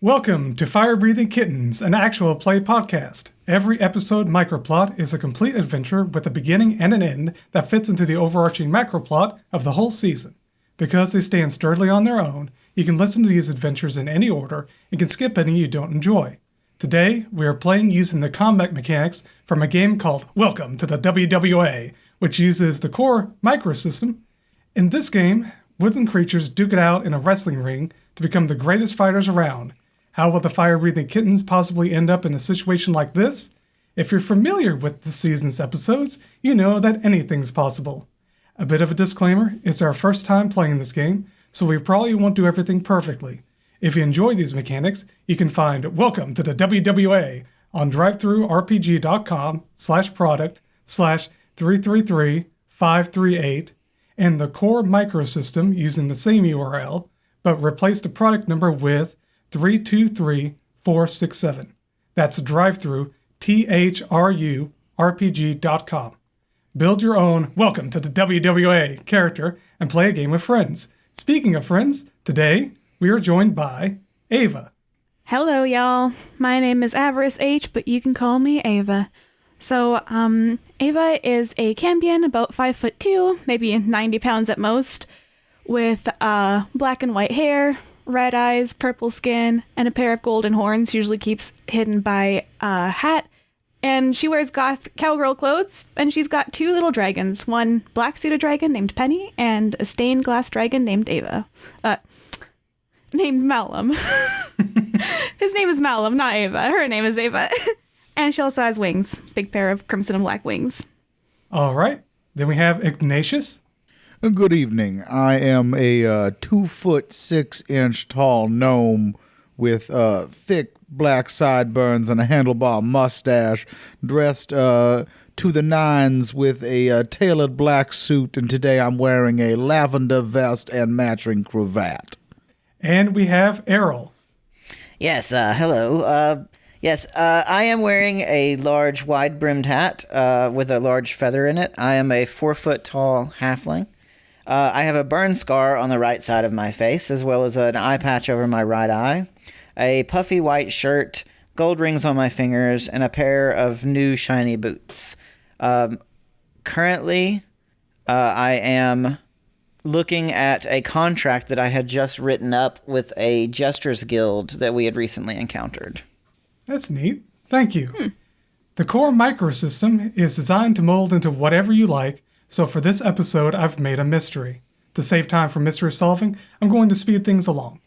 Welcome to Fire Breathing Kittens, an actual play podcast. Every episode microplot is a complete adventure with a beginning and an end that fits into the overarching macroplot of the whole season. Because they stand sturdily on their own, you can listen to these adventures in any order and can skip any you don't enjoy. Today, we are playing using the combat mechanics from a game called Welcome to the WWA, which uses the core microsystem. In this game, woodland creatures duke it out in a wrestling ring to become the greatest fighters around. How will the fire-breathing kittens possibly end up in a situation like this? If you're familiar with this season's episodes, you know that anything's possible. A bit of a disclaimer, it's our first time playing this game, so we probably won't do everything perfectly. If you enjoy these mechanics, you can find Welcome to the WWA on drivethrurpg.com/product/333538 and the core microsystem using the same URL, but replace the product number with 323467. That's drivethrurpg.com. Build your own Welcome to the WWA character and play a game with friends. Speaking of friends, today we are joined by Ava. Hello, y'all. My name is Avarice H, but you can call me Ava. So, Ava is a campion, about 5'2", maybe 90 pounds at most, with black and white hair, red eyes, purple skin, and a pair of golden horns, usually keeps hidden by a hat. And she wears goth cowgirl clothes, and she's got two little dragons, one black suited dragon named Penny, and a stained glass dragon named named Malum. His name is Malum, not Ava. Her name is Ava. And she also has wings, big pair of crimson and black wings. All right. Then we have Ignatious. Good evening. I am a 2'6" tall gnome with thick black sideburns and a handlebar mustache, dressed to the nines with a tailored black suit, and today I'm wearing a lavender vest and matching cravat. And we have Errol. Yes, hello. I am wearing a large wide-brimmed hat with a large feather in it. I am a 4-foot-tall halfling. I have a burn scar on the right side of my face, as well as an eye patch over my right eye, a puffy white shirt, gold rings on my fingers, and a pair of new shiny boots. Currently, I am looking at a contract that I had just written up with a Jesters Guild that we had recently encountered. That's neat. Thank you. The core microsystem is designed to mold into whatever you like, so for this episode, I've made a mystery. To save time for mystery solving, I'm going to speed things along.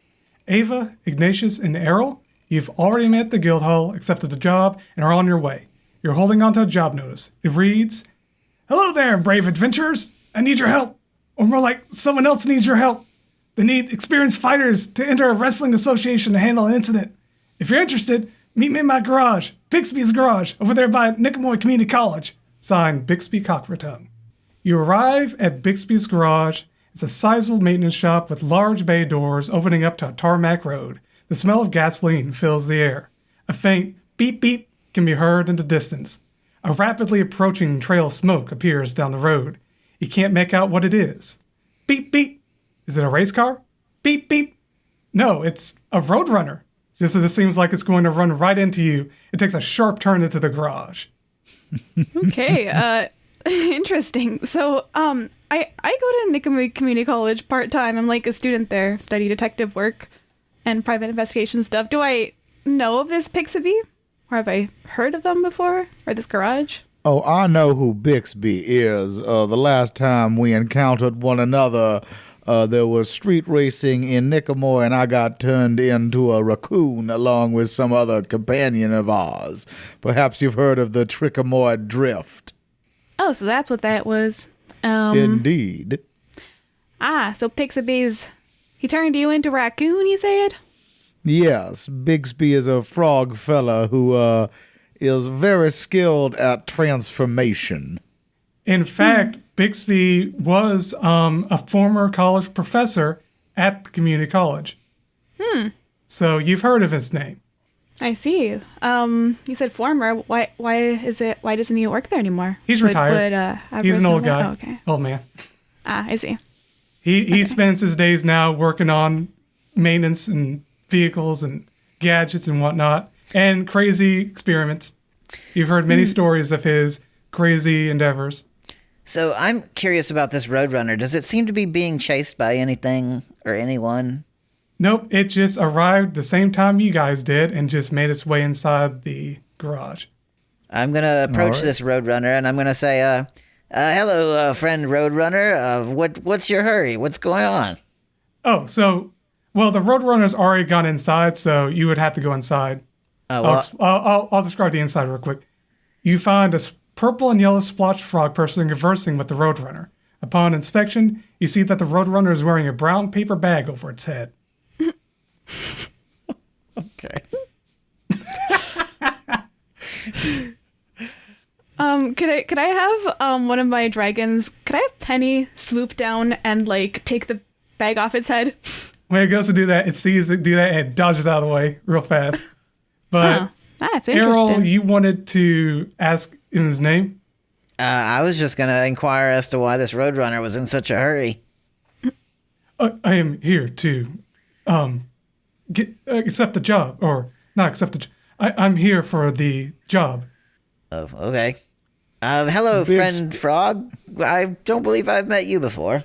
Ava, Ignatious, and Errol, you've already met the guild hall, accepted the job, and are on your way. You're holding onto a job notice. It reads, "Hello there, brave adventurers. I need your help. Or more like, someone else needs your help. They need experienced fighters to enter a wrestling association to handle an incident. If you're interested, meet me in my garage, Bixby's garage, over there by Nicomoy Community College." Signed, Bixby Cockrotongue. You arrive at Bixby's garage. It's a sizable maintenance shop with large bay doors opening up to a tarmac road. The smell of gasoline fills the air. A faint beep beep can be heard in the distance. A rapidly approaching trail of smoke appears down the road. You can't make out what it is. Beep beep. Is it a race car? Beep beep. No, it's a roadrunner. Just as it seems like it's going to run right into you, it takes a sharp turn into the garage. Okay, interesting. So, I go to Nicomoy Community College part-time. I'm like a student there, study detective work and private investigation stuff. Do I know of this Pixabay? Or have I heard of them before? Or this garage? Oh, I know who Bixby is. The last time we encountered one another, there was street racing in Nicomoy, and I got turned into a raccoon along with some other companion of ours. Perhaps you've heard of the Trichomoid Drift. Oh, so that's what that was. Indeed. So Pixabay's... He turned you into a raccoon, you said? Yes, Bixby is a frog fella who is very skilled at transformation. In fact, Bixby was a former college professor at the community college. So you've heard of his name. I see. You said former. Why doesn't he work there anymore? He's retired. He's an old guy. Oh, okay. Old man. I see. He spends his days now working on maintenance and vehicles and gadgets and whatnot, and crazy experiments. You've heard many stories of his crazy endeavors. So I'm curious about this Roadrunner. Does it seem to be being chased by anything or anyone? Nope, it just arrived the same time you guys did and just made its way inside the garage. I'm going to approach Alright. this Roadrunner and I'm going to say, hello, friend Roadrunner. What's your hurry? What's going on? Oh, so, well, the Roadrunner's already gone inside, so you would have to go inside. Oh, well, I'll describe the inside real quick. You find a purple and yellow splotched frog person conversing with the Roadrunner. Upon inspection, you see that the Roadrunner is wearing a brown paper bag over its head. okay. Could I have one of my dragons? Could I have Penny swoop down and like take the bag off its head? When it goes to do that, it sees it do that and it dodges out of the way real fast. But Oh, that's interesting. Errol, you wanted to ask in his name? I was just going to inquire as to why this Roadrunner was in such a hurry. I am here to accept the job, or not accept the. I'm here for the job. Oh, okay. Hello, Big friend Frog. I don't believe I've met you before.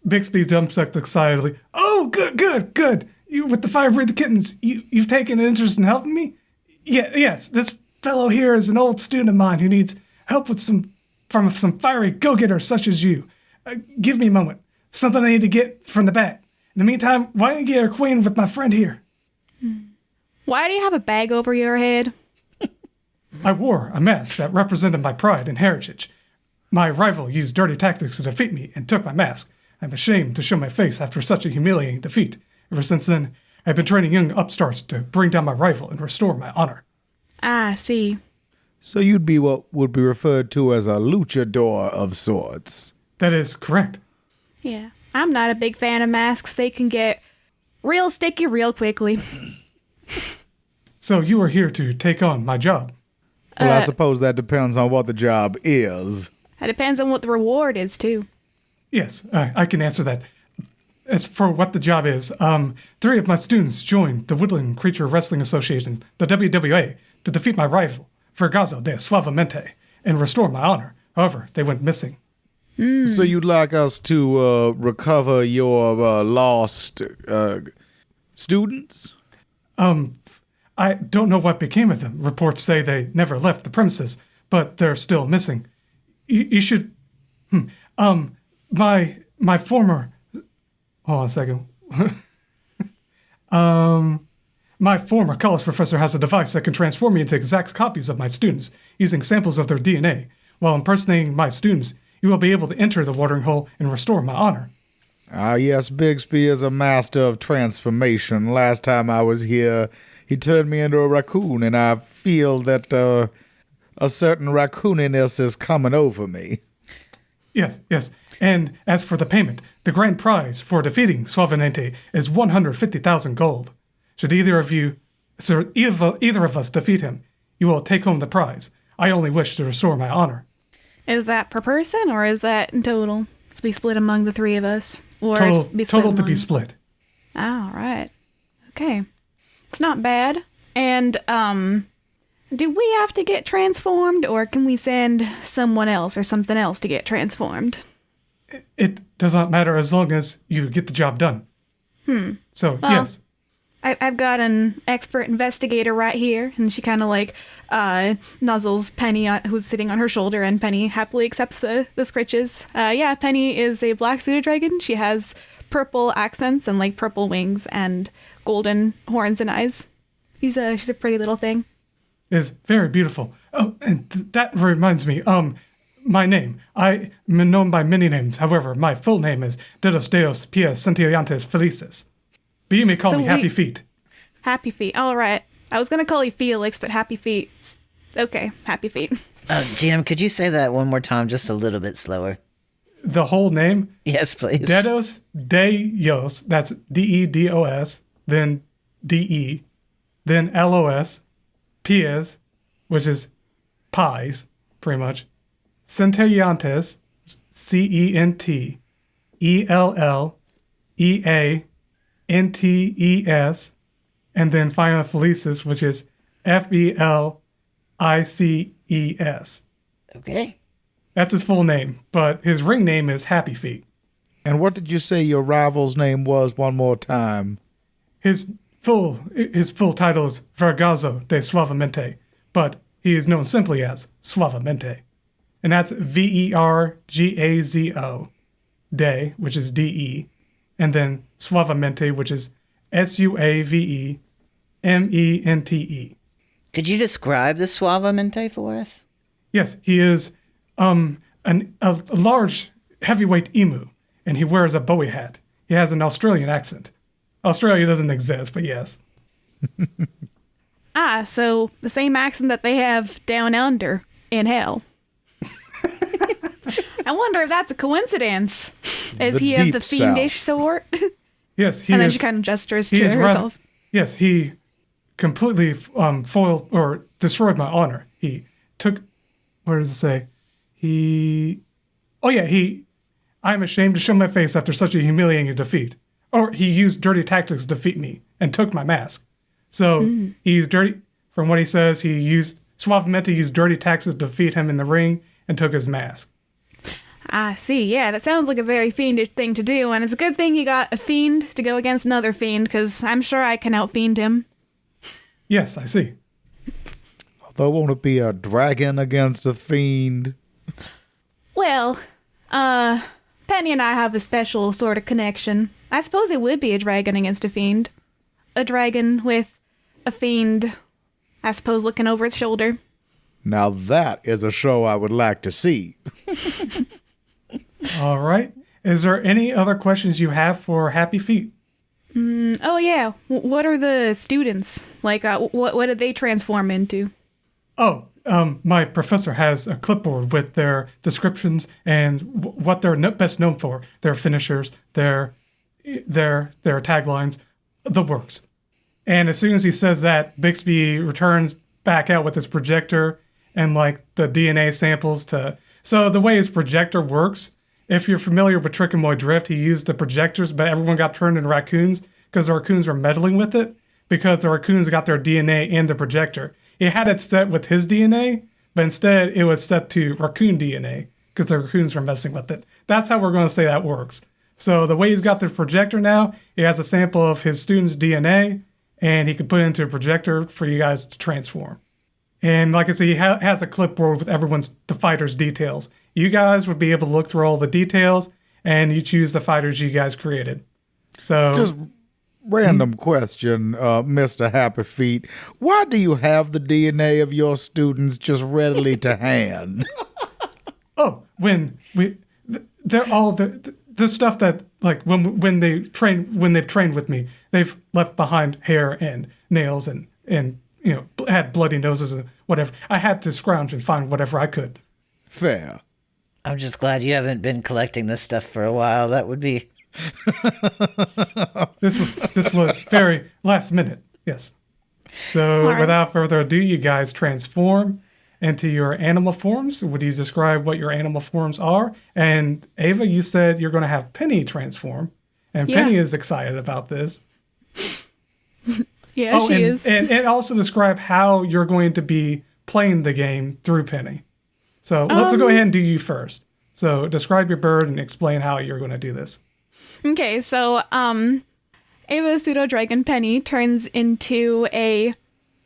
Bixby jumps up excitedly. Oh, good. You with the fire-breathing kittens. You've taken an interest in helping me? Yes. This fellow here is an old student of mine who needs help with some fiery go-getters such as you. Give me a moment. Something I need to get from the back. In the meantime, why don't you get acquainted with my friend here? Why do you have a bag over your head? I wore a mask that represented my pride and heritage. My rival used dirty tactics to defeat me and took my mask. I'm ashamed to show my face after such a humiliating defeat. Ever since then, I've been training young upstarts to bring down my rival and restore my honor. Ah, see. So you'd be what would be referred to as a luchador of sorts. That is correct. Yeah. I'm not a big fan of masks. They can get real sticky real quickly. So you are here to take on my job. Well, I suppose that depends on what the job is. It depends on what the reward is, too. Yes, I can answer that. As for what the job is, 3 of my students joined the Woodland Creature Wrestling Association, the WWA, to defeat my rival, Vergazo de Suavemente, and restore my honor. However, they went missing. So you'd like us to recover your lost students? I don't know what became of them. Reports say they never left the premises, but they're still missing. You should... My former... Hold on a second. My former college professor has a device that can transform me into exact copies of my students, using samples of their DNA. While impersonating my students, you will be able to enter the watering hole and restore my honor. Ah, yes, Bixby is a master of transformation. Last time I was here, he turned me into a raccoon, and I feel that a certain raccooniness is coming over me. Yes. And as for the payment, the grand prize for defeating Suavemente is 150,000 gold. Should either of us defeat him, you will take home the prize. I only wish to restore my honor. Is that per person, or is that in total? To be split among the 3 of us? Or Total be split to be among- split. Ah, right. Okay. It's not bad. And, do we have to get transformed, or can we send someone else or something else to get transformed? It does not matter as long as you get the job done. So, Well, yes. I've got an expert investigator right here, and she kind of like nuzzles Penny, who's sitting on her shoulder, and Penny happily accepts the scritches. Yeah, Penny is a black suited dragon. She has purple accents and like purple wings and golden horns and eyes. She's a pretty little thing. Is very beautiful. Oh, and that reminds me, my name. I'm known by many names. However, my full name is Dedos Deos Pies Centillantes Felices. But you may call So me Happy Feet. Happy Feet. All right. I was gonna call you Felix, but Happy Feet. Okay, Happy Feet. Jim, could you say that one more time, just a little bit slower? The whole name, Yes, please. Dedos Deos, that's Dedos, then De, then Los, Pies, which is pies, pretty much, Centillantes, Cent, ELLEA, NTES, and then final Felices, which is Felices. Okay. That's his full name, but his ring name is Happy Feet. And what did you say your rival's name was one more time? His full title is Vergazo de Suavemente, but he is known simply as Suavemente. And that's Vergazo, de, which is D-E, and then Suavemente, which is Suavemente. Could you describe the Suavemente for us? Yes, he is a large, heavyweight emu, and he wears a Bowie hat. He has an Australian accent. Australia doesn't exist, but yes. So the same accent that they have down under in hell. I wonder if that's a coincidence. Is he of the fiendish sort? Yes, he and is. then she kind of gestures to herself. Yes, he completely foiled or destroyed my honor. He took, what does it say? I'm ashamed to show my face after such a humiliating defeat. Or he used dirty tactics to defeat me and took my mask. So he's dirty. From what he says, Suavemente used dirty tactics to defeat him in the ring and took his mask. I see. Yeah, that sounds like a very fiendish thing to do, and it's a good thing you got a fiend to go against another fiend, because I'm sure I can out-fiend him. Yes, I see. Although, won't it be a dragon against a fiend? Well, Penny and I have a special sort of connection. I suppose it would be a dragon against a fiend. A dragon with a fiend, I suppose, looking over his shoulder. Now that is a show I would like to see. All right. Is there any other questions you have for Happy Feet? Oh, yeah. What are the students? Like, what did they transform into? Oh, my professor has a clipboard with their descriptions and what they're best known for. Their finishers, their taglines, the works. And as soon as he says that, Bixby returns back out with his projector and like the DNA samples to... So the way his projector works, if you're familiar with Trick and Moy Drift, he used the projectors, but everyone got turned into raccoons because the raccoons were meddling with it because the raccoons got their DNA in the projector. He had it set with his DNA, but instead it was set to raccoon DNA because the raccoons were messing with it. That's how we're going to say that works. So the way he's got the projector now, he has a sample of his student's DNA, and he can put it into a projector for you guys to transform. And like I said, he has a clipboard with the fighters' details. You guys would be able to look through all the details, and you choose the fighters you guys created. So, just random question, Mr. Happy Feet. Why do you have the DNA of your students just readily to hand? Oh, they're all the stuff that like when they've trained with me, they've left behind hair and nails and had bloody noses and whatever. I had to scrounge and find whatever I could. Fair. I'm just glad you haven't been collecting this stuff for a while. That would be... This was very last minute. Yes. So right. Without further ado, you guys transform into your animal forms. Would you describe what your animal forms are? And Ava, you said you're going to have Penny transform. And Yeah. Penny is excited about this. Yeah, she is. And also describe how you're going to be playing the game through Penny. So let's go ahead and do you first. So describe your bird and explain how you're going to do this. Okay, so Ava's pseudo dragon Penny turns into a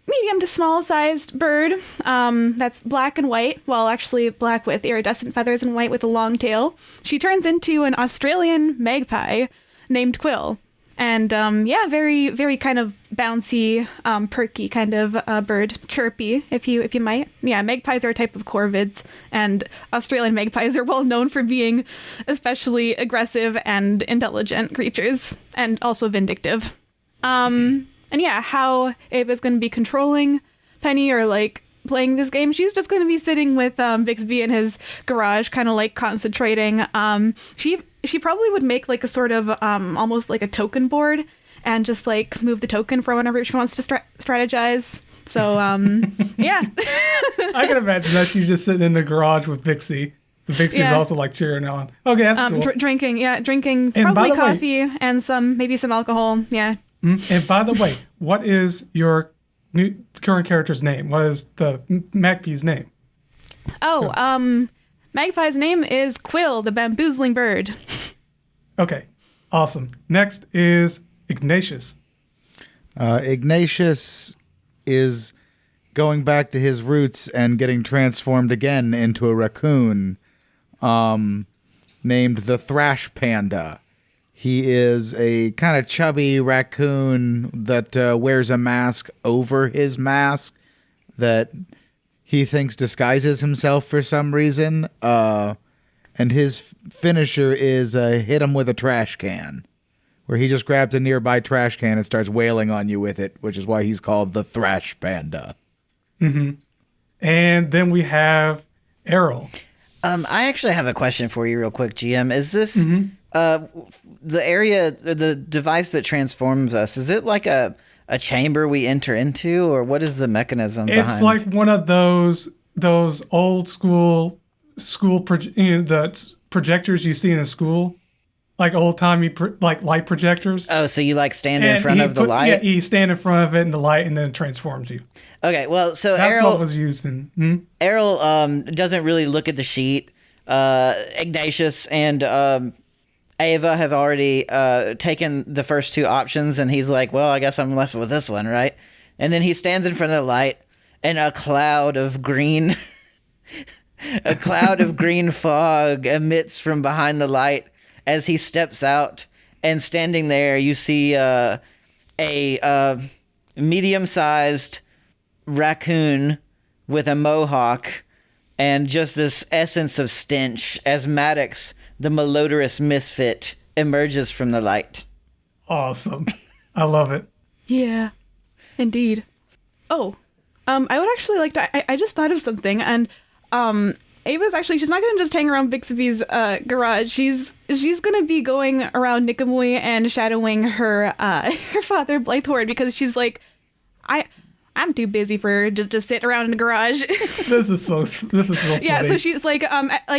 medium to small sized bird that's black and white. Well, actually black with iridescent feathers and white with a long tail. She turns into an Australian magpie named Quill. And very, very kind of bouncy, perky kind of bird, chirpy, if you might. Yeah, magpies are a type of corvids, and Australian magpies are well known for being especially aggressive and intelligent creatures, and also vindictive. And yeah, how Ava's going to be controlling Penny or like playing this game, she's just going to be sitting with Bixby in his garage, kind of like concentrating. She probably would make like a sort of almost like a token board and just like move the token for whenever she wants to strategize. So yeah. I can imagine that she's just sitting in the garage with Vixie. Vixie's also like cheering on. Okay, that's cool. Drinking And probably coffee and maybe some alcohol. Yeah. And by the way, what is your current character's name? What is the Magpie's name? Oh, Magpie's name is Quill, the bamboozling bird. Okay, awesome. Next is Ignatious. Ignatious is going back to his roots and getting transformed again into a raccoon named the Thrash Panda. He is a kind of chubby raccoon that wears a mask over his mask that he thinks disguises himself for some reason. And his finisher is hit him with a trash can, where he just grabs a nearby trash can and starts wailing on you with it, which is why he's called the Thrash Panda. Mm-hmm. And then we have Errol. I actually have a question for you real quick, GM. Is this the device that transforms us, is it like a chamber we enter into, or what is the mechanism behind? It's like one of those old school the projectors you see in a school, like old-timey like light projectors. Oh, so you like stand in front of the light? Yeah, you stand in front of it in the light, and then it transforms you. Okay, well, so that's Errol, what was used in. Errol doesn't really look at the sheet. Ignatius and Ava have already taken the first two options, and he's like, well, I guess I'm left with this one, right? And then he stands in front of the light, and a cloud of green fog emits from behind the light as he steps out. And standing there, you see a medium-sized raccoon with a mohawk and just this essence of stench as Maddox, the malodorous misfit, emerges from the light. Awesome. I love it. Yeah, indeed. Oh, I would actually like to, I just thought of something, and Ava's actually, she's not going to just hang around Bixby's garage. She's going to be going around Nikamui and shadowing her father, Blytheward, because she's like, I'm too busy for just sit around in the garage. This is so funny. Yeah, so she's like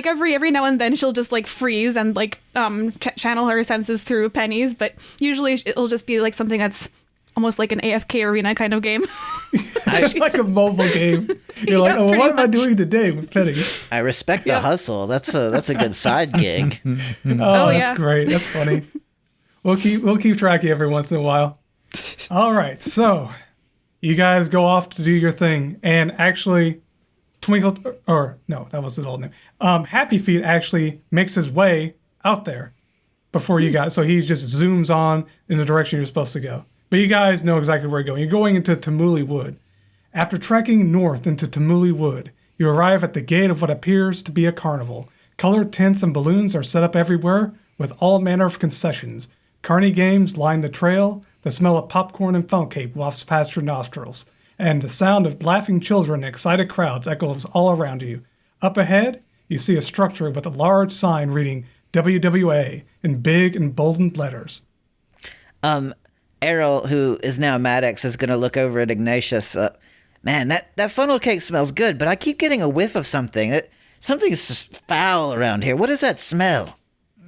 every now and then she'll just like freeze and like channel her senses through pennies, but usually it'll just be like something that's almost like an AFK arena kind of game. Like a mobile game. You're like, oh, well, what am I doing today with Penny? I respect the hustle. That's a good side gig. Oh, that's great. That's funny. We'll keep track of you every once in a while. All right, so you guys go off to do your thing, and actually, that was his old name. Happy Feet actually makes his way out there before you guys, so he just zooms on in the direction you're supposed to go. But you guys know exactly where you're going. You're going into Tamuli Wood. After trekking north into Tamuli Wood, you arrive at the gate of what appears to be a carnival. Colored tents and balloons are set up everywhere with all manner of concessions. Carny games line the trail. The smell of popcorn and funnel cake wafts past your nostrils, and the sound of laughing children and excited crowds echoes all around you. Up ahead, you see a structure with a large sign reading WWA in big emboldened letters. Errol, who is now Maddox, is going to look over at Ignatius. Man, that funnel cake smells good, but I keep getting a whiff of something. Something's foul around here. What is that smell?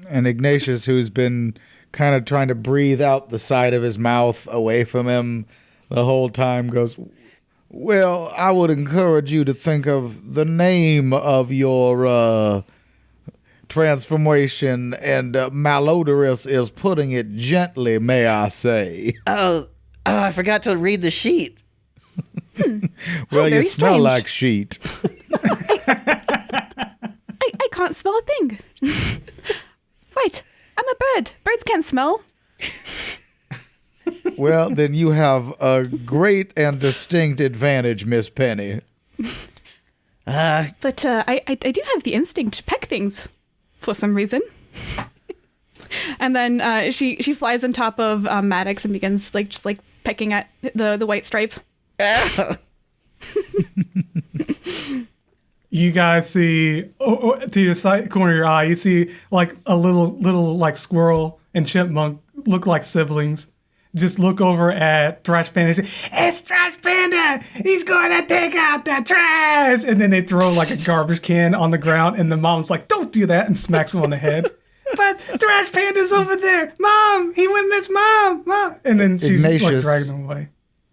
And Ignatius, who's been kind of trying to breathe out the side of his mouth away from him the whole time, goes, well, I would encourage you to think of the name of your transformation, and malodorous is putting it gently, may I say. Oh, I forgot to read the sheet. Well, you smell strange. like sheet. I can't smell a thing. Wait, I'm a bird. Birds can't smell. Well, then you have a great and distinct advantage, Miss Penny. But I do have the instinct to peck things for some reason. And then she flies on top of Maddox and begins just pecking at the white stripe. You guys see to your side corner of your eye, you see like a little like squirrel and chipmunk look like siblings. Just look over at Trash Panda and say, "It's Trash Panda! He's going to take out the trash!" And then they throw like a garbage can on the ground, and the mom's like, "Don't do that," and smacks him on the head. but Trash Panda's over there. Mom, he went miss Mom. Mom. And then she's like Ignatious. dragging him away.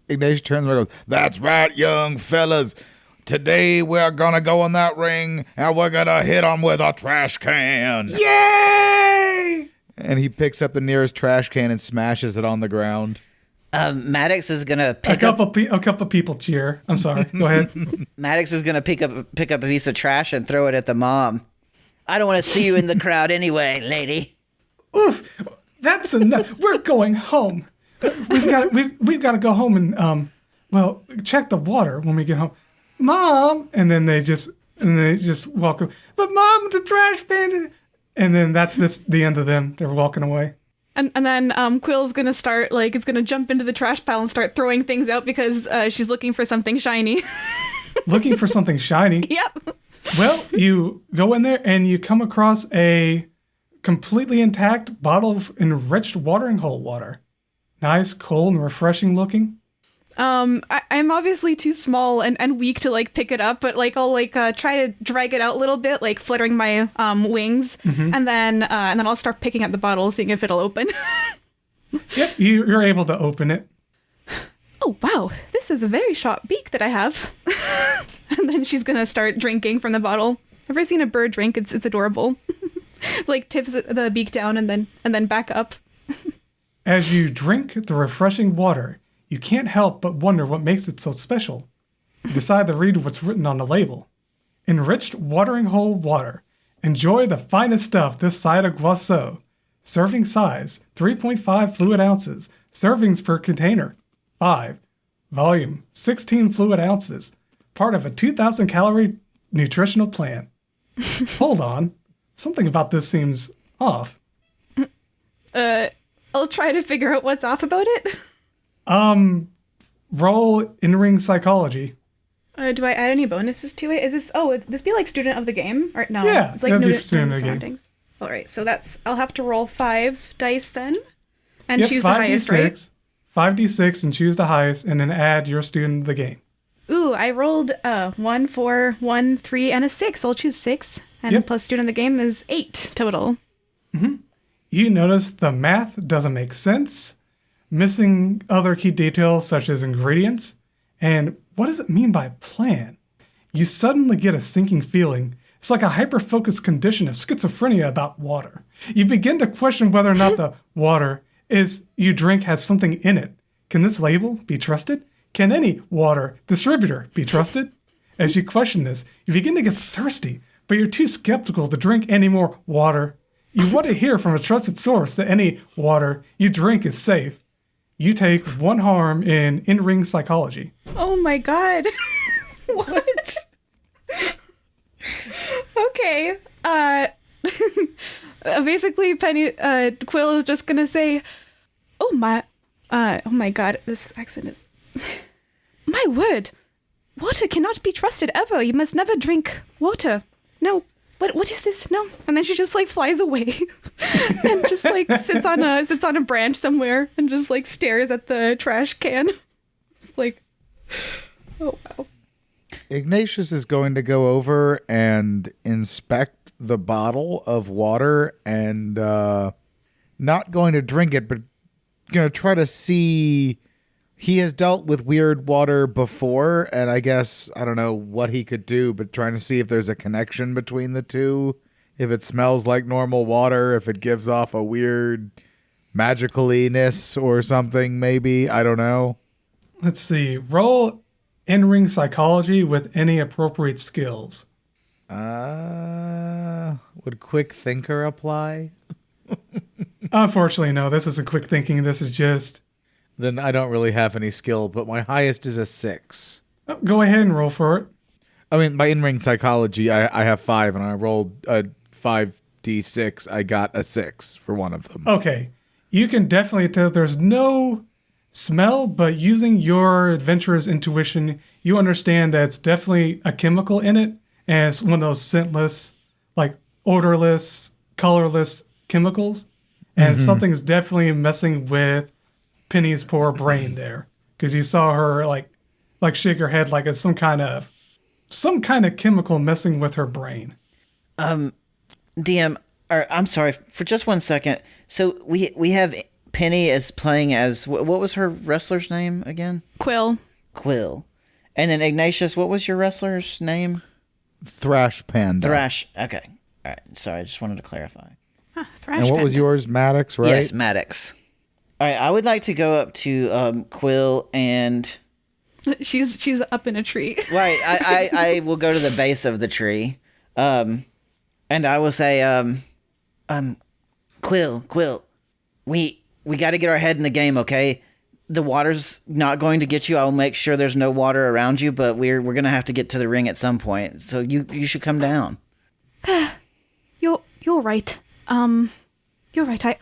Ignatius turns around and goes, "That's right, young fellas. Today we're gonna go in that ring and we're gonna hit them with a trash can." Yay! And he picks up the nearest trash can and smashes it on the ground. Maddox is gonna A pick up. couple people cheer. I'm sorry. Go ahead. Maddox is gonna pick up a piece of trash and throw it at the mom. I don't want to see you in the crowd anyway, lady. Oof, that's enough. We're going home. We've got to go home and check the water when we get home. Mom, and then they just walk away. But Mom, the trash pan. And then that's the end of them. They're walking away. And then Quill's gonna start, it's gonna jump into the trash pile and start throwing things out because she's looking for something shiny. Looking for something shiny. Yep. Well, you go in there and you come across a completely intact bottle of enriched watering hole water. Nice, cold, and refreshing looking. I'm obviously too small and weak to pick it up, but I'll try to drag it out a little bit, fluttering my wings, and then I'll start picking at the bottle, seeing if it'll open. Yep, you're able to open it. Oh wow, this is a very sharp beak that I have. And then she's gonna start drinking from the bottle. Ever seen a bird drink? It's adorable. Tips the beak down and then back up. As you drink the refreshing water, you can't help but wonder what makes it so special. You decide to read what's written on the label. Enriched watering hole water. Enjoy the finest stuff this side of Guasseau. Serving size, 3.5 fluid ounces. Servings per container, 5. Volume, 16 fluid ounces. Part of a 2,000 calorie nutritional plan. Hold on. Something about this seems off. I'll try to figure out what's off about it. Roll in-ring psychology. Do I add any bonuses to it? Is this, would this be student of the game? Or no? Yeah, It's that'd be noted student in of the game. surroundings. All right, so I'll have to roll 5 dice then. And Yep, choose the highest, right? 5d6 and choose the highest, and then add your student of the game. Ooh, I rolled 1, 4, 1, 3, and a 6. So I'll choose 6. And Yep. plus student of the game is 8 total. You notice the math doesn't make sense, missing other key details such as ingredients, and what does it mean by plan? You suddenly get a sinking feeling. It's like a hyper-focused condition of schizophrenia about water. You begin to question whether or not the water you drink has something in it. Can this label be trusted? Can any water distributor be trusted? As you question this, you begin to get thirsty, but you're too skeptical to drink any more water. You want to hear from a trusted source that any water you drink is safe. You take 1 harm in in-ring psychology. Oh my god. What? Okay. Basically Quill is just gonna say, oh my god, this accent is... My word! Water cannot be trusted ever. You must never drink water. No. What is this? No. And then she just flies away and just sits on a branch somewhere and just stares at the trash can. It's oh wow. Ignatius is going to go over and inspect the bottle of water and not going to drink it, but going to try to see. He has dealt with weird water before, and I guess, I don't know what he could do, but trying to see if there's a connection between the two. If it smells like normal water, if it gives off a weird magicaliness or something, maybe. I don't know. Let's see. Roll in-ring psychology with any appropriate skills. Would quick thinker apply? Unfortunately, no. This isn't quick thinking. This is just... Then I don't really have any skill, but my highest is a 6. Oh, go ahead and roll for it. I mean, my in-ring psychology, I have 5, and I rolled a 5d6. I got a 6 for one of them. Okay. You can definitely tell there's no smell, but using your adventurer's intuition, you understand that it's definitely a chemical in it, and it's one of those scentless, odorless, colorless chemicals, and something's definitely messing with Penny's poor brain there, because you saw her shake her head like it's some kind of chemical messing with her brain. DM, I'm sorry for just 1 second. So we have Penny as playing as what was her wrestler's name again? Quill. Quill. And then Ignatious, what was your wrestler's name? Thrash Panda. Thrash. Okay. All right. Sorry, I just wanted to clarify. Thrash And what was Panda. yours, Maddox, right? Yes, Maddox. All right, I would like to go up to Quill and... She's up in a tree. Right, I will go to the base of the tree, and I will say, Quill, we got to get our head in the game, okay? The water's not going to get you. I'll make sure there's no water around you, but we're gonna have to get to the ring at some point. So you should come down. You're right. You're right.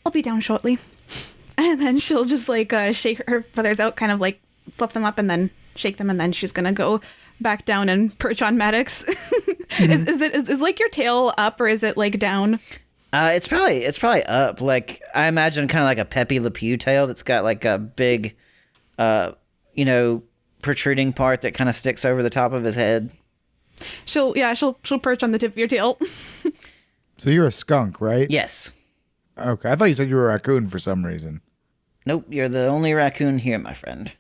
I'll be down shortly. And then she'll just like shake her feathers out, kind of like fluff them up, and then shake them, and then she's gonna go back down and perch on Maddox. Mm-hmm. Is like your tail up, or is it like down? It's probably up. Like I imagine, kind of like a Pepe Le Pew tail that's got like a big, protruding part that kind of sticks over the top of his head. She'll perch on the tip of your tail. So you're a skunk, right? Yes. Okay, I thought you said you were a raccoon for some reason. Nope, you're the only raccoon here, my friend.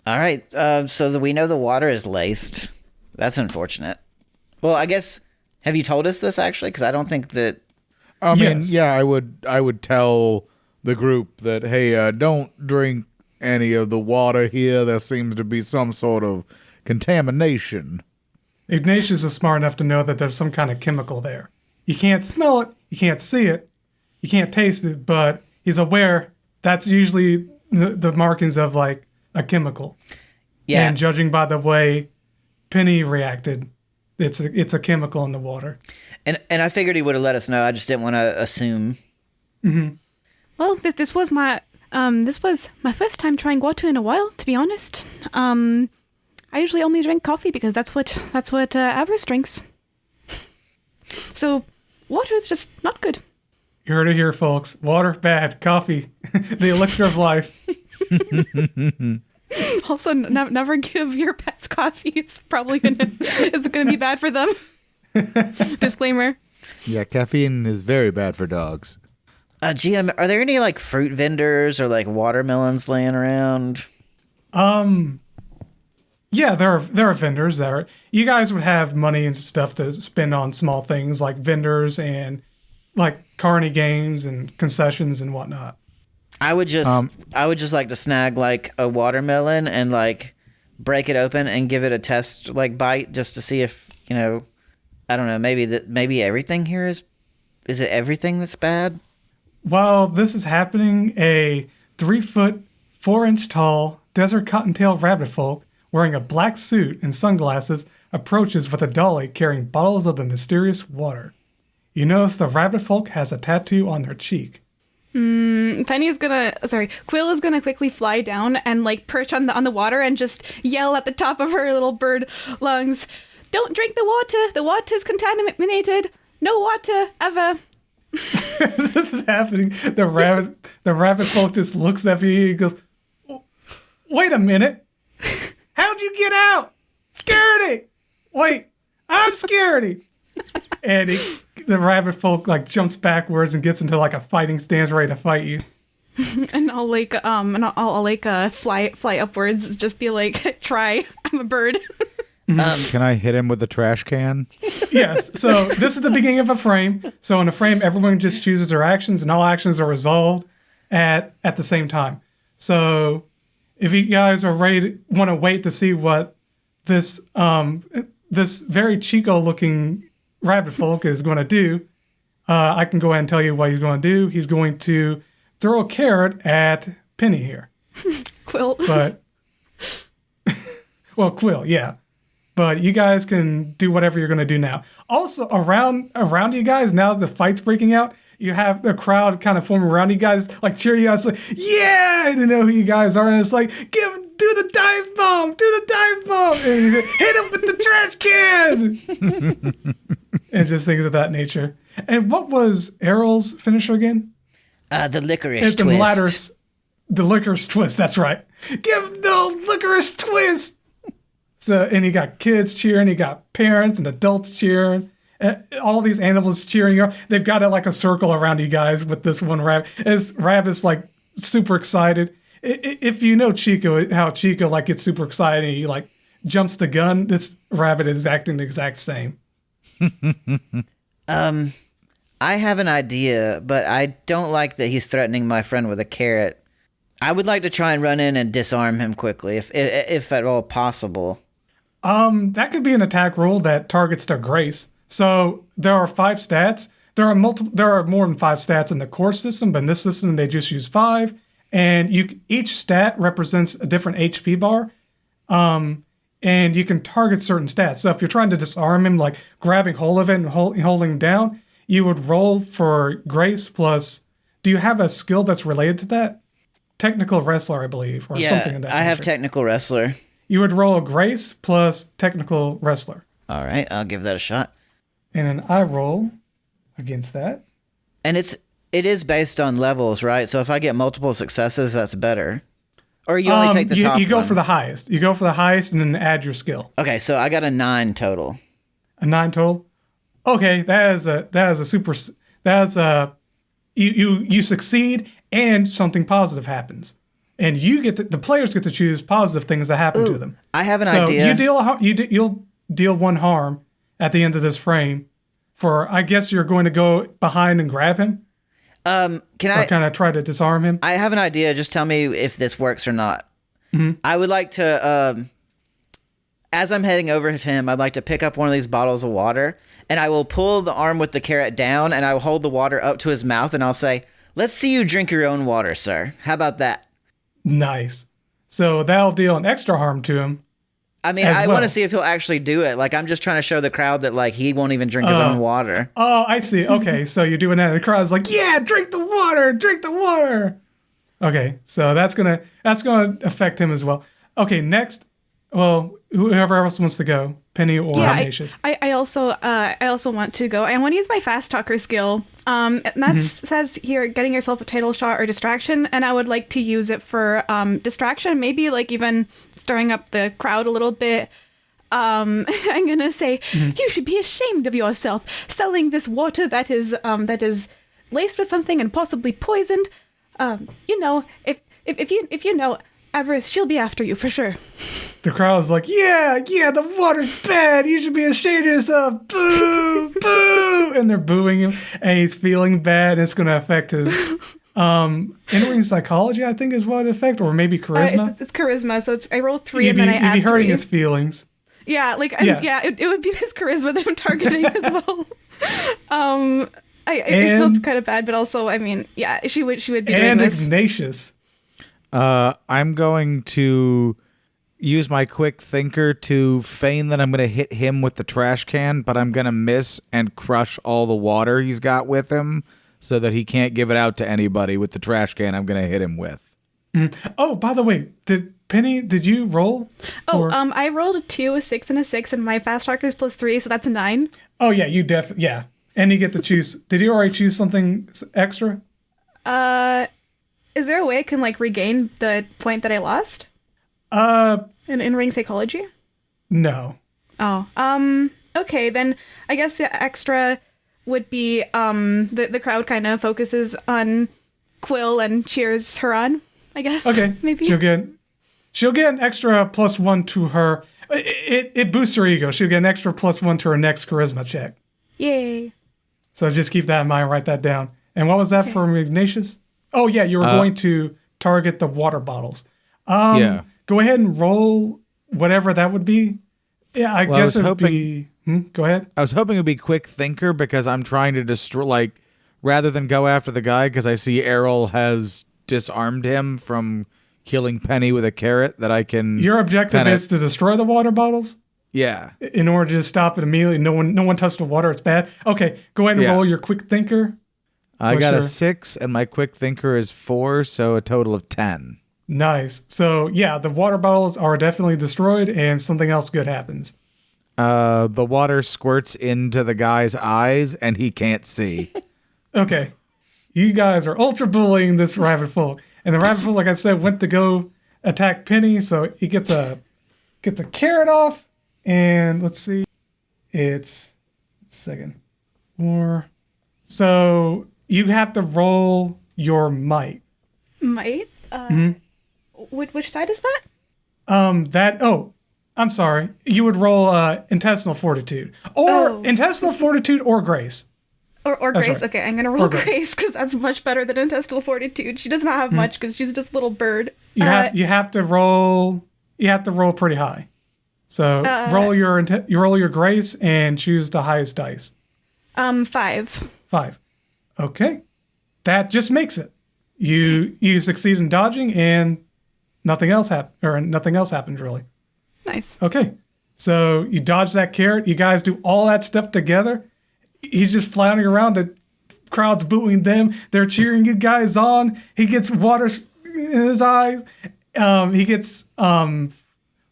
All right, so we know the water is laced. That's unfortunate. Well, I guess, have you told us this actually? Because I don't think that... I mean, Yes. yeah, I would tell the group that, hey, don't drink any of the water here. There seems to be some sort of contamination. Ignatius is smart enough to know that there's some kind of chemical there. You can't smell it, you can't see it, you can't taste it, but he's aware that's usually the markings of like a chemical. Yeah. And judging by the way Penny reacted, it's a chemical in the water. And I figured he would have let us know. I just didn't want to assume. Well, this was my first time trying water in a while, to be honest. I usually only drink coffee because that's what Avarice drinks. So water is just not good. You heard it here, folks. Water, bad. Coffee, the elixir of life. Also, never give your pets coffee. It's probably gonna be bad for them. Disclaimer. Yeah, caffeine is very bad for dogs. GM, are there any like fruit vendors or like watermelons laying around? Yeah, there are vendors there. You guys would have money and stuff to spend on small things like vendors and like carny games and concessions and whatnot. I would just like to snag like a watermelon and like break it open and give it a test like bite just to see if, I don't know, maybe everything here is it everything that's bad? While this is happening, a 3-foot, 4-inch tall desert cottontail rabbit folk wearing a black suit and sunglasses approaches with a dolly carrying bottles of the mysterious water. You notice the rabbit folk has a tattoo on their cheek. Quill is gonna quickly fly down and like perch on the water and just yell at the top of her little bird lungs, "Don't drink the water! The water's contaminated! No water, ever!" This is happening. The rabbit folk just looks at me and goes, "Wait a minute. How'd you get out? Security! Wait, I'm security!" And the rabbit folk like jumps backwards and gets into like a fighting stance ready to fight you. And I'll fly upwards, just be like, "Try, I'm a bird." Can I hit him with the trash can? Yes. So this is the beginning of a frame. So in a frame, everyone just chooses their actions, and all actions are resolved at the same time. So if you guys are want to wait to see what this very Chico-looking rabbit folk is going to do, I can go ahead and tell you what he's going to do. He's going to throw a carrot at Penny here. Quill. But well, Quill, yeah. But you guys can do whatever you're going to do now. Also, around you guys, now that the fight's breaking out, you have the crowd kind of forming around you guys, like cheering you guys, like, yeah, I don't know who you guys are, and it's like, do the dive bomb, and you hit him with the trash can, and just things of that nature. And what was Errol's finisher again? The licorice twist. The licorice twist. That's right. Give him the licorice twist. So, and he got kids cheering, he got parents and adults cheering, All these animals cheering you. They've got a circle around you guys with this one rabbit. This rabbit's like super excited. If you know Chico, how Chico like gets super excited and he like jumps the gun, this rabbit is acting the exact same. I have an idea, but I don't like that he's threatening my friend with a carrot. I would like to try and run in and disarm him quickly, if at all possible. That could be an attack roll that targets their grace. So there are 5 stats. There are more than 5 stats in the core system, but in this system they just use 5. And each stat represents a different HP bar. And you can target certain stats. So if you're trying to disarm him, like grabbing hold of it and holding him down, you would roll for grace plus. Do you have a skill that's related to that? Technical wrestler, I believe, or something in that. I have technical wrestler. You would roll a grace plus technical wrestler. All right, I'll give that a shot. And then I roll against that. And it is based on levels, right? So if I get multiple successes, that's better. Or you only take the top You go one? for the highest. You go for the highest and then add your skill. Okay, so I got a 9 total. A 9 total? Okay, you succeed and something positive happens. And the players get to choose positive things that happen to them. I have an idea. You'll deal 1 harm at the end of this frame. For I guess you're going to go behind and grab him. Or kind of try to disarm him. I have an idea. Just tell me if this works or not. Mm-hmm. I would like to, as I'm heading over to him, I'd like to pick up one of these bottles of water, and I will pull the arm with the carrot down, and I will hold the water up to his mouth, and I'll say, "Let's see you drink your own water, sir. How about that?" Nice. So that'll deal an extra harm to him. I mean, I want to see if he'll actually do it. Like, I'm just trying to show the crowd that, like, he won't even drink his own water. Oh, I see. Okay, so you're doing that, and the crowd's like, "Yeah, drink the water, drink the water." Okay, so that's gonna affect him as well. Okay, next, well, whoever else wants to go, Penny or Ignatious. I also want to go. I want to use my fast talker skill. And that says here, getting yourself a title shot or distraction, and I would like to use it for distraction, maybe like even stirring up the crowd a little bit. I'm gonna say, you should be ashamed of yourself, selling this water that is laced with something and possibly poisoned. If you know Avarice, she'll be after you for sure. The crowd's like, yeah, the water's bad. You should be ashamed of yourself. Boo, boo. And they're booing him, and he's feeling bad, and it's going to affect his entering psychology, I think is what it affects, or maybe charisma. It's charisma, so I roll 3 and then I add 3. You'd be hurting his feelings. Yeah, it would be his charisma that I'm targeting as well. I feel kind of bad, but also, I mean, yeah, she would be doing this. And Ignatious. I'm going to use my quick thinker to feign that I'm going to hit him with the trash can, but I'm going to miss and crush all the water he's got with him so that he can't give it out to anybody with the trash can I'm going to hit him with. Oh, by the way, did you roll? I rolled a 2, a 6, and a 6, and my fast talker is +3, so that's a 9. Oh, yeah, you definitely, yeah. And you get to choose. Did you already choose something extra? Is there a way I can like regain the point that I lost? In ring psychology? No. Oh. Okay, then I guess the extra would be the crowd kind of focuses on Quill and cheers her on, I guess. Okay. Maybe. She'll get an extra +1 to her. It boosts her ego. She'll get an extra +1 to her next charisma check. Yay. So just keep that in mind, write that down. And what was that for Ignatius? Oh, yeah, you were going to target the water bottles. Yeah. Go ahead and roll whatever that would be. Yeah, I guess it would be... go ahead. I was hoping it would be quick thinker because I'm trying to destroy, like, rather than go after the guy because I see Errol has disarmed him from killing Penny with a carrot that I can... Your objective is to destroy the water bottles? Yeah. In order to stop it immediately. No one touched the water. It's bad. Okay, go ahead and roll your quick thinker. I got a 6, and my quick thinker is 4, so a total of 10. Nice. So, yeah, the water bottles are definitely destroyed, and something else good happens. The water squirts into the guy's eyes, and he can't see. Okay. You guys are ultra bullying this rabbit folk. And the rabbit folk, like I said, went to go attack Penny, so he gets a carrot off, and let's see. It's Second. 4. So you have to roll your might. Might? Which side is that? I'm sorry. You would roll intestinal fortitude. Or intestinal fortitude or grace. Or That's grace. right. Okay, I'm going to roll grace because that's much better than intestinal fortitude. She does not have much because she's just a little bird. You have to roll pretty high. So roll your grace and choose the highest dice. 5. 5. Okay. That just makes it. You succeed in dodging and nothing else happens really. Nice. Okay. So you dodge that carrot, you guys do all that stuff together. He's just floundering around, the crowd's booing them, they're cheering you guys on. He gets water in his eyes. He gets what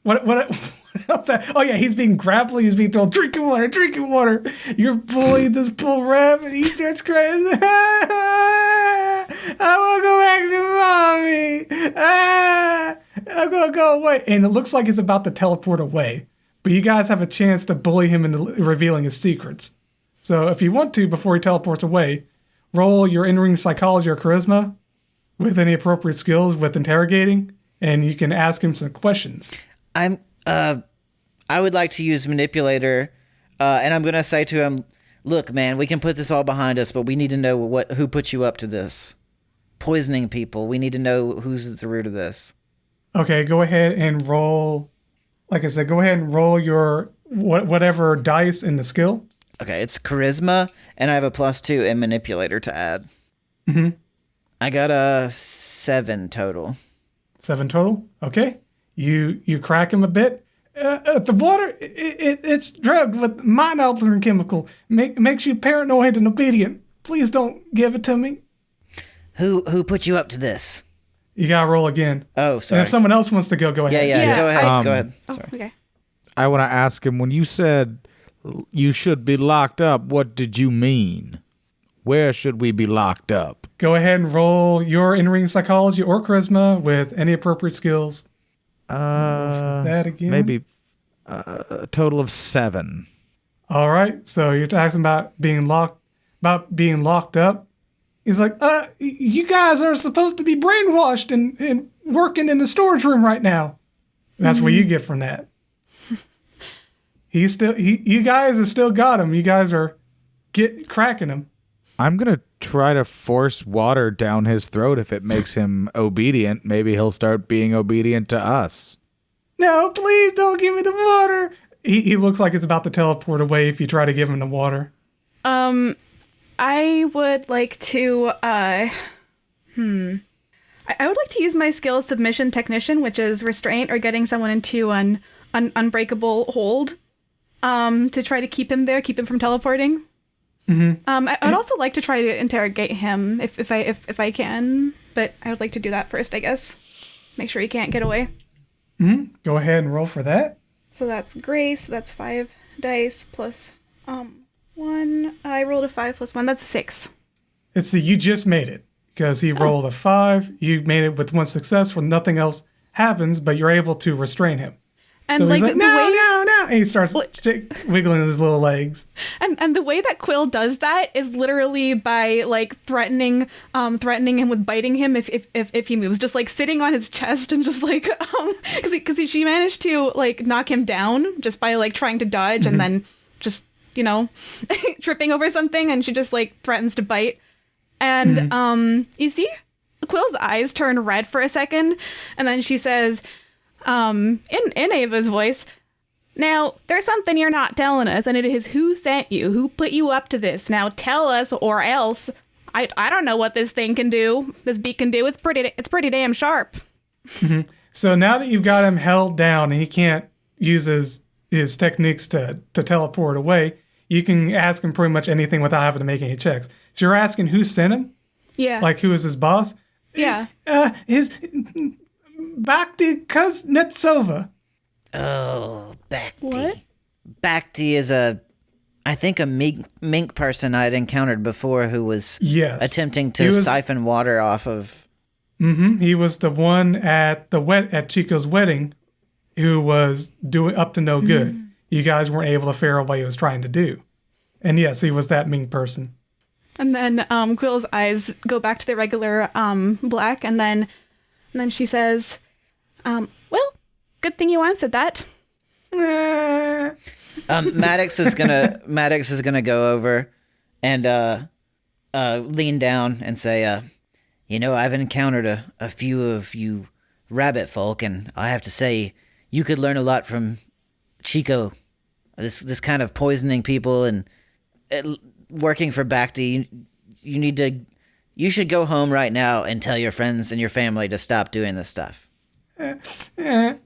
else? Oh yeah, he's being grappled. He's being told, drinking water. You're bullying this bull ram, and he starts crying. I want to go back to mommy. I'm gonna go away. And it looks like he's about to teleport away. But you guys have a chance to bully him into revealing his secrets. So if you want to, before he teleports away, roll your in-ring psychology or charisma with any appropriate skills with interrogating, and you can ask him some questions. I would like to use manipulator, and I'm gonna say to him, "Look, man, we can put this all behind us, but we need to know who put you up to this, poisoning people. We need to know who's at the root of this." Okay, go ahead and roll. Like I said, go ahead and roll your whatever dice in the skill. Okay, it's charisma, and I have a +2 in manipulator to add. Mm-hmm. I got a 7 total. 7 total. Okay, you crack him a bit. The water, it's drugged with mind-altering chemical. Makes you paranoid and obedient. Please don't give it to me. Who put you up to this? You gotta roll again. Oh, sorry. And if someone else wants to go ahead. Yeah. Go ahead. Go ahead. Oh, Sorry. okay. I want to ask him, when you said you should be locked up, what did you mean? Where should we be locked up? Go ahead and roll your in-ring psychology or charisma with any appropriate skills. That again. Maybe a total of 7. All right. So you're talking about being locked up. He's like, you guys are supposed to be brainwashed and working in the storage room right now. That's what you get from that. You guys have still got him. You guys are cracking him. I'm going to try to force water down his throat. If it makes him obedient, maybe he'll start being obedient to us. No, please don't give me the water. He looks like he's about to teleport away if you try to give him the water. I would like to, I would like to use my skill submission technician, which is restraint or getting someone into an unbreakable hold, to try to keep him from teleporting. Mm-hmm. I would also like to try to interrogate him if I can, but I would like to do that first, I guess. Make sure he can't get away. Mm-hmm. Go ahead and roll for that. So that's grace. So that's 5 dice plus 1. I rolled a 5 plus 1. That's 6. You just made it because he rolled a 5. You made it with 1 success. When nothing else happens, but you're able to restrain him. And so like he's like, no, and he starts wiggling his little legs. And the way that Quill does that is literally by like threatening him with biting him if he moves, just like sitting on his chest and just like because she managed to like knock him down just by like trying to dodge and then just tripping over something, and she just like threatens to bite. And you see Quill's eyes turn red for a second, and then she says, in Ava's voice, "Now, there's something you're not telling us, and it is who sent you, who put you up to this. Now tell us, or else I don't know what this thing can do. This beak can do. It's pretty damn sharp." Mm-hmm. So now that you've got him held down and he can't use his techniques to teleport away, you can ask him pretty much anything without having to make any checks. So you're asking who sent him? Yeah. Like who is his boss? Yeah. His Bhakti Kuznetsova. Oh, Bhakti. What? Bhakti is I think a mink person I'd encountered before who was attempting to siphon water off of. Mm-hmm. He was the one at Chico's wedding who was doing up to no good. You guys weren't able to figure out what he was trying to do. And yes, he was that mean person. And then Quill's eyes go back to the regular black, and then she says, well, good thing you answered that. Maddox is gonna go over and lean down and say, I've encountered a few of you rabbit folk, and I have to say, you could learn a lot from Chico. This kind of poisoning people and working for Bhakti. You should go home right now and tell your friends and your family to stop doing this stuff. I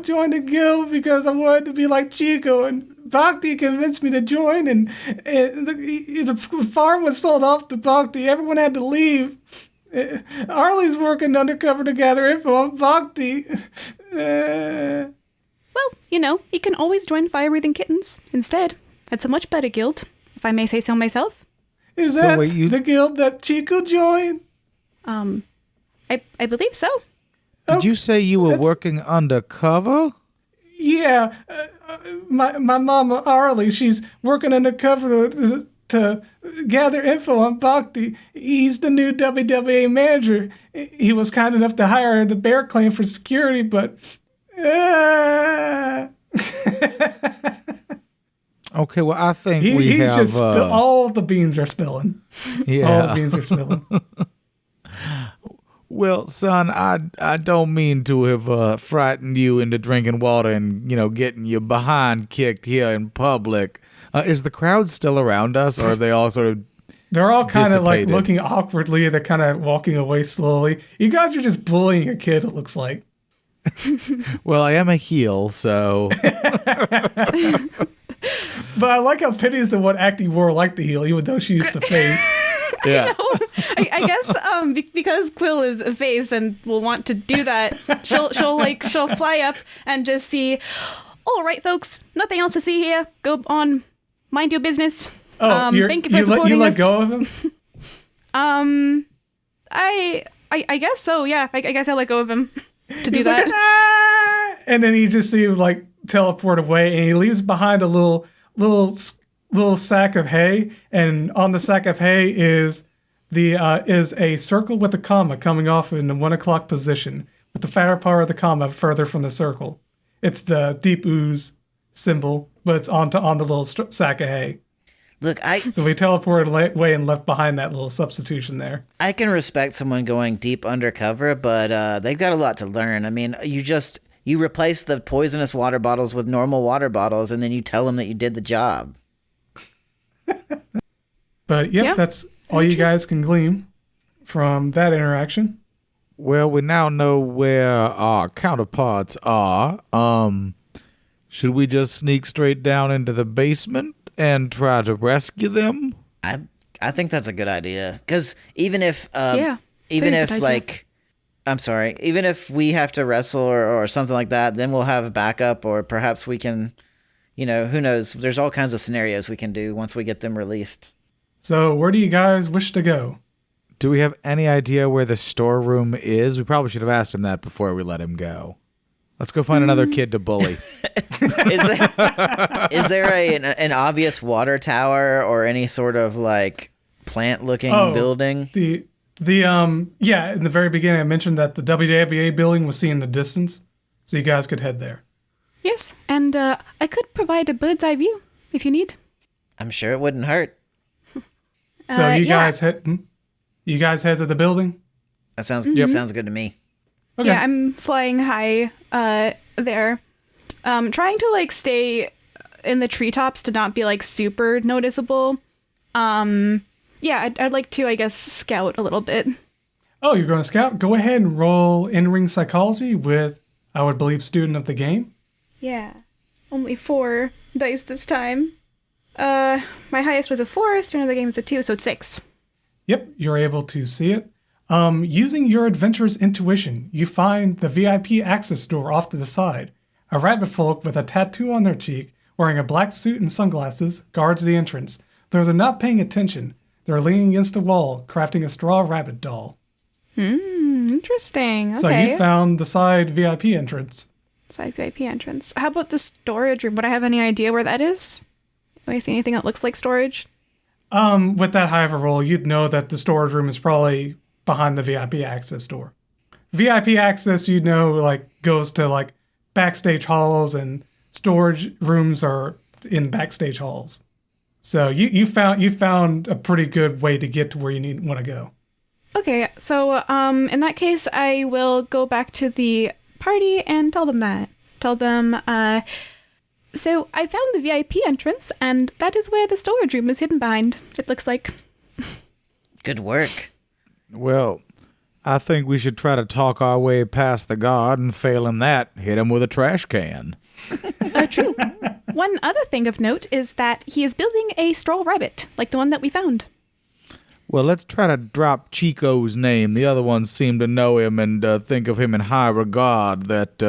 joined the guild because I wanted to be like Chico, and Bhakti convinced me to join, and the farm was sold off to Bhakti. Everyone had to leave. Arlie's working undercover to gather info on Bhakti. Well, you can always join Fire-Breathing Kittens instead. It's a much better guild, if I may say so myself. Is that the guild that Chico joined? I believe so. Did you say you were working undercover? Yeah, my mama Arlie, she's working undercover to gather info on Bhakti. He's the new WWA manager. He was kind enough to hire the Bear Clan for security, but... Okay, well, I think he's just all the beans are spilling. Yeah. All the beans are spilling. Well, son, I don't mean to have frightened you into drinking water and, getting your behind kicked here in public. Is the crowd still around us, or are they all sort of They're all kind of like dissipated? looking awkwardly. They're kind of walking away slowly. You guys are just bullying a kid, it looks like. Well, I am a heel, so... But I like how Penny's the one acting more like the heel, even though she's the face. Yeah. I guess because Quill is a face and will want to do that, she'll fly up and just see, all right, folks, nothing else to see here. Go on, mind your business. Oh, thank you for supporting you let us. go of him? I guess so. Yeah, I guess I let go of him to do He's that. like, "Ah!" And then you just see him like teleport away, and he leaves behind a little sack of hay, and on the sack of hay is a circle with a comma coming off in the 1 o'clock position, with the fatter part of the comma further from the circle. It's the deep ooze symbol, but it's on the little sack of hay. Look, So we teleported away and left behind that little substitution there. I can respect someone going deep undercover, but they've got a lot to learn. I mean, you replace the poisonous water bottles with normal water bottles, and then you tell them that you did the job. But Yeah, that's all you guys can glean from that interaction. Well, we now know where our counterparts are. Should we just sneak straight down into the basement and try to rescue them? I think that's a good idea, because even if Yeah, even very if good idea. like I'm sorry, even if we have to wrestle or something like that, then we'll have backup, or perhaps we can, who knows? There's all kinds of scenarios we can do once we get them released. So where do you guys wish to go? Do we have any idea where the storeroom is? We probably should have asked him that before we let him go. Let's go find another kid to bully. Is there an obvious water tower or any sort of like plant-looking building? In the very beginning I mentioned that the WWA building was seen in the distance, so you guys could head there. Yes, and I could provide a bird's eye view if you need. I'm sure it wouldn't hurt. So yeah. guys head to the building? That sounds good to me. Okay. Yeah, I'm flying high there. Trying to like stay in the treetops to not be like super noticeable. I'd like to, I guess, scout a little bit. Oh, you're going to scout? Go ahead and roll in-ring psychology with, I would believe, student of the game. Yeah. Only 4 dice this time. My highest was a 4, student of the game is a 2, so it's 6. Yep, you're able to see it. Using your adventurer's intuition, you find the VIP access door off to the side. A rabbit folk with a tattoo on their cheek, wearing a black suit and sunglasses, guards the entrance. Though they're not paying attention, they're leaning against a wall, crafting a straw rabbit doll. Interesting. Okay. So you found the side VIP entrance. Side VIP entrance. How about the storage room? Would I have any idea where that is? Do I see anything that looks like storage? With that high of a roll, you'd know that the storage room is probably behind the VIP access door. VIP access, you know, like goes to like backstage halls, and storage rooms are in backstage halls. So you found a pretty good way to get to where you want to go. Okay, so in that case, I will go back to the party and tell them that. Tell them, so I found the VIP entrance, and that is where the storage room is hidden behind, it looks like. Good work. Well, I think we should try to talk our way past the guard, and failing that, hit him with a trash can. True. One other thing of note is that he is building a straw rabbit, like the one that we found. Well, let's try to drop Chico's name. The other ones seem to know him and think of him in high regard, that,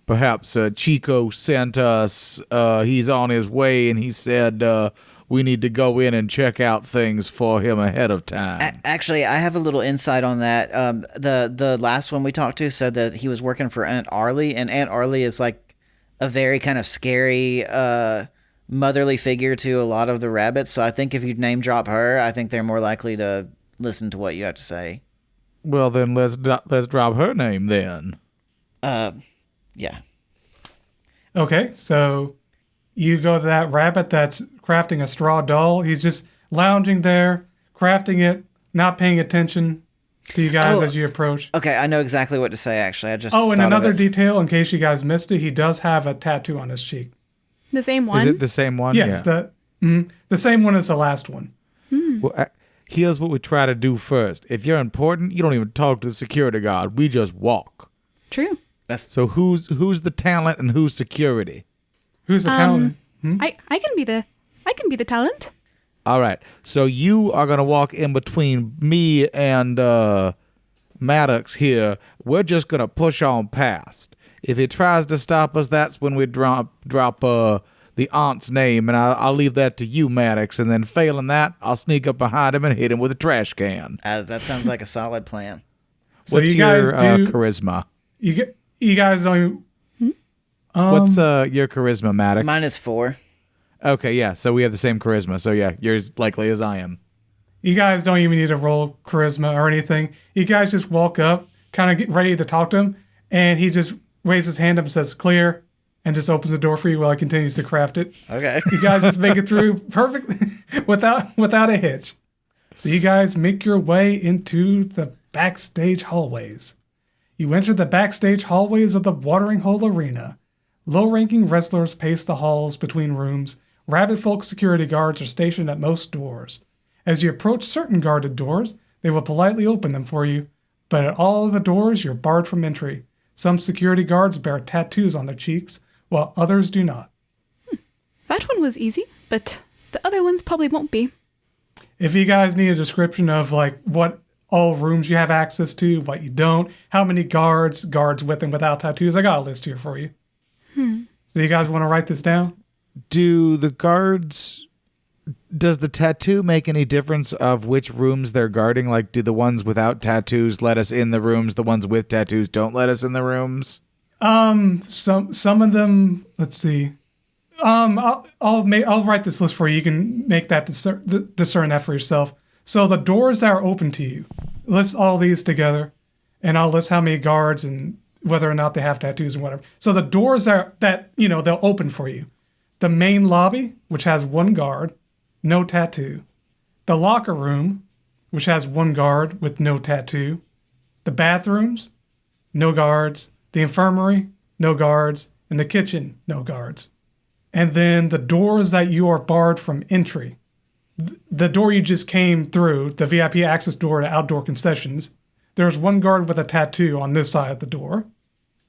perhaps Chico sent us, he's on his way, and he said we need to go in and check out things for him ahead of time. Actually, I have a little insight on that. The last one we talked to said that he was working for Aunt Arlie, and Aunt Arlie is like a very kind of scary motherly figure to a lot of the rabbits. So I think if you name drop her, I think they're more likely to listen to what you have to say. Well, then let's drop her name then. Yeah. Okay, so you go to that rabbit that's crafting a straw doll. He's just lounging there, crafting it, not paying attention to you guys as you approach. Okay, I know exactly what to say, actually. I just and thought another of it. detail, in case you guys missed it, he does have a tattoo on his cheek. The same one? Is it the same one? Yes, Yeah. the same one as the last one. Well, here's what we try to do first. If you're important, you don't even talk to the security guard. We just walk. True. So who's the talent and who's security? Who's the talent? I can be the talent. All right. So you are gonna walk in between me and Maddox here. We're just gonna push on past. If he tries to stop us, that's when we drop the aunt's name, and I'll leave that to you, Maddox. And then failing that, I'll sneak up behind him and hit him with a trash can. That sounds like a solid plan. So What's you guys your charisma? You guys don't even... What's your charisma, Maddox? Mine is 4. Okay, yeah. So we have the same charisma. So yeah, you're as likely as I am. You guys don't even need to roll charisma or anything. You guys just walk up, kind of get ready to talk to him, and he just waves his hand up and says, "Clear," and just opens the door for you while he continues to craft it. Okay. You guys just make it through perfect without a hitch. So you guys make your way into the backstage hallways. You enter the backstage hallways of the Watering Hole Arena. Low-ranking wrestlers pace the halls between rooms. Rabbit folk security guards are stationed at most doors. As you approach certain guarded doors, they will politely open them for you, but at all of the doors you're barred from entry. Some security guards bear tattoos on their cheeks, while others do not. That one was easy, but the other ones probably won't be. If you guys need a description of like what all rooms you have access to, what you don't, how many guards with and without tattoos, I got a list here for you. So you guys want to write this down? Does the tattoo make any difference of which rooms they're guarding? Like, do the ones without tattoos let us in the rooms? The ones with tattoos don't let us in the rooms? Some of them, let's see. I'll write this list for you. You can make that discern that for yourself. So the doors that are open to you, list all these together, and I'll list how many guards and whether or not they have tattoos and whatever. So the doors they'll open for you. The main lobby, which has 1 guard, no tattoo. The locker room, which has 1 guard with no tattoo. The bathrooms, no guards. The infirmary, no guards. And the kitchen, no guards. And then the doors that you are barred from entry. The door you just came through, the VIP access door to outdoor concessions, there's 1 guard with a tattoo on this side of the door,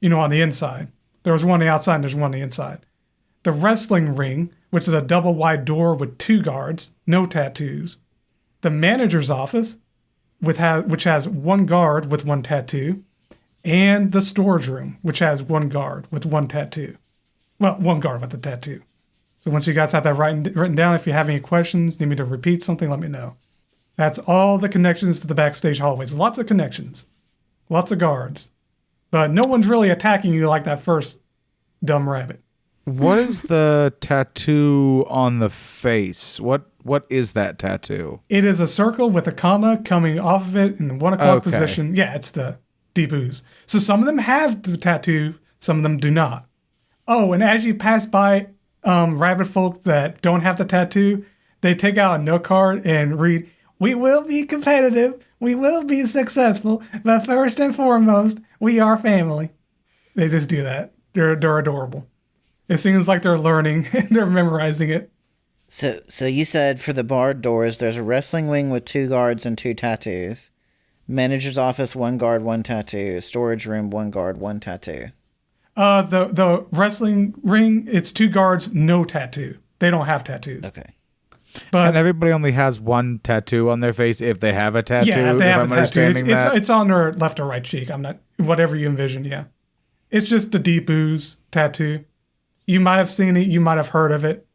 on the inside. There was 1 on the outside and there's 1 on the inside. The wrestling ring, which is a double wide door with 2 guards, no tattoos. The manager's office, which has 1 guard with 1 tattoo. And the storage room, which has 1 guard with 1 tattoo. Well, 1 guard with a tattoo. So once you guys have that written down, if you have any questions, need me to repeat something, let me know. That's all the connections to the backstage hallways. Lots of connections. Lots of guards. But no one's really attacking you like that first dumb rabbit. What is the tattoo on the face? What is that tattoo? It is a circle with a comma coming off of it in the 1 o'clock Okay. position. Yeah, it's the deep ooze. So some of them have the tattoo, some of them do not. Oh, and as you pass by rabbit folk that don't have the tattoo, they take out a note card and read, "We will be competitive, we will be successful, but first and foremost, we are family." They just do that. They're adorable. It seems like they're learning and they're memorizing it. So you said for the barred doors, there's a wrestling wing with 2 guards and 2 tattoos. Manager's office, 1 guard, 1 tattoo. Storage room, 1 guard, 1 tattoo. The wrestling ring, it's 2 guards, no tattoo. They don't have tattoos. Okay. But And everybody only has 1 tattoo on their face if they have a tattoo. yeah, they have I'm a tattoo. understanding that. It's on their left or right cheek. I'm not, whatever you envision, yeah. It's just the deep ooze tattoo. You might have seen it, you might have heard of it.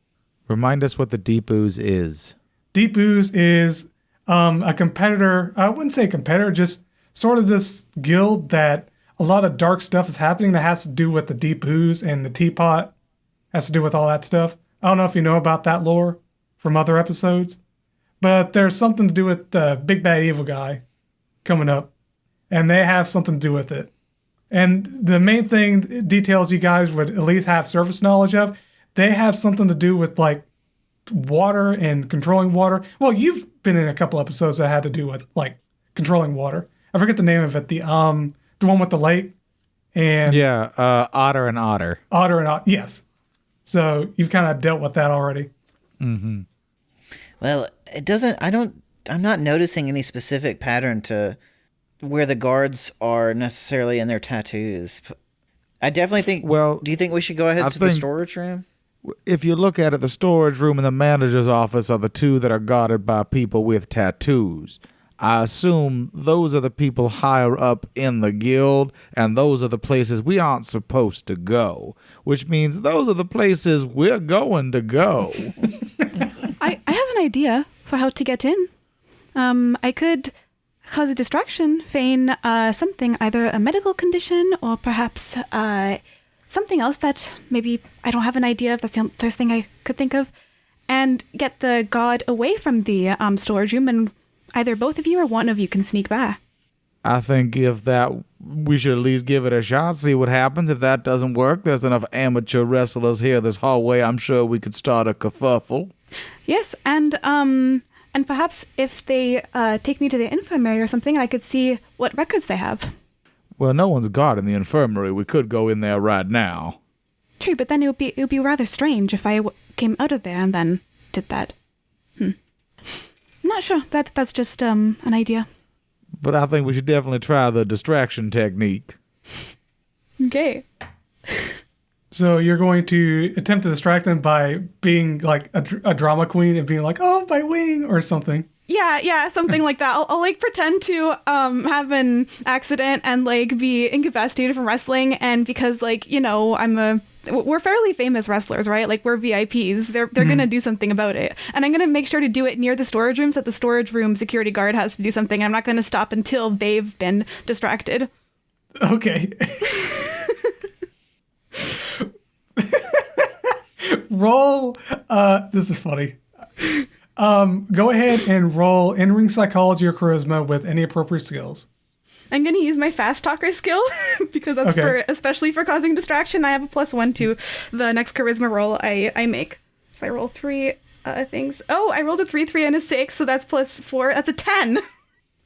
Remind us what the deep ooze is. Deep ooze is a competitor, I wouldn't say competitor, just sort of this guild that a lot of dark stuff is happening that has to do with the deep ooze and the teapot. Has to do with all that stuff. I don't know if you know about that lore from other episodes, but there's something to do with the big bad evil guy coming up, and they have something to do with it. And the main thing, details you guys would at least have surface knowledge of, they have something to do with like water and controlling water. Well, you've been in a couple episodes that had to do with like controlling water. I forget the name of it. The one with the lake and Yeah, otter and otter. otter and otter. Yes. So you've kind of dealt with that already. Mm-hmm. Well, I'm not noticing any specific pattern to where the guards are necessarily in their tattoos. I definitely think, Well, do you think we should go ahead to the storage room? if you look at it, the storage room and the manager's office are the 2 that are guarded by people with tattoos. I assume those are the people higher up in the guild, and those are the places we aren't supposed to go, which means those are the places we're going to go. I have an idea for how to get in. I could cause a distraction, feign something, either a medical condition or perhaps something else that maybe I don't have an idea of. That's the first thing I could think of. And get the god away from the storage room, and either both of you or one of you can sneak by. I think if that, we should at least give it a shot, see what happens. If that doesn't work, there's enough amateur wrestlers here this hallway. I'm sure we could start a kerfuffle. Yes, and perhaps if they take me to the infirmary or something, I could see what records they have. Well, no one's guarding the infirmary. We could go in there right now. True, but then it would be rather strange if I came out of there and then did that. Not sure. That's just an idea. But I think we should definitely try the distraction technique. Okay. So you're going to attempt to distract them by being like a drama queen and being like, "Oh, my wing," or something. Yeah, something like that. I'll like pretend to have an accident and like be incapacitated from wrestling, and because like, you know, we're fairly famous wrestlers, right? Like we're VIPs. They're gonna do something about it, and I'm gonna make sure to do it near the storage rooms. That the storage room security guard has to do something. I'm not gonna stop until they've been distracted. Okay. Roll. This is funny. Go ahead and roll in-ring psychology or charisma with any appropriate skills. I'm gonna use my fast talker skill because that's especially for causing distraction. I have a +1 to the next charisma roll I make. So I roll 3 things. Oh, I rolled a 3, 3, and a 6, so that's +4. That's a 10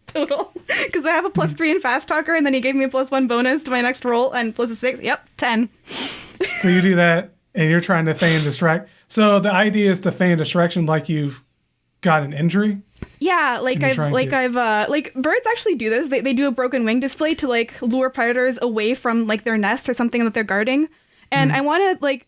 total. Because I have a +3 in fast talker, and then he gave me a +1 bonus to my next roll, and plus a 6. Yep, 10. So you do that, and you're trying to feign distract. So the idea is to feign distraction like you've got an injury. Yeah, like birds actually do this. They do a broken wing display to like lure predators away from like their nests or something that they're guarding. And I want to like,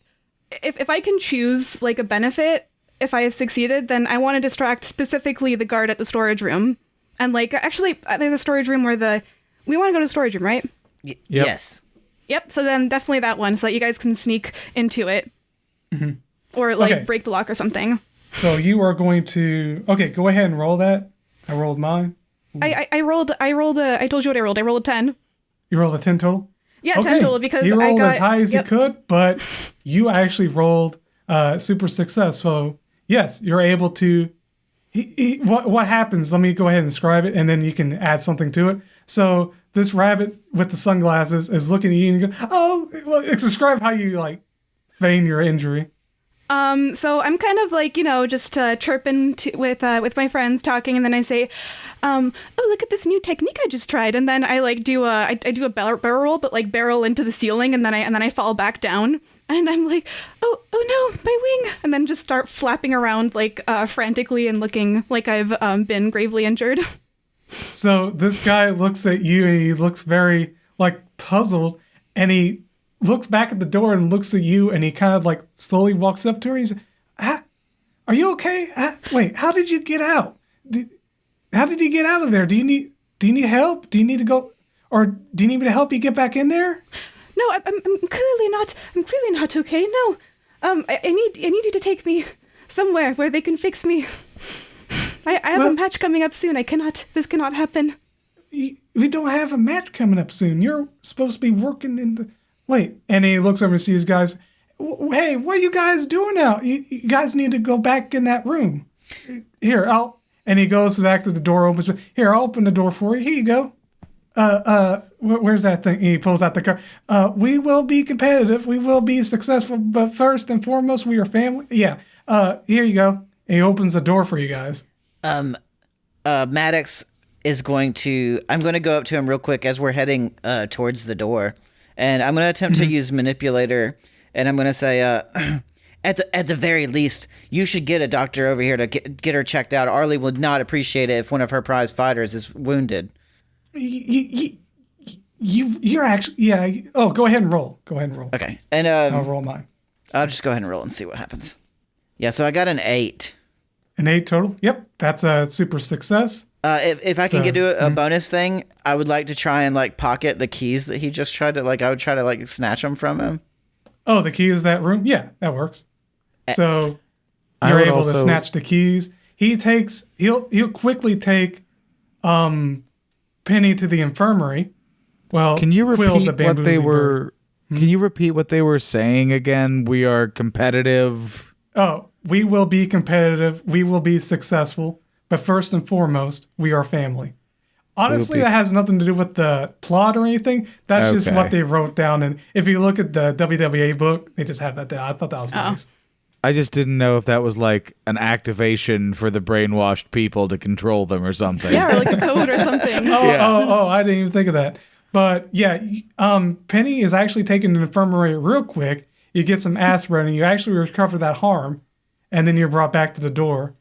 if I can choose like a benefit, if I have succeeded, then I want to distract specifically the guard at the storage room. And like, actually, there's a storage room where we want to go to the storage room, right? Yep. Yes. Yep. So then definitely that one, so that you guys can sneak into it, or like break the lock or something. So you are going to... Okay, go ahead and roll that. I rolled mine. I rolled I told you what I rolled. I rolled a 10. You rolled a 10 total? Yeah, 10 total because he rolled I got as high as he could, but you actually rolled super success. So yes, you're able to. What happens? Let me go ahead and describe it, and then you can add something to it. So this rabbit with the sunglasses is looking at you and you go, "Oh, well, describe how you like feign your injury." So I'm kind of like, just chirping with my friends talking, and then I say, oh, look at this new technique I just tried, and then I like do a barrel roll, but like barrel into the ceiling, and then I fall back down, and I'm like, oh no, my wing, and then just start flapping around like frantically and looking like I've been gravely injured. So this guy looks at you and he looks very like puzzled, and he looks back at the door and looks at you, and he kind of like slowly walks up to her. And he's, "Are you okay? Wait, how did you get out? How did you get out of there? Do you need help? Do you need to go, or do you need me to help you get back in there?" No, I'm clearly not. I'm clearly not okay. No, I need you to take me somewhere where they can fix me. I have a match coming up soon. This cannot happen. We don't have a match coming up soon. You're supposed to be working in the. Wait, and he looks over and sees guys. Hey, what are you guys doing out? You guys need to go back in that room. Here, and he goes back to the door, opens. Here, I'll open the door for you. Here you go. Where's that thing? He pulls out the card. We will be competitive. We will be successful. But first and foremost, we are family. Yeah. Here you go. And he opens the door for you guys. Maddox is going to. I'm going to go up to him real quick as we're heading towards the door. And I'm going to attempt to use manipulator, and I'm going to say, at the very least, you should get a doctor over here to get her checked out. Arlie would not appreciate it if one of her prize fighters is wounded. You're actually, yeah. Oh, go ahead and roll. Okay, and I'll roll mine. I'll just go ahead and roll and see what happens. Yeah, so I got an 8. An 8 total. Yep, that's a super success. If I can do a bonus thing, I would like to try and like pocket the keys that he just tried to I would try to like snatch them from him. Oh, the key is that room? Yeah, that works. So you're able to snatch the keys. He'll quickly take Penny to the infirmary. Well, can you repeat what they were? Can you repeat what they were saying again? We are competitive. Oh, we will be competitive. We will be successful. But first and foremost, we are family. Honestly, that has nothing to do with the plot or anything. That's just what they wrote down. And if you look at the WWA book, they just have that there. I thought that was nice. I just didn't know if that was like an activation for the brainwashed people to control them or something. Yeah, or like a code or something. Oh, I didn't even think of that. But yeah, Penny is actually taken to the infirmary real quick. You get some aspirin and you actually recover that harm. And then you're brought back to the door.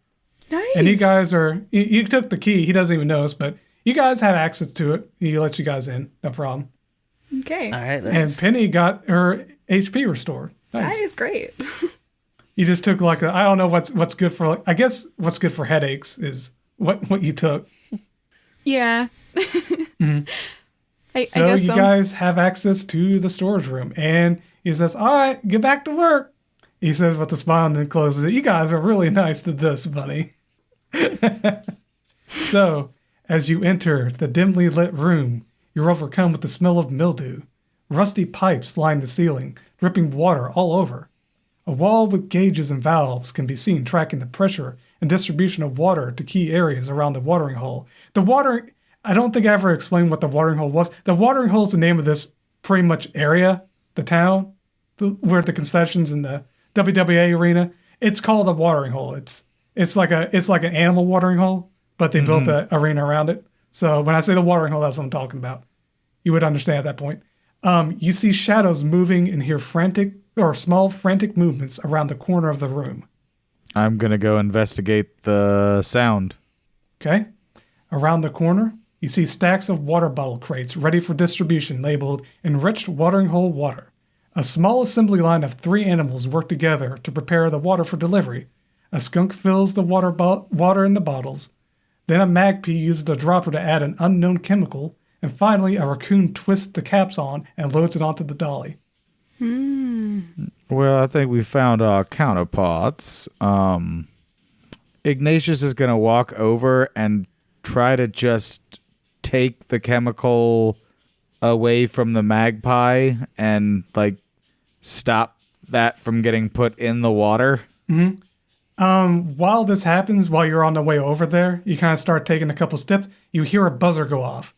Nice. And you guys you took the key. He doesn't even notice, but you guys have access to it. He lets you guys in. No problem. Okay. All right. And Penny got her HP restored. Nice. That is great. You just took I don't know what's good for, I guess what's good for headaches is what you took. Yeah. Mm-hmm. I so guess you guys have access to the storage room. And he says, all right, get back to work. He says with a smile and then closes it. You guys are really nice to this, buddy. So, as you enter the dimly lit room, you're overcome with the smell of mildew. Rusty pipes line the ceiling, dripping water all over. A wall with gauges and valves can be seen tracking the pressure and distribution of water to key areas around the watering hole. I don't think I ever explained what the watering hole was. The watering hole is the name of this pretty much area, the town, where the concessions and the WWA arena. It's called a watering hole. It's like an animal watering hole, but they built an arena around it. So when I say the watering hole, that's what I'm talking about. You would understand at that point. You see shadows moving and hear small frantic movements around the corner of the room. I'm going to go investigate the sound. Okay. Around the corner, you see stacks of water bottle crates ready for distribution labeled enriched watering hole water. A small assembly line of 3 animals work together to prepare the water for delivery. A skunk fills the water in the bottles. Then a magpie uses a dropper to add an unknown chemical. And finally, a raccoon twists the caps on and loads it onto the dolly. Well, I think we found our counterparts. Ignatious is going to walk over and try to just take the chemical away from the magpie and like stop that from getting put in the water? While this happens, while you're on the way over there, you kind of start taking a couple steps. You hear a buzzer go off.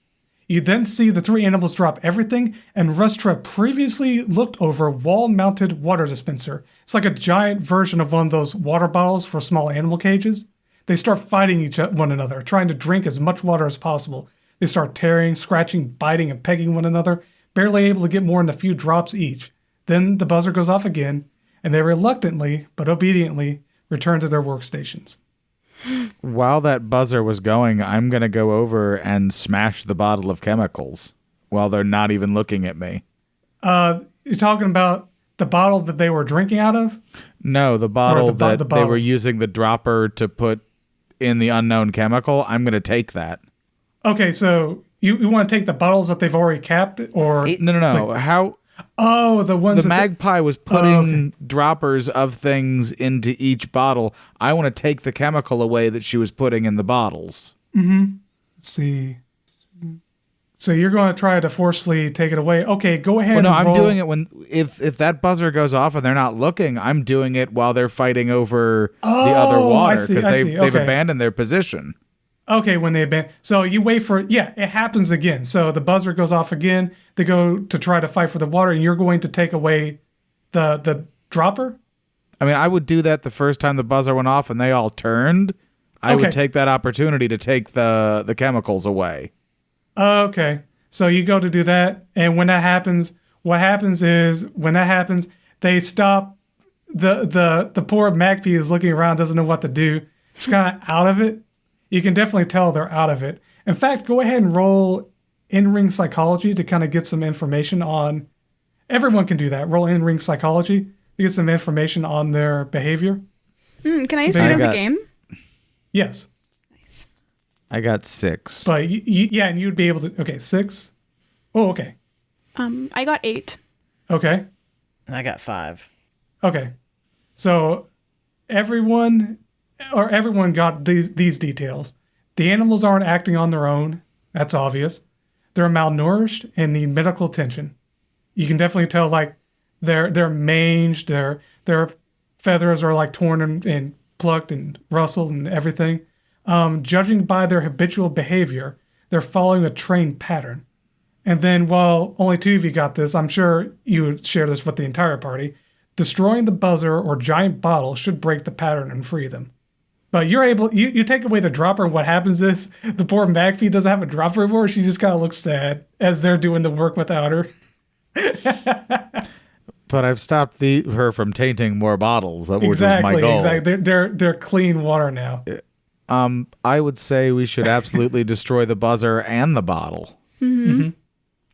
You then see the three animals drop everything and rush to a previously looked over wall-mounted water dispenser. It's like a giant version of one of those water bottles for small animal cages. They start fighting one another, trying to drink as much water as possible. They start tearing, scratching, biting, and pegging one another, barely able to get more than a few drops each. Then the buzzer goes off again, and they reluctantly, but obediently, return to their workstations. While that buzzer was going, I'm going to go over and smash the bottle of chemicals while they're not even looking at me. You're talking about the bottle that they were drinking out of? No, the bottle that they were using the dropper to put in the unknown chemical. I'm going to take that. Okay, so you want to take the bottles that they've already capped? Or No. Like, how... Oh, the ones the magpie was putting droppers of things into each bottle. I want to take the chemical away that she was putting in the bottles. Mm-hmm. Let's see. So you're going to try to forcefully take it away. Okay, go ahead. Well, no, and I'm doing it when if that buzzer goes off and they're not looking. I'm doing it while they're fighting over the other water because they've abandoned their position. Okay, when they abandon. So you wait for it. Yeah, it happens again. So the buzzer goes off again. They go to try to fight for the water, and you're going to take away the dropper? I mean, I would do that the first time the buzzer went off and they all turned. I would take that opportunity to take the chemicals away. Okay. So you go to do that, and when that happens, what happens is they stop. The poor magpie is looking around, doesn't know what to do. She's kind of out of it. You can definitely tell they're out of it. In fact, go ahead and roll in-ring psychology to kind of get some information on... Everyone can do that. Roll in-ring psychology to get some information on their behavior. Can I start the game? Yes. Nice. I got 6. But yeah, and you'd be able to... Okay, 6. Oh, okay. I got 8. Okay. I got 5. Okay. So everyone got these details. The animals aren't acting on their own. That's obvious. They're malnourished and need medical attention. You can definitely tell, like, they're manged, their feathers are like torn and plucked and rustled and everything. Judging by their habitual behavior, they're following a trained pattern. And then, while only 2 of you got this, I'm sure you would share this with the entire party. Destroying the buzzer or giant bottle should break the pattern and free them. But you're able, you take away the dropper, and what happens is the poor magpie doesn't have a dropper anymore. She just kind of looks sad as they're doing the work without her. But I've stopped her from tainting more bottles, which was my goal. Exactly. They're clean water now. I would say we should absolutely destroy the buzzer and the bottle. Mm-hmm.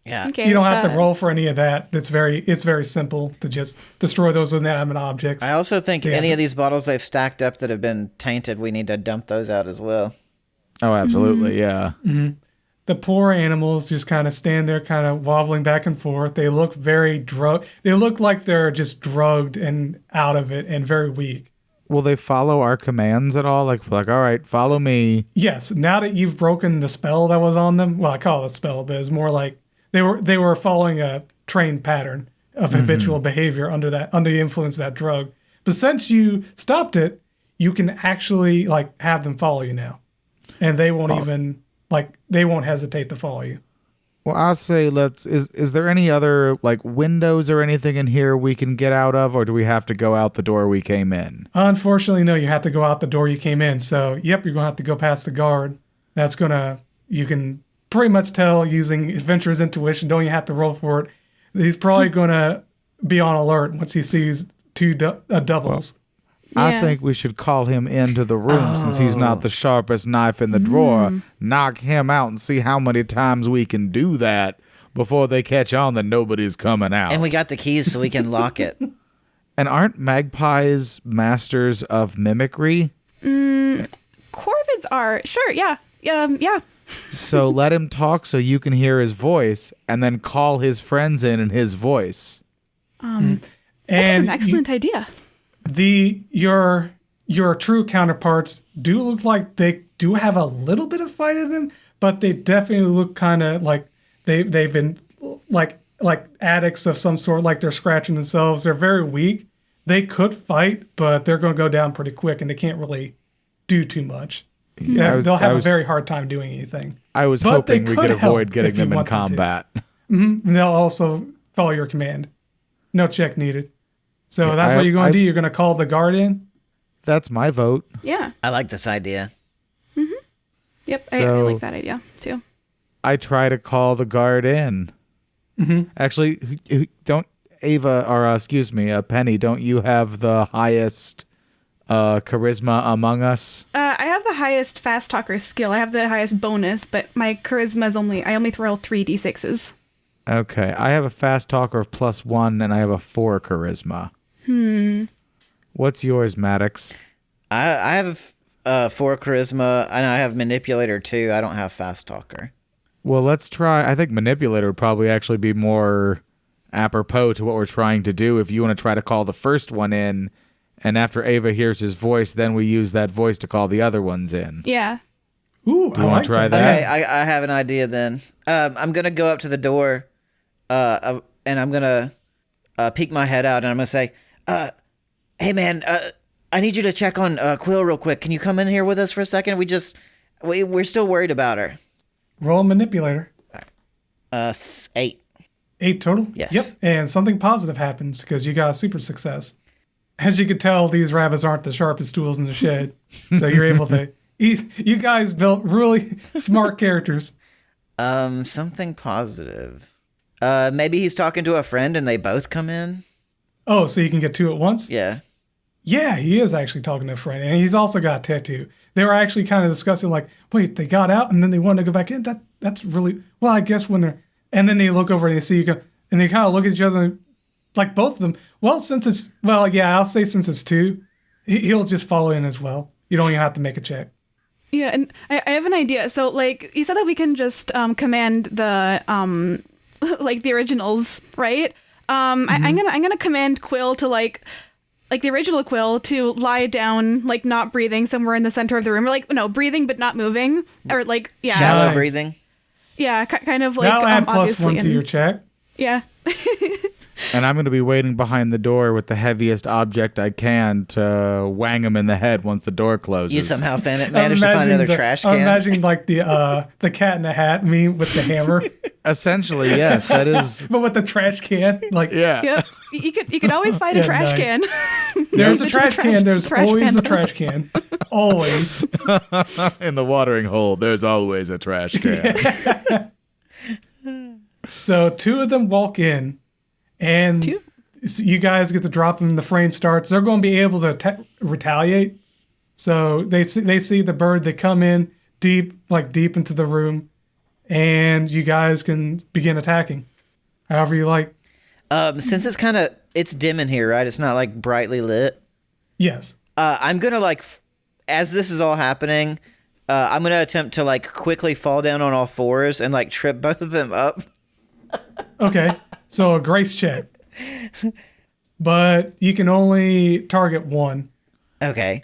Yeah. Okay, you don't have to roll for any of that. It's very simple to just destroy those inanimate objects. I also think any of these bottles they've stacked up that have been tainted, we need to dump those out as well. Oh, absolutely, yeah. Mm-hmm. The poor animals just kind of stand there, kind of wobbling back and forth. They look very drugged. They look like they're just drugged and out of it and very weak. Will they follow our commands at all? Like, all right, follow me. Yes. Now that you've broken the spell that was on them, well, I call it a spell, but it's more like they were following a trained pattern of habitual behavior under the influence of that drug. But since you stopped it, you can actually like have them follow you now, and they won't they won't hesitate to follow you. Well, I'll say is there any other like windows or anything in here we can get out of, or do we have to go out the door we came in? Unfortunately, no, you have to go out the door you came in. So, yep, you're going to have to go past the guard. You can pretty much tell using adventurer's intuition, don't you have to roll for it. He's probably going to be on alert once he sees two doubles. Well, I think we should call him into the room since he's not the sharpest knife in the drawer. Knock him out and see how many times we can do that before they catch on that nobody's coming out. And we got the keys so we can lock it. And aren't magpies masters of mimicry? Corvids are. Sure, yeah. Yeah. So let him talk so you can hear his voice and then call his friends in his voice. That is an excellent idea. Your true counterparts do look like they do have a little bit of fight in them, but they definitely look kind of like they've been like addicts of some sort, like they're scratching themselves. They're very weak. They could fight, but they're going to go down pretty quick, and they can't really do too much. They'll have a very hard time doing anything. I was But hoping they we could could avoid help getting if you them in want them to. combat. And they'll also follow your command. No check needed. So Yeah, that's I- what you're going I- to do. You're going to call the guard in. That's my vote. Yeah. I like this idea. Yep. I So- like that idea too. I try to call the guard in. Actually, don't Ava or excuse me, Penny, don't you have the highest charisma among us? I have the highest fast talker skill. I have the highest bonus, but my charisma is I only throw 3d6s. Okay, I have a fast talker of +1, and I have a 4 charisma. What's yours, Maddox? I have 4 charisma, and I have manipulator 2. I don't have fast talker. Well, let's try. I think manipulator would probably actually be more apropos to what we're trying to do. If you want to try to call the first one in, and after Ava hears his voice, then we use that voice to call the other ones in. Yeah. Ooh, Do you want to try that? Okay, I have an idea then. I'm gonna go up to the door, and I'm gonna peek my head out, and I'm gonna say, "Hey man, I need you to check on Quill real quick. Can you come in here with us for a second? We're still worried about her." Roll manipulator. 8. 8 total? Yes. Yep. And something positive happens because you got a super success. As you can tell, these rabbits aren't the sharpest tools in the shed. So you're able to... You guys built really smart characters. Something positive. Maybe he's talking to a friend, and they both come in. Oh, so you can get 2 at once? Yeah. Yeah, he is actually talking to a friend. And he's also got a tattoo. They were actually kind of discussing like, wait, they got out and then they wanted to go back in? That's really... Well, I guess when they're... And then they look over and they see you go... And they kind of look at each other and, like both of them. Well, since it's... Well, yeah, I'll say since it's 2, he'll just follow in as well. You don't even have to make a check. Yeah, and I have an idea. So, like, you said that we can just command the like the originals, right? I'm gonna command Quill to like the original Quill to lie down, like not breathing, somewhere in the center of the room, or like no breathing but not moving, or like Shallow Nice. breathing. yeah, kind of like That'll add plus obviously 1 to your check. yeah. And I'm going to be waiting behind the door with the heaviest object I can to wang him in the head once the door closes. You somehow managed to find another trash can. I'm imagining like the Cat in the Hat meme with the hammer, Essentially, yes, that is... but with the trash can. Like, Yeah. Yep. You could always find a Yeah, trash nice. can. there's a Mention trash can. There's trash always a can. trash can. Always. In the watering hole, there's always a trash can. So 2 of them walk in, and 2? you guys get to drop them. The frame starts. They're going to be able to retaliate. So they see the bird. They come in deep into the room, and you guys can begin attacking, however you like. Since it's dim in here, right? It's not like brightly lit. Yes. I'm gonna as this is all happening, I'm gonna attempt to like quickly fall down on all fours and like trip both of them up. Okay. So a grace check, but you can only target one. Okay.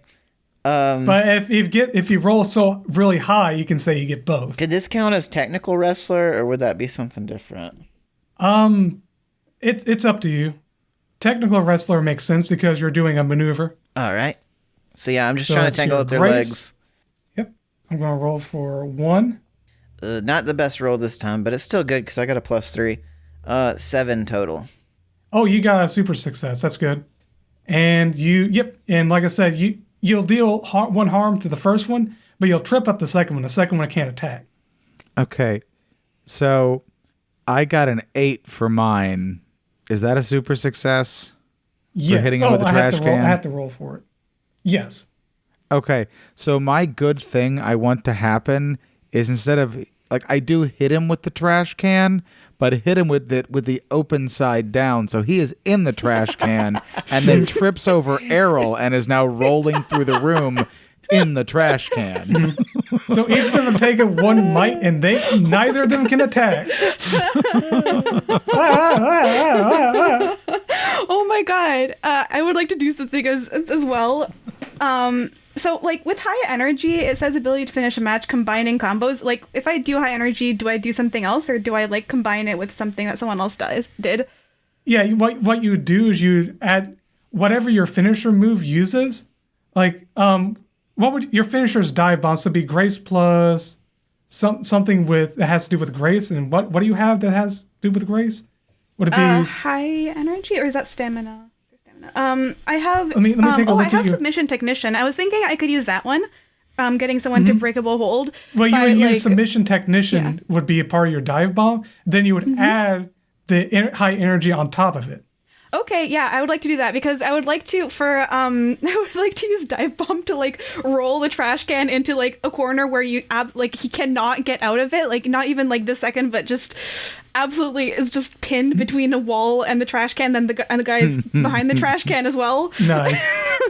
But if you roll so really high, you can say you get both. Could this count as technical wrestler, or would that be something different? It's up to you. Technical wrestler makes sense because you're doing a maneuver. All right. So yeah, I'm just So trying to it's tangle your up their grace. legs. Yep. I'm gonna roll for 1. Not the best roll this time, but it's still good because I got a +3. 7 total. Oh, you got a super success. That's good. And and like I said, you'll deal 1 harm to the first one, but you'll trip up the second one. The second one can't attack. Okay. So I got an 8 for mine. Is that a super success? Yeah. hitting him with a I have trash to roll, can? I have to roll for it. Yes. Okay. So my good thing I want to happen is instead of like I do hit him with the trash can, but hit him with the open side down, so he is in the trash can and then trips over Errol and is now rolling through the room in the trash can. So each of them have taken 1 might, and neither of them can attack. Oh my god. I would like to do something as well. So, like, with high energy, it says ability to finish a match combining combos. Like, if I do high energy, do I do something else, or do I, like, combine it with something that someone else did? Yeah, what you would do is you add whatever your finisher move uses. Like, what would your finisher's dive bomb? So be Grace plus something that has to do with Grace. And what do you have that has to do with Grace? Would it be high energy, or is that stamina? I have. Let me take a look I have at your submission technician. I was thinking I could use that one. Getting someone to breakable hold. Well, you would like, use submission technician would be a part of your dive bomb. Then you would add the high energy on top of it. Okay, yeah, I would like to do that because I would like to I would like to use dive bomb to like roll the trash can into like a corner where he cannot get out of it, like not even like this second, but just absolutely is just pinned between a wall and the trash can. Then the guy is behind the trash can as well. Nice,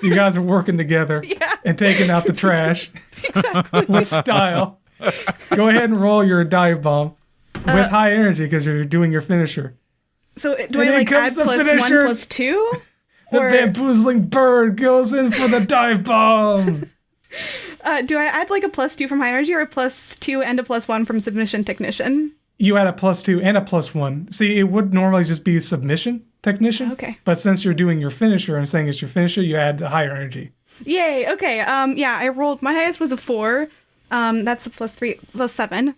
you guys are working together and taking out the trash with style. Go ahead and roll your dive bomb with high energy because you're doing your finisher. So do I like add plus finisher. 1 plus 2? The bamboozling bird goes in for the dive bomb. Do I add like a plus 2 from high energy or a plus 2 and a plus 1 from submission technician? You add a plus 2 and a plus 1. See, it would normally just be submission technician. Okay. But since you're doing your finisher and saying it's your finisher, you add the higher energy. Yay. Okay. Yeah, I rolled. My highest was a 4. That's a plus 3, plus 7.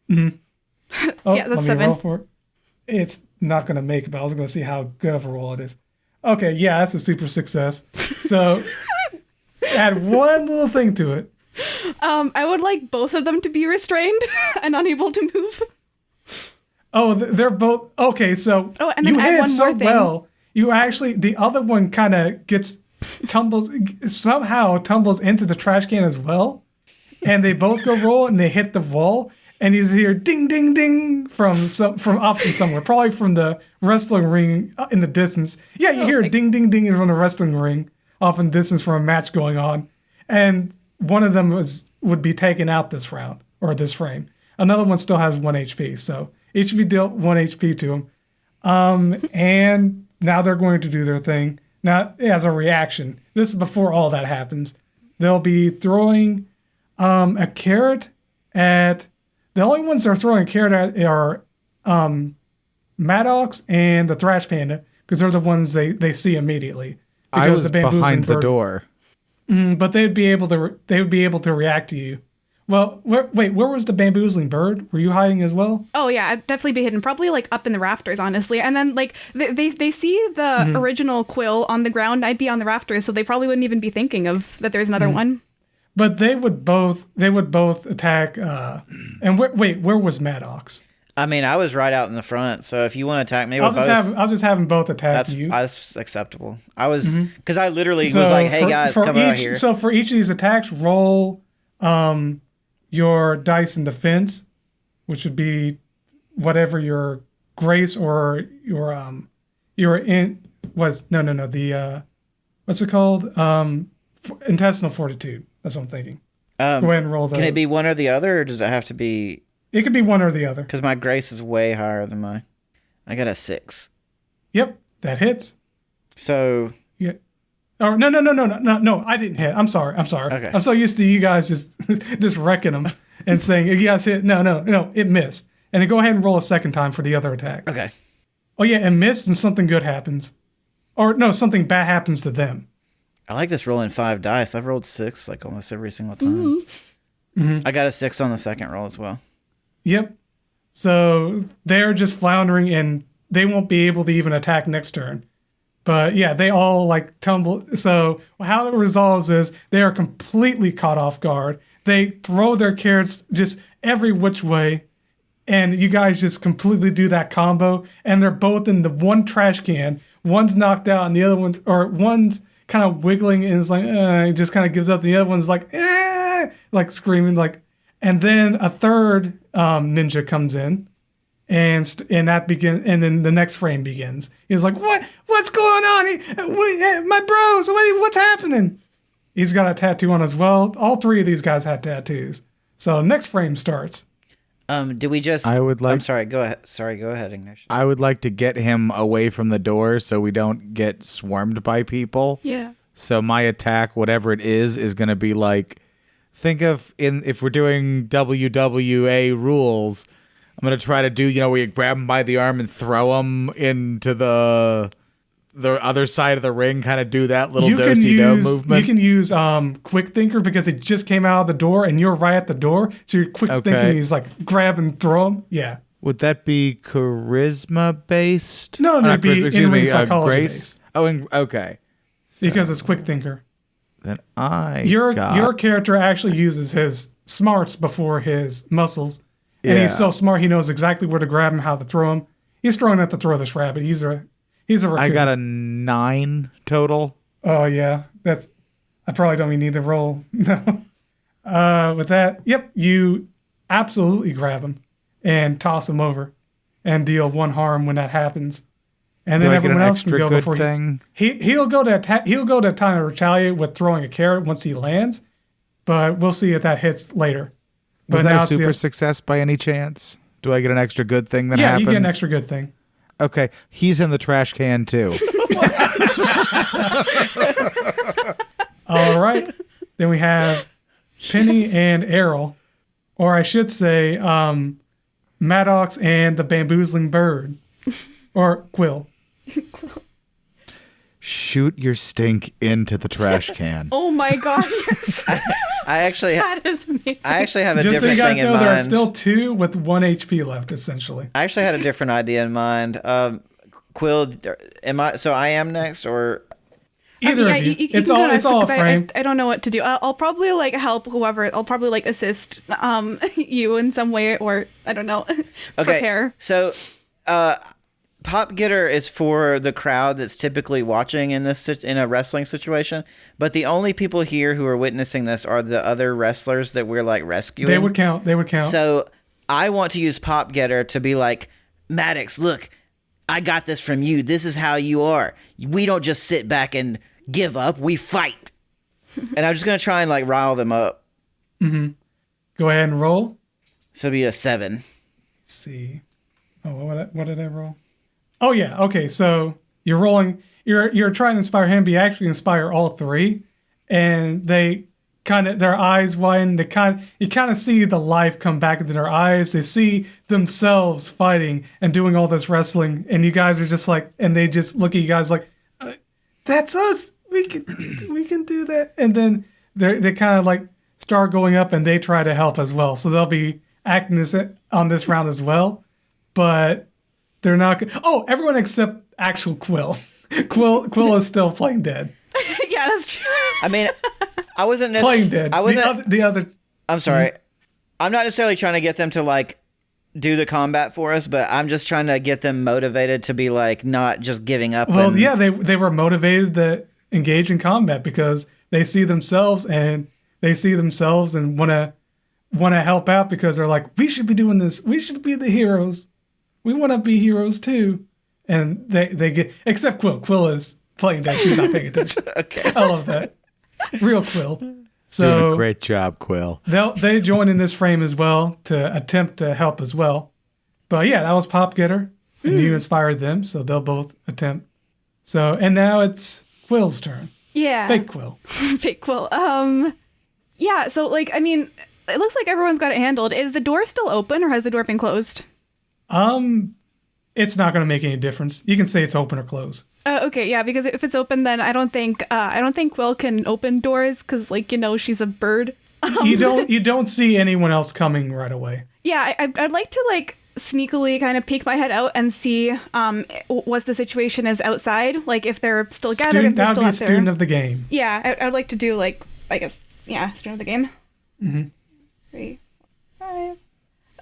Mm-hmm. Oh, yeah, that's let me 7. roll for it. It's not going to make it, but I was going to see how good of a roll it is. Okay, yeah, that's a super success. So add one little thing to it. I would like both of them to be restrained and unable to move. Oh, they're both okay. So and then you add hit one so more thing. well. You actually, the other one kind of tumbles into the trash can as well, and they both go roll and they hit the wall. And you just hear ding, ding, ding from somewhere, probably from the wrestling ring in the distance. Yeah, you hear ding, ding, ding from the wrestling ring off in the distance from a match going on. And one of them would be taken out this round, or this frame. Another one still has 1 HP, so each of you dealt 1 HP to him. And now they're going to do their thing. Now, as a reaction, this is before all that happens. They'll be throwing a carrot at... The only ones they're throwing a carrot at are Maddox and the Thrash Panda, because they're the ones they see immediately. I was behind the door. But they'd be able to react to you. Well, where was the bamboozling bird? Were you hiding as well? Oh yeah, I'd definitely be hidden, probably like up in the rafters, honestly. And then like they see the original quill on the ground. I'd be on the rafters, so they probably wouldn't even be thinking of that there's another one. But they would both attack. And where was Maddox? I mean, I was right out in the front, so if you want to attack me, I'll just have them both attack you. That's acceptable. I was because I literally was like, "Hey guys, come out here." So for each of these attacks, roll your dice in defense, which would be whatever your grace or your what's it called? Intestinal fortitude. That's what I'm thinking. Go ahead and roll those. Can it be one or the other, or does it have to be? It could be one or the other. Because my grace is way higher than mine. I got a 6. Yep, that hits. So. Yeah. Oh no! I didn't hit. I'm sorry. Okay. I'm so used to you guys just wrecking them and saying you guys hit. No, it missed. And then go ahead and roll a second time for the other attack. Okay. Oh yeah, and missed, and something good happens, or no, something bad happens to them. I like this rolling 5 dice. I've rolled 6 like almost every single time. I got a 6 on the second roll as well. Yep. So they're just floundering and they won't be able to even attack next turn. But yeah, they all like tumble. So how it resolves is they are completely caught off guard. They throw their carrots just every which way. And you guys just completely do that combo. And they're both in the one trash can. One's knocked out and the other one's kind of wiggling and is like, it just kind of gives up. The other one's like, like screaming, like, and then a third ninja comes in, and that begins, and then the next frame begins. He's like, what's going on? My bros, what's happening? He's got a tattoo on as well. All 3 of these guys had tattoos. So next frame starts. Do we just? I'm sorry. Go ahead. Sorry. Go ahead, Ignatious. I would like to get him away from the door so we don't get swarmed by people. Yeah. So my attack, whatever it is going to be like, think of if we're doing WWA rules, I'm going to try to do, where you grab him by the arm and throw him into the other side of the ring, kind of do that little do-si-do movement. You can use Quick Thinker because it just came out of the door and you're right at the door. So you're quick thinking, he's like grab and throw him. Yeah. Would that be charisma based? No, it'd be in-ring psychology based. Oh, okay. Because it's Quick Thinker. Then your character actually uses his smarts before his muscles. And he's so smart he knows exactly where to grab him, how to throw him. He's throwing at to throw this rabbit. He's a raccoon. I got a 9 total. Oh yeah. I probably don't even need to roll. No. With that, you absolutely grab him and toss him over and deal 1 harm when that happens. And then everyone else can go before he'll go to attack. He'll go to time to retaliate with throwing a carrot once he lands, but we'll see if that hits later. Was that a super success by any chance? Do I get an extra good thing that happens? Yeah, you get an extra good thing. Okay, he's in the trash can too. All right, then we have Penny and Errol, or I should say, Maddox and the bamboozling bird, or Quill. Shoot your stink into the trash can. Oh my gosh. I actually that is amazing. I actually have a Just different thing in mind. There are still 2 with 1 HP left, essentially. I actually had a different idea in mind. Quill, I am next, or either of you. It's all framed. I don't know what to do. I'll probably help whoever. I'll probably assist you in some way, or I don't know. Prepare. So, Pop Getter is for the crowd that's typically watching in a wrestling situation, but the only people here who are witnessing this are the other wrestlers that we're rescuing. They would count. So I want to use Pop Getter to be like, Maddox, look, I got this from you. This is how you are. We don't just sit back and give up. We fight. And I'm just going to try and rile them up. Mm-hmm. Go ahead and roll. So it'll be a 7. Let's see. Oh, what did I roll? Oh yeah, okay. So you're rolling. You're trying to inspire him, but you actually inspire all 3, and they their eyes widen. You kind of see the life come back into their eyes. They see themselves fighting and doing all this wrestling, and you guys are just and they just look at you guys that's us. We can do that. And then they kind of start going up, and they try to help as well. So they'll be acting on this round as well, but. They're not. Oh, everyone except actual Quill. Quill is still playing dead. Yeah, that's true. I mean, I wasn't necessarily playing dead. I wasn't the other. I'm sorry. Mm-hmm. I'm not necessarily trying to get them to do the combat for us, but I'm just trying to get them motivated to be not just giving up. Well, yeah, they were motivated to engage in combat because they see themselves and want to help out because they're we should be doing this. We should be the heroes. We want to be heroes too. And they get, except Quill. Quill is playing dead. She's not paying attention. Okay. I love that. Real Quill. So doing a great job, Quill. They join in this frame as well to attempt to help as well. But yeah, that was Pop Getter. And you inspired them, so they'll both attempt. So, and now it's Quill's turn. Yeah. Fake Quill. Fake Quill. Yeah, so it looks like everyone's got it handled. Is the door still open or has the door been closed? It's not going to make any difference. You can say it's open or closed. Okay, yeah, because if it's open, then I don't think Quill can open doors because, she's a bird. You don't see anyone else coming right away. Yeah, I'd like to sneakily kind of peek my head out and see what the situation is outside. If they're still gathered, if they're still out there. Student of the game. Yeah, I'd like to do I guess student of the game. Mm-hmm. 3, 5.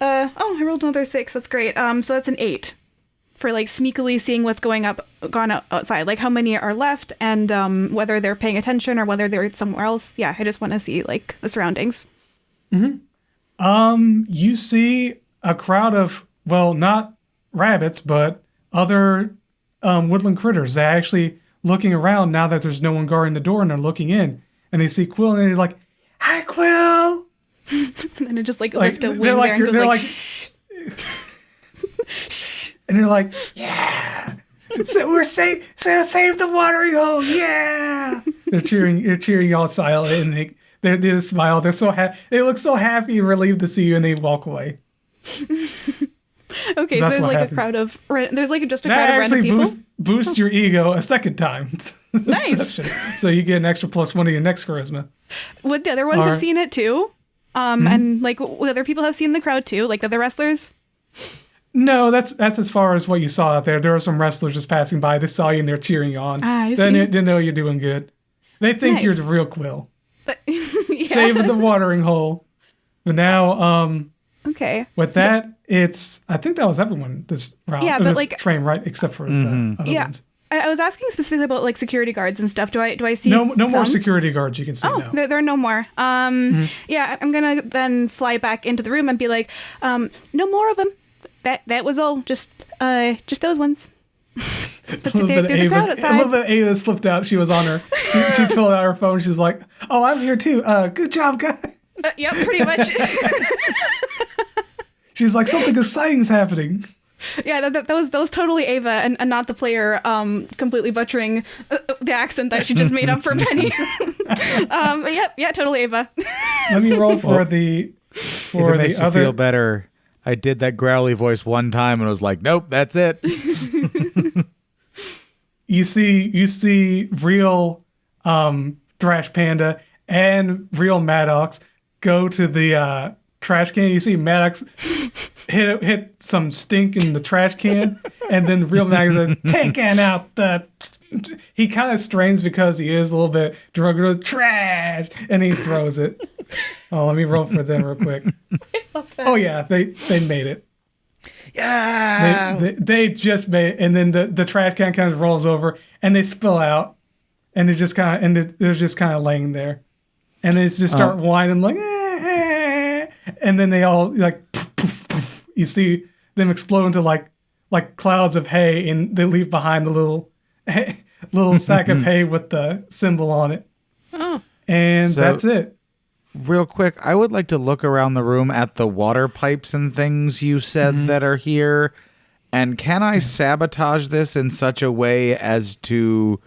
I rolled another 6. That's great. So that's an 8 for sneakily seeing what's going outside. How many are left and whether they're paying attention or whether they're somewhere else. Yeah, I just want to see the surroundings. Mm-hmm. You see a crowd of not rabbits but other woodland critters. They're actually looking around now that there's no one guarding the door and they're looking in and they see Quill and they're like, "Hi, Quill." And then it just lift a wing there and goes and they're like, "Yeah, so we're save the watering hole, yeah." They're cheering. You're cheering y'all silently, and they smile. They're so happy. They look so happy and relieved to see you, and they walk away. Okay, so That's there's what like happens. a crowd of there's like just a crowd That of random actually people. boosts your ego a second time. Nice. So you get an extra +1 to your next charisma. Would the other ones have Alright. seen it too? And like would other people have seen the crowd too? Like the other wrestlers? No, that's as far as what you saw out there. There were some wrestlers just passing by. They saw you and they're cheering you on. I Then see. they know you're doing good. They think you're Nice. the real Quill. Yeah. Saving the watering hole. But now, Okay. with that, I think that was everyone this round. Yeah, or but, this like- frame, right? Except for the other Yeah. ones. I was asking specifically about like security guards and stuff. Do I see No more them? security guards you can see Oh, now. there are no more. Yeah, I'm gonna then fly back into the room and be like, no more of them. That was all. Just those ones. But there's a crowd A outside. little bit Ava slipped out. She was on her. She pulled out her phone. She's like, "Oh, I'm here too. Good job, guys." Yep, pretty much. She's like, "Something exciting's happening." Yeah, that was totally Ava and not the player completely butchering the accent that she just made up for Penny. Yeah, totally Ava. Let me roll for the If it makes you other. feel better, I did that growly voice one time and was like, nope, that's it. You see real Thrash Panda and real Maddox go to the trash can. You see Maddox hit some stink in the trash can, and then real Maddox is taking out the. He kind of strains because he is a little bit drunk with trash, and he throws it. Oh, let me roll for them real quick. Oh yeah, they made it. Yeah. They just made it, and then the trash can kind of rolls over, and they spill out, and it just kind of and they're just kind of laying there, and they just start whining like, and then they all like, poof, poof, poof. You see them explode into like clouds of hay, and they leave behind a little sack of hay with the symbol on it, and So- that's it. Real quick, I would like to look around the room at the water pipes and things you said that are here. And can I sabotage this in such a way as to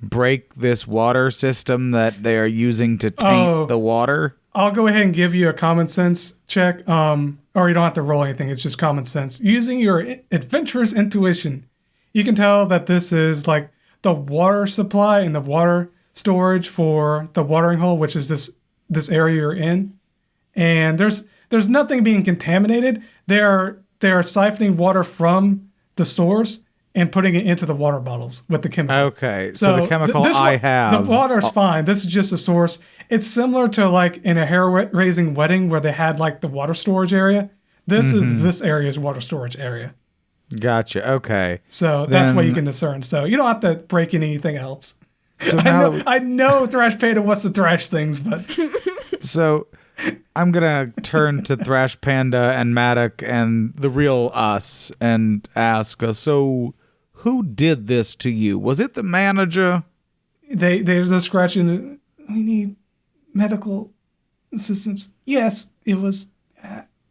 break this water system that they are using to taint the water? I'll go ahead and give you a common sense check, or you don't have to roll anything. It's just common sense. Using your adventurous intuition, you can tell that this is like the water supply and the water storage for the watering hole, which is this area you're in. And there's nothing being contaminated. They're siphoning water from the source and putting it into the water bottles with the chemical. Okay, so the chemical I have... The water's fine. This is just a source. It's similar to like in a hair-raising wedding where they had like the water storage area. This is this area's water storage area. Gotcha, okay. So that's what you Then- can discern. So you don't have to break anything else. So now that I know Thrash Panda wants to thrash things, but So I'm going to turn to Thrash Panda and Maddox and the real us and ask, so who did this to you? Was it the manager? they're just scratching. We need medical assistance. Yes, it was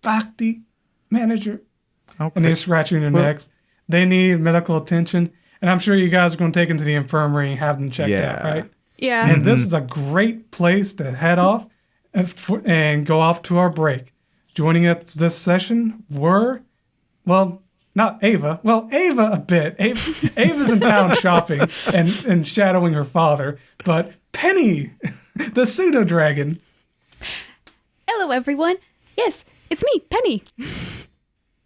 Bhakti, manager. Okay. And they're scratching their necks. They need medical attention. And I'm sure you guys are going to take them to the infirmary and have them checked out, right? Yeah. And this is a great place to head off and go off to our break. Joining us this session were, well, not Ava. Well, Ava a bit. Ava's in town shopping and shadowing her father. But Penny, the pseudo-dragon. Hello, everyone. Yes, it's me, Penny.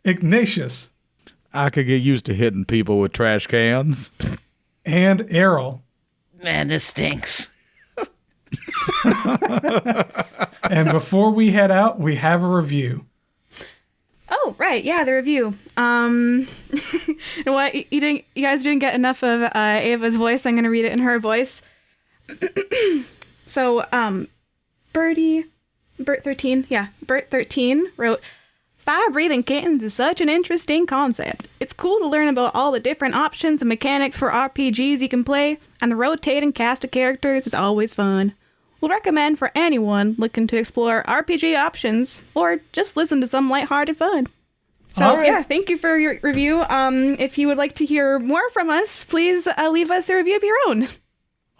Ignatious. I could get used to hitting people with trash cans. And Errol. Man, this stinks. And before we head out, we have a review. Oh, right. Yeah, the review. You know what? You guys didn't get enough of Ava's voice. I'm going to read it in her voice. So, Bert13 wrote, Fire-breathing kittens is such an interesting concept. It's cool to learn about all the different options and mechanics for RPGs you can play, and the rotating cast of characters is always fun. We'll recommend for anyone looking to explore RPG options, or just listen to some lighthearted fun. So, All right. yeah, thank you for your review. If you would like to hear more from us, please leave us a review of your own.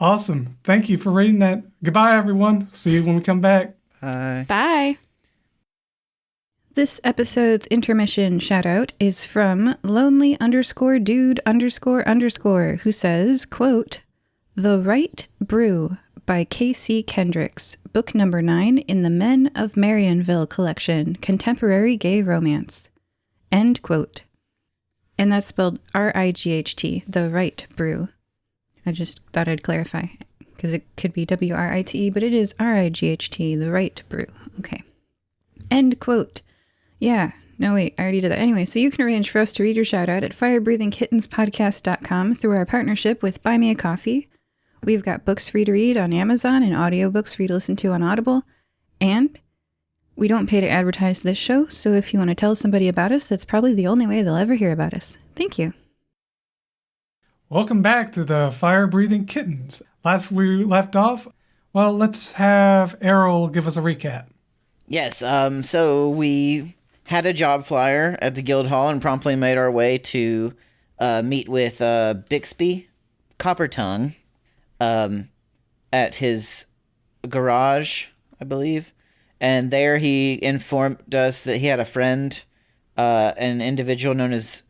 Awesome. Thank you for reading that. Goodbye, everyone. See you when we come back. Hi. Bye. This episode's intermission shoutout is from lonely_dude__, who says, quote, The Right Brew by K.C. Kendricks, book number 9 in the Men of Marionville collection, Contemporary Gay Romance. End quote. And that's spelled R-I-G-H-T, The Right Brew. I just thought I'd clarify, because it could be W-R-I-T-E, but it is R-I-G-H-T, The Right Brew. Okay. End quote. Yeah. No, wait, I already did that. Anyway, so you can arrange for us to read your shout out at firebreathingkittenspodcast.com through our partnership with Buy Me a Coffee. We've got books for you to read on Amazon and audiobooks for you to listen to on Audible. And we don't pay to advertise this show, so if you want to tell somebody about us, that's probably the only way they'll ever hear about us. Thank you. Welcome back to the Fire Breathing Kittens. Last we left off, well, let's have Errol give us a recap. Yes, so we had a job flyer at the guild hall and promptly made our way to meet with Bixby Coppertongue at his garage, I believe. And there he informed us that he had a friend, an individual known as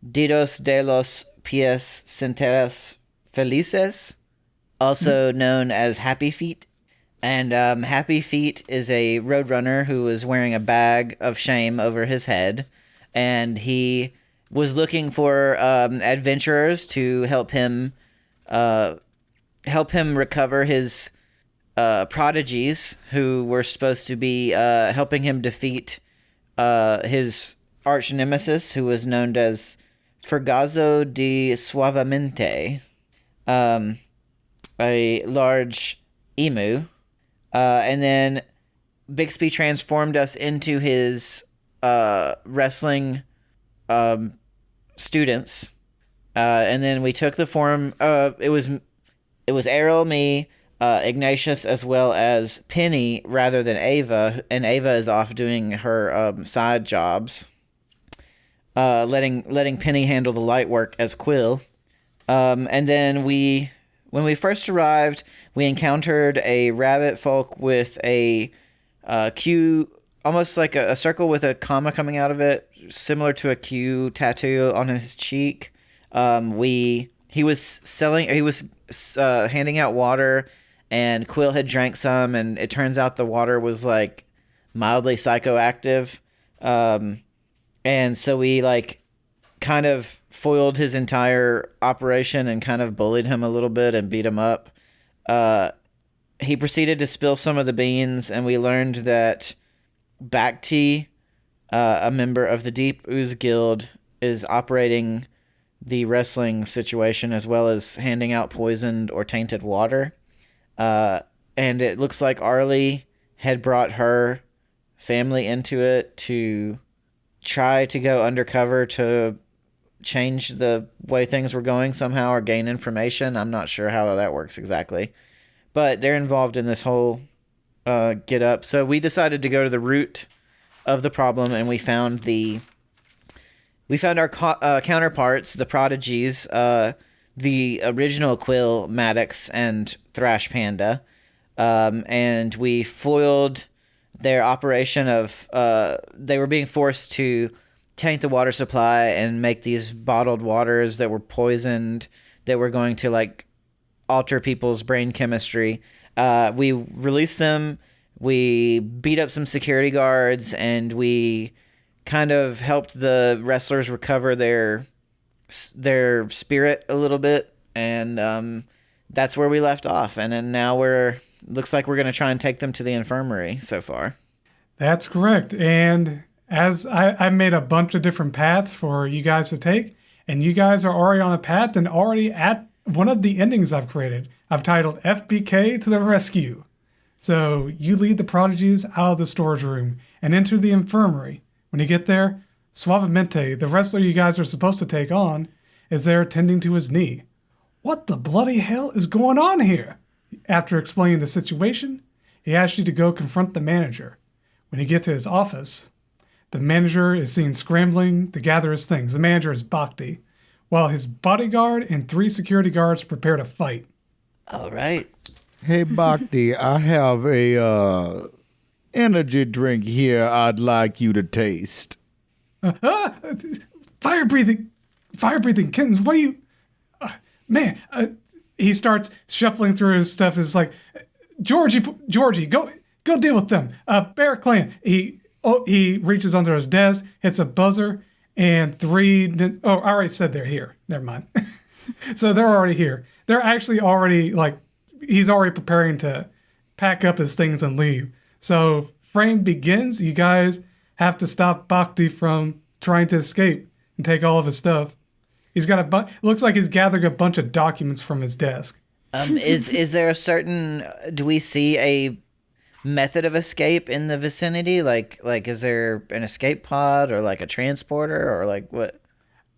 Didos de los Pies Centeras Felices, also known as Happy Feet. And Happy Feet is a roadrunner who was wearing a bag of shame over his head, and he was looking for adventurers to help him recover his prodigies, who were supposed to be helping him defeat his arch nemesis, who was known as Fergazzo di Suavemente, a large emu. And then Bixby transformed us into his wrestling students. And then we took the form it was Errol, me, Ignatious, as well as Penny rather than Ava, and Ava is off doing her side jobs. Letting Penny handle the light work as Quill. And then when we first arrived, we encountered a rabbit folk with a Q, almost like a circle with a comma coming out of it, similar to a Q tattoo on his cheek. He was handing out water, and Quill had drank some, and it turns out the water was like mildly psychoactive. And so we kind of foiled his entire operation and kind of bullied him a little bit and beat him up. He proceeded to spill some of the beans, and we learned that Bhakti, a member of the Deep Ooze Guild, is operating the wrestling situation as well as handing out poisoned or tainted water. And it looks like Arlie had brought her family into it to try to go undercover to change the way things were going somehow or gain information. I'm not sure how that works exactly, but they're involved in this whole get up. So we decided to go to the root of the problem, and we found our counterparts, the prodigies, the original Quill, Maddox, and Thrash Panda, and we foiled their operation of they were being forced to taint the water supply and make these bottled waters that were poisoned, that were going to alter people's brain chemistry. We released them, we beat up some security guards, and we kind of helped the wrestlers recover their spirit a little bit, and that's where we left off. And then now looks like we're going to try and take them to the infirmary so far. That's correct. And as I made a bunch of different paths for you guys to take, and you guys are already on a path and already at one of the endings I've created. I've titled FBK to the Rescue. So you lead the prodigies out of the storage room and enter the infirmary. When you get there, Suavemente, the wrestler you guys are supposed to take on, is there tending to his knee. What the bloody hell is going on here? After explaining the situation, he asks you to go confront the manager. When you get to his office, the manager is seen scrambling to gather his things. The manager is Bhakti, while his bodyguard and 3 security guards prepare to fight. All right. Hey, Bhakti, I have a energy drink here I'd like you to taste. Fire breathing kittens. What do you, man? He starts shuffling through his stuff. It's like, Georgie, go deal with them. Bear Clan. He reaches under his desk, hits a buzzer, and I already said they're here. Never mind. So they're already here. They're actually already he's already preparing to pack up his things and leave. So frame begins. You guys have to stop Bhakti from trying to escape and take all of his stuff. He's got looks like he's gathering a bunch of documents from his desk. Is there a certain? Do we see a method of escape in the vicinity? Like is there an escape pod or like a transporter or like what?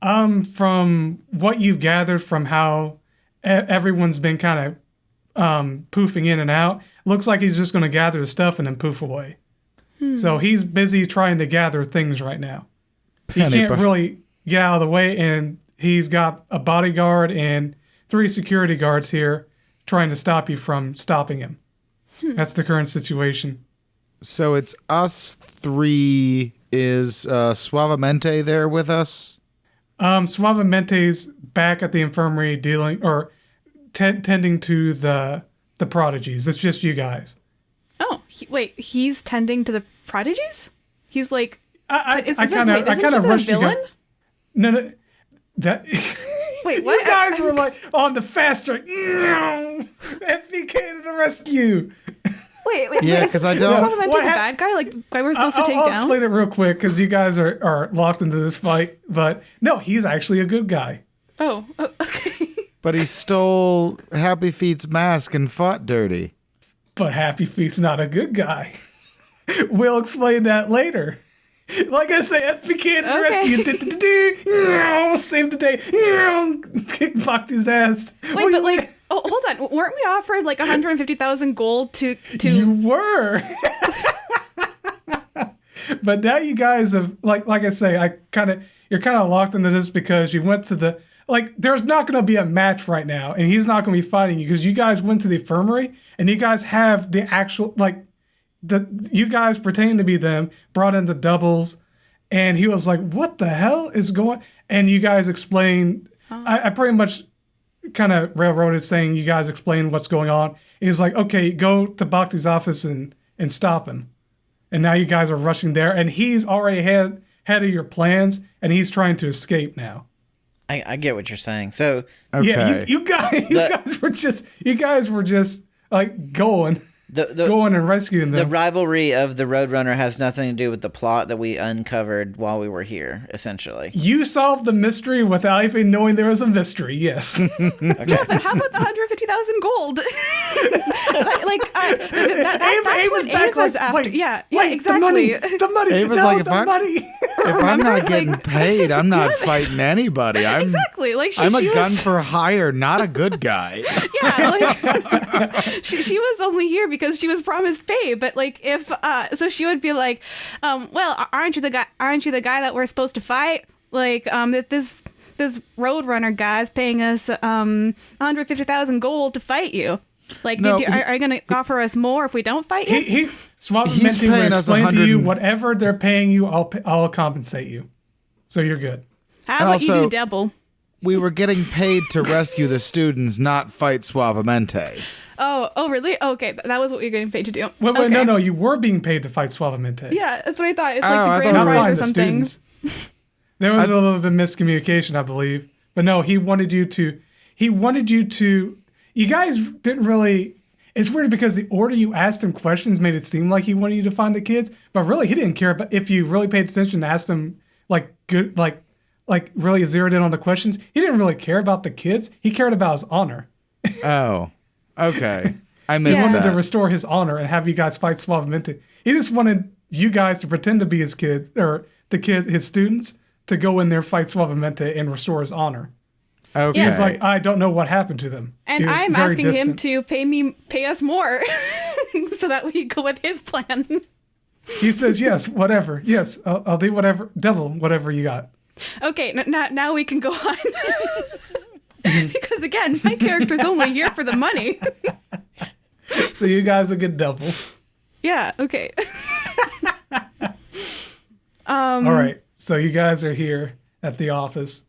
From what you've gathered from how everyone's been kind of poofing in and out, looks like he's just going to gather the stuff and then poof away. So he's busy trying to gather things right now. He can't really get out of the way, and he's got a bodyguard and 3 security guards here trying to stop you from stopping him. That's the current situation. So it's us 3. Is Suavemente there with us? Suavemente's back at the infirmary dealing or tending to the prodigies. It's just you guys. Oh, he's tending to the prodigies? He's like... I kind of rushed you guys. No, that... Wait, what? You guys were like on the fast track. FBK to the rescue. Wait. Yeah, because I don't... Was Suavemente the bad guy? Like, guy we're supposed to take I'll down? explain it real quick because you guys are locked into this fight. But no, he's actually a good guy. Oh, okay. But he stole Happy Feet's mask and fought dirty. But Happy Feet's not a good guy. We'll explain that later. Like I said, FBK to the rescue. Save the day. Kick Bhakti's ass. Wait, but like, hold on. Weren't we offered like 150,000 gold to... You were. But now you guys have, like I say, you're kind of locked into this because you went to the... there's not going to be a match right now, and he's not going to be fighting you because you guys went to the infirmary, and you guys have the actual, you guys pretending to be them, brought in the doubles, and he was like, what the hell is going... And you guys explained... I pretty much kind of railroaded saying you guys explained what's going on. He was like, okay, go to Bhakti's office and stop him. And now you guys are rushing there, and he's already ahead of your plans, and he's trying to escape now. I get what you're saying. So okay. Yeah, you guys were just like going and rescuing them. The rivalry of the Roadrunner has nothing to do with the plot that we uncovered while we were here, essentially. You solved the mystery without even knowing there was a mystery. Yes. Yeah, but how about the 150,000 gold? That's what Ava's after. Wait, yeah, exactly. The money. Ava's No, like, the money. If I'm not getting paid, I'm not fighting anybody. Exactly. I'm a gun for hire, not a good guy. Yeah, she was only here because she was promised pay. But so she would be like, well, aren't you the guy that we're supposed to fight? That this Roadrunner guy's paying us 150,000 gold to fight you. Are you going to offer us more if we don't fight you? Suavemente will explain to you whatever they're paying you. I'll compensate you, so you're good. How about you do double? We were getting paid to rescue the students, not fight Suavemente. Oh, really? Okay, that was what we were getting paid to do. Wait, okay. no, you were being paid to fight Suavemente. Yeah, that's what I thought. It's I like the grand thought prize or the something. students. There was a little bit of miscommunication, I believe. But no, he wanted you to... You guys didn't really... It's weird because the order you asked him questions made it seem like he wanted you to find the kids, but really he didn't care. But if you really paid attention and asked him really zeroed in on the questions, he didn't really care about the kids. He cared about his honor. Oh, okay. I missed He wanted that. to restore his honor and have you guys fight Suavemente. He just wanted you guys to pretend to be his kids, or his students, to go in there, fight Suavemente, and restore his honor. Okay. He's like, I don't know what happened to them. And He was I'm very asking him distant. to pay us more so that we go with his plan. He says, yes, whatever. Yes, I'll do whatever, double whatever you got. Okay, now we can go on. Because again, my character's only here for the money. So you guys will get double. Yeah, okay. All right. So you guys are here at the office.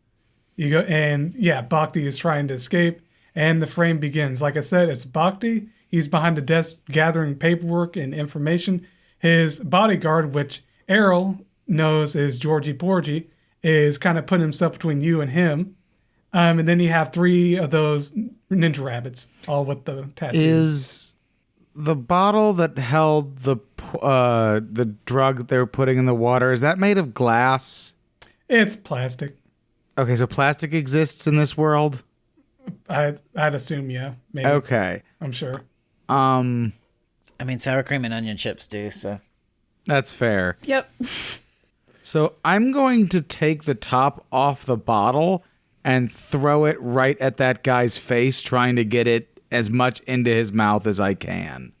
You go, and yeah, Bhakti is trying to escape, and the frame begins. Like I said, it's Bhakti. He's behind the desk gathering paperwork and information. His bodyguard, which Errol knows is Georgie Porgy, is kind of putting himself between you and him. And then you have 3 of those ninja rabbits, all with the tattoos. Is the bottle that held the drug they were putting in the water, is that made of glass? It's plastic. Okay, so plastic exists in this world? I'd assume, yeah. Maybe. Okay. I'm sure. I mean, sour cream and onion chips do, so. That's fair. Yep. So I'm going to take the top off the bottle and throw it right at that guy's face, trying to get it as much into his mouth as I can.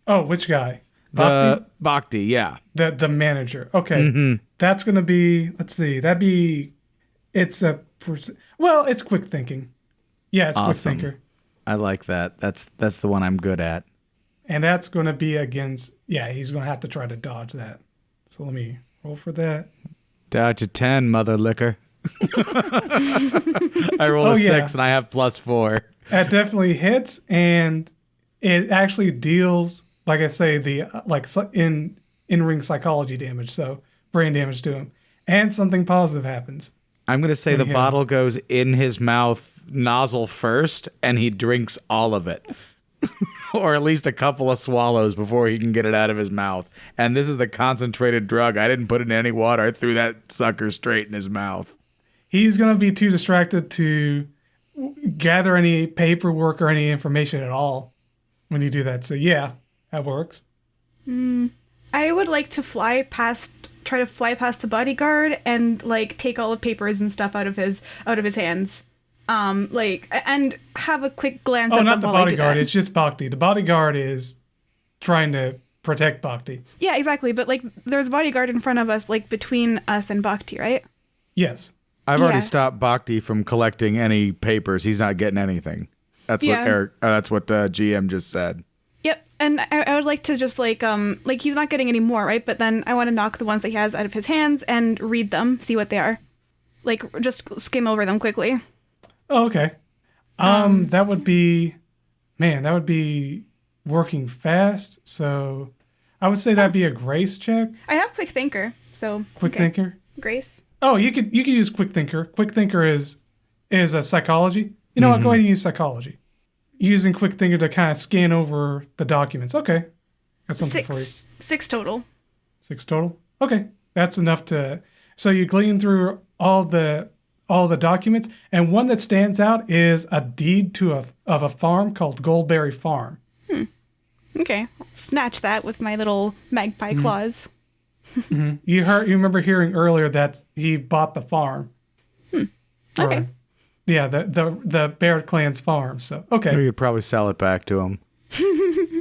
Oh, which guy? Bhakti? Bhakti, yeah. The manager. Okay. That's going to be, let's see, it's quick thinking. Yeah, it's Awesome. quick thinker. I like that. That's the one I'm good at. And that's going to be against, he's going to have to try to dodge that. So let me roll for that. Dodge a 10, mother liquor. I rolled a 6 and I have +4. That definitely hits, and it actually deals, like I say, the in-ring psychology damage, so brain damage to him. And something positive happens. I'm going to say the bottle goes in his mouth nozzle first, and he drinks all of it. Or at least a couple of swallows before he can get it out of his mouth. And this is the concentrated drug. I didn't put it in any water. I threw that sucker straight in his mouth. He's going to be too distracted to gather any paperwork or any information at all when you do that. So yeah, that works. I would like to try to fly past the bodyguard and like take all the papers and stuff out of his hands. And have a quick glance at not them the while I do bodyguard. that. It's just Bhakti. The bodyguard is trying to protect Bhakti. Yeah, exactly. But like, there's a bodyguard in front of us, like between us and Bhakti, right? Yes. I've already stopped Bhakti from collecting any papers. He's not getting anything. That's what GM just said. Yep. And I would like to just like he's not getting any more, right? But then I want to knock the ones that he has out of his hands and read them, see what they are. Like, just skim over them quickly. Oh, okay. That would be working fast. So I would say that'd be a grace check. I have quick thinker, so Quick thinker. Grace. Oh, you could use quick thinker. Quick thinker is a psychology. You know what? Go ahead and use psychology. Using quick thinker to kind of scan over the documents. Okay, that's something for you. 6 total. 6 total. Okay, that's enough to. So you glean through all the documents, and one that stands out is a deed of a farm called Goldberry Farm. Okay, I'll snatch that with my little magpie claws. You remember hearing earlier that he bought the farm. Okay. Yeah, the Barrett clan's farm. So okay. We could probably sell it back to him.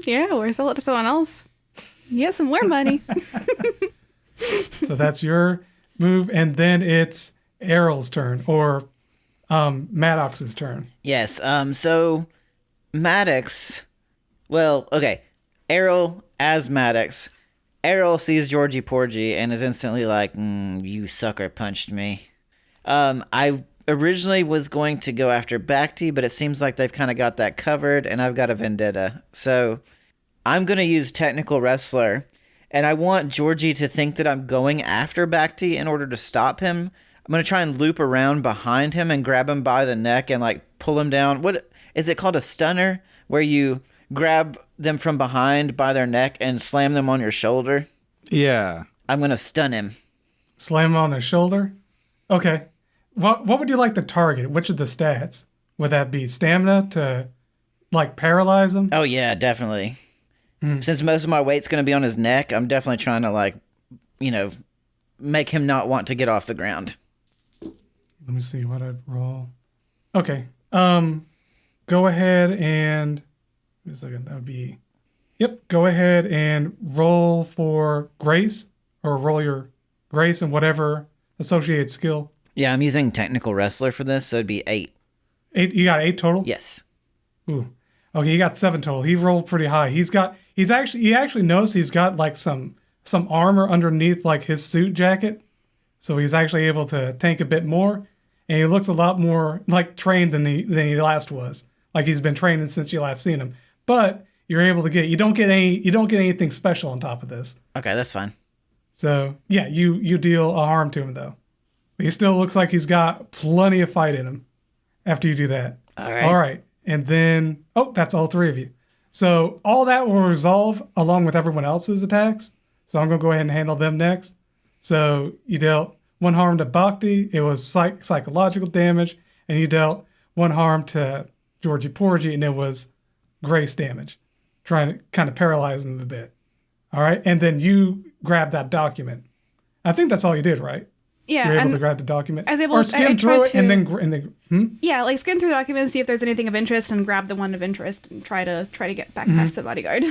Yeah, or sell it to someone else. Get some more money. So that's your move, and then it's Errol's turn, or Maddox's turn. Yes. So Maddox. Well, okay. Errol as Maddox. Errol sees Georgie Porgy and is instantly like, "You sucker punched me." I originally was going to go after Bhakti, but it seems like they've kind of got that covered, and I've got a vendetta. So I'm going to use Technical Wrestler, and I want Georgie to think that I'm going after Bhakti in order to stop him. I'm going to try and loop around behind him and grab him by the neck and like pull him down. What is it called? A stunner, where you grab them from behind by their neck and slam them on your shoulder. Yeah. I'm going to stun him. Slam him on his shoulder? Okay. What would you like to target? Which of the stats? Would that be stamina to, like, paralyze him? Oh, yeah, definitely. Since most of my weight's going to be on his neck, I'm definitely trying to, like, make him not want to get off the ground. Let me see what I'd roll. Okay. Go ahead and... Wait a second. That would be... Yep. Go ahead and roll for grace, or roll your grace and whatever associated skill. Yeah, I'm using Technical Wrestler for this, so it'd be 8. 8. You got 8 total? Yes. Ooh. Okay, he got 7 total. He rolled pretty high. He actually knows he's got like some armor underneath like his suit jacket. So he's actually able to tank a bit more. And he looks a lot more like trained than he last was. Like he's been training since you last seen him. But you're able to you don't get anything special on top of this. Okay, that's fine. So yeah, you deal a harm to him though. But he still looks like he's got plenty of fight in him after you do that. All right. All right. And then, that's all 3 of you. So all that will resolve along with everyone else's attacks. So I'm going to go ahead and handle them next. So you dealt 1 harm to Bhakti. It was psychological damage. And you dealt 1 harm to Georgie Porgy, and it was grace damage. Trying to kind of paralyze them a bit. All right. And then you grab that document. I think that's all you did, right? Yeah. You're able to grab the document? I was able or to skim through it and then Yeah, like skim through the document and see if there's anything of interest and grab the one of interest and try to get back past the bodyguard,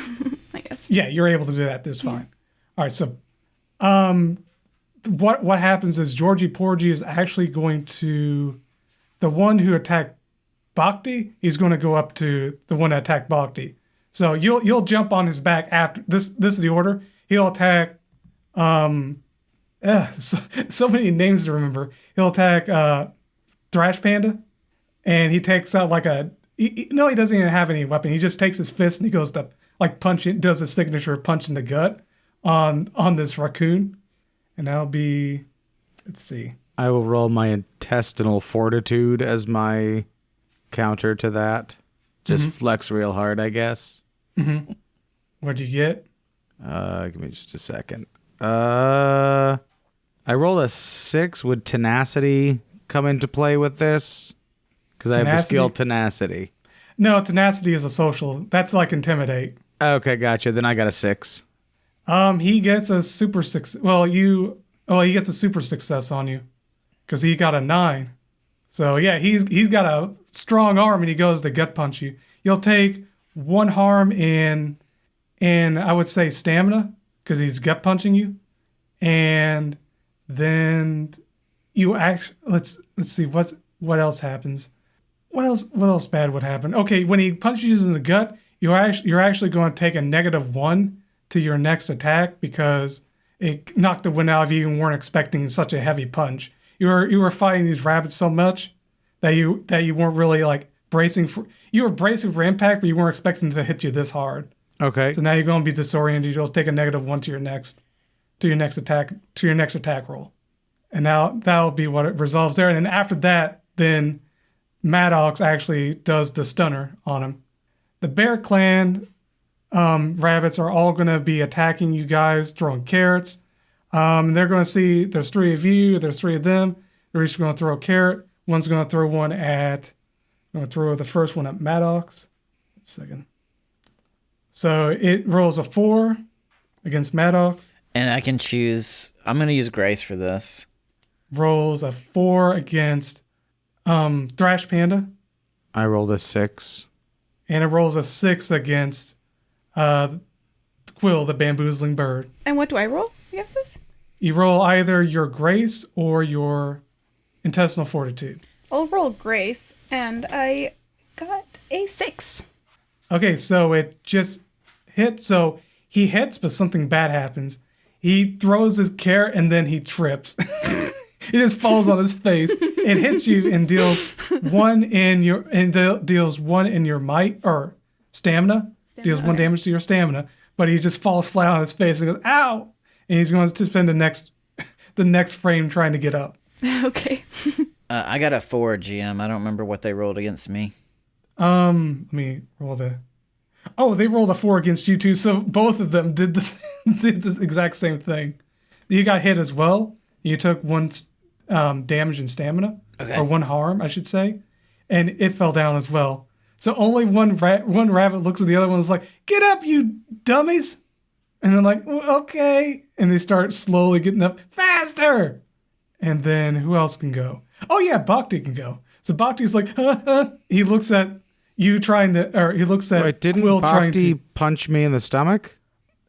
I guess. Yeah, you're able to do that. That's fine. All right, so what happens is Georgie Porgy is actually going to, the one who attacked Bhakti, he's going to go up to the one that attacked Bhakti. So you'll jump on his back after this. This is the order. He'll attack. So many names to remember. He'll attack Thrash Panda, and he takes out like he doesn't even have any weapon. He just takes his fist and he goes to like punch it, does a signature punch in the gut on this raccoon, and that'll be, let's see. I will roll my intestinal fortitude as my counter to that. Just flex real hard, I guess. Mm-hmm. What'd you get? Give me just a second. I rolled a 6. Would tenacity come into play with this? Because I have the skill tenacity. No, tenacity is a social. That's like intimidate. Okay, gotcha. Then I got a 6. He gets a super success. He gets a super success on you because he got a 9. So yeah, he's got a strong arm and he goes to gut punch you. You'll take 1 harm in I would say stamina because he's gut punching you, and then you let's see what else happens. What else bad would happen? Okay, when he punches you in the gut, you're actually going to take a -1 to your next attack because it knocked the wind out of you and weren't expecting such a heavy punch. You were fighting these rabbits so much that you weren't really like bracing for. You were bracing for impact, but you weren't expecting to hit you this hard. Okay. So now you're going to be disoriented. You'll take a -1 to your next attack roll, and now that'll be what it resolves there. And then after that, then Maddox actually does the stunner on him. The Bear Clan rabbits are all going to be attacking you guys, throwing carrots. They're going to see there's 3 of you, there's 3 of them. They're each going to throw a carrot. One's going to throw one at. I'm going to throw the first one at Maddox. One second. So it rolls a 4 against Maddox. And I can choose. I'm going to use Grace for this. Rolls a 4 against Thrash Panda. I rolled a 6. And it rolls a 6 against Quill, the bamboozling bird. And what do I roll against this? You roll either your Grace or your intestinal fortitude. I'll roll Grace, and I got a 6. Okay, so it just hits. So he hits, but something bad happens. He throws his carrot and then he trips. He just falls on his face. It hits you and deals 1 in your might or stamina. Deals 1 damage to your stamina, but he just falls flat on his face and goes, "Ow!" And he's going to spend the next frame trying to get up. Okay. I got a 4, GM. I don't remember what they rolled against me. Let me roll they rolled a 4 against you too, so both of them did the exact same thing. You got hit as well. You took 1 damage and stamina, or 1 harm, I should say, and it fell down as well. So only one rabbit looks at the other one and is like, "Get up, you dummies!" And they're like, "Well, okay," and they start slowly getting up faster. And then who else can go? Oh yeah, Bhakti can go. So Bhakti's like, he looks at you trying to, or he looks at Wait, didn't Quill trying Bhakti to. punch me in the stomach?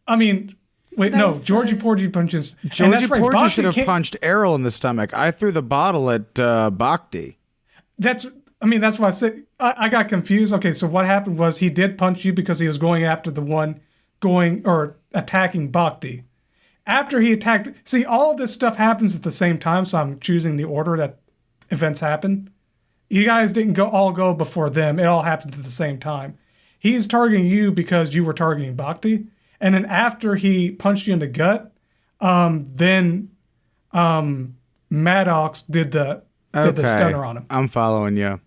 I mean, wait, That no, was Georgie the- Porgy punches. and Georgie that's right, Porgy Bhakti should have can't- punched Errol in the stomach. I threw the bottle at Bhakti. That's I mean, that's why I said I got confused. Okay, so what happened was he did punch you because he was going after the one attacking Bhakti. After he attacked, see, all of this stuff happens at the same time, so I'm choosing the order that events happen. You guys didn't all go before them. It all happens at the same time. He's targeting you because you were targeting Bhakti. And then after he punched you in the gut, then Maddox did the stunner on him. I'm following you.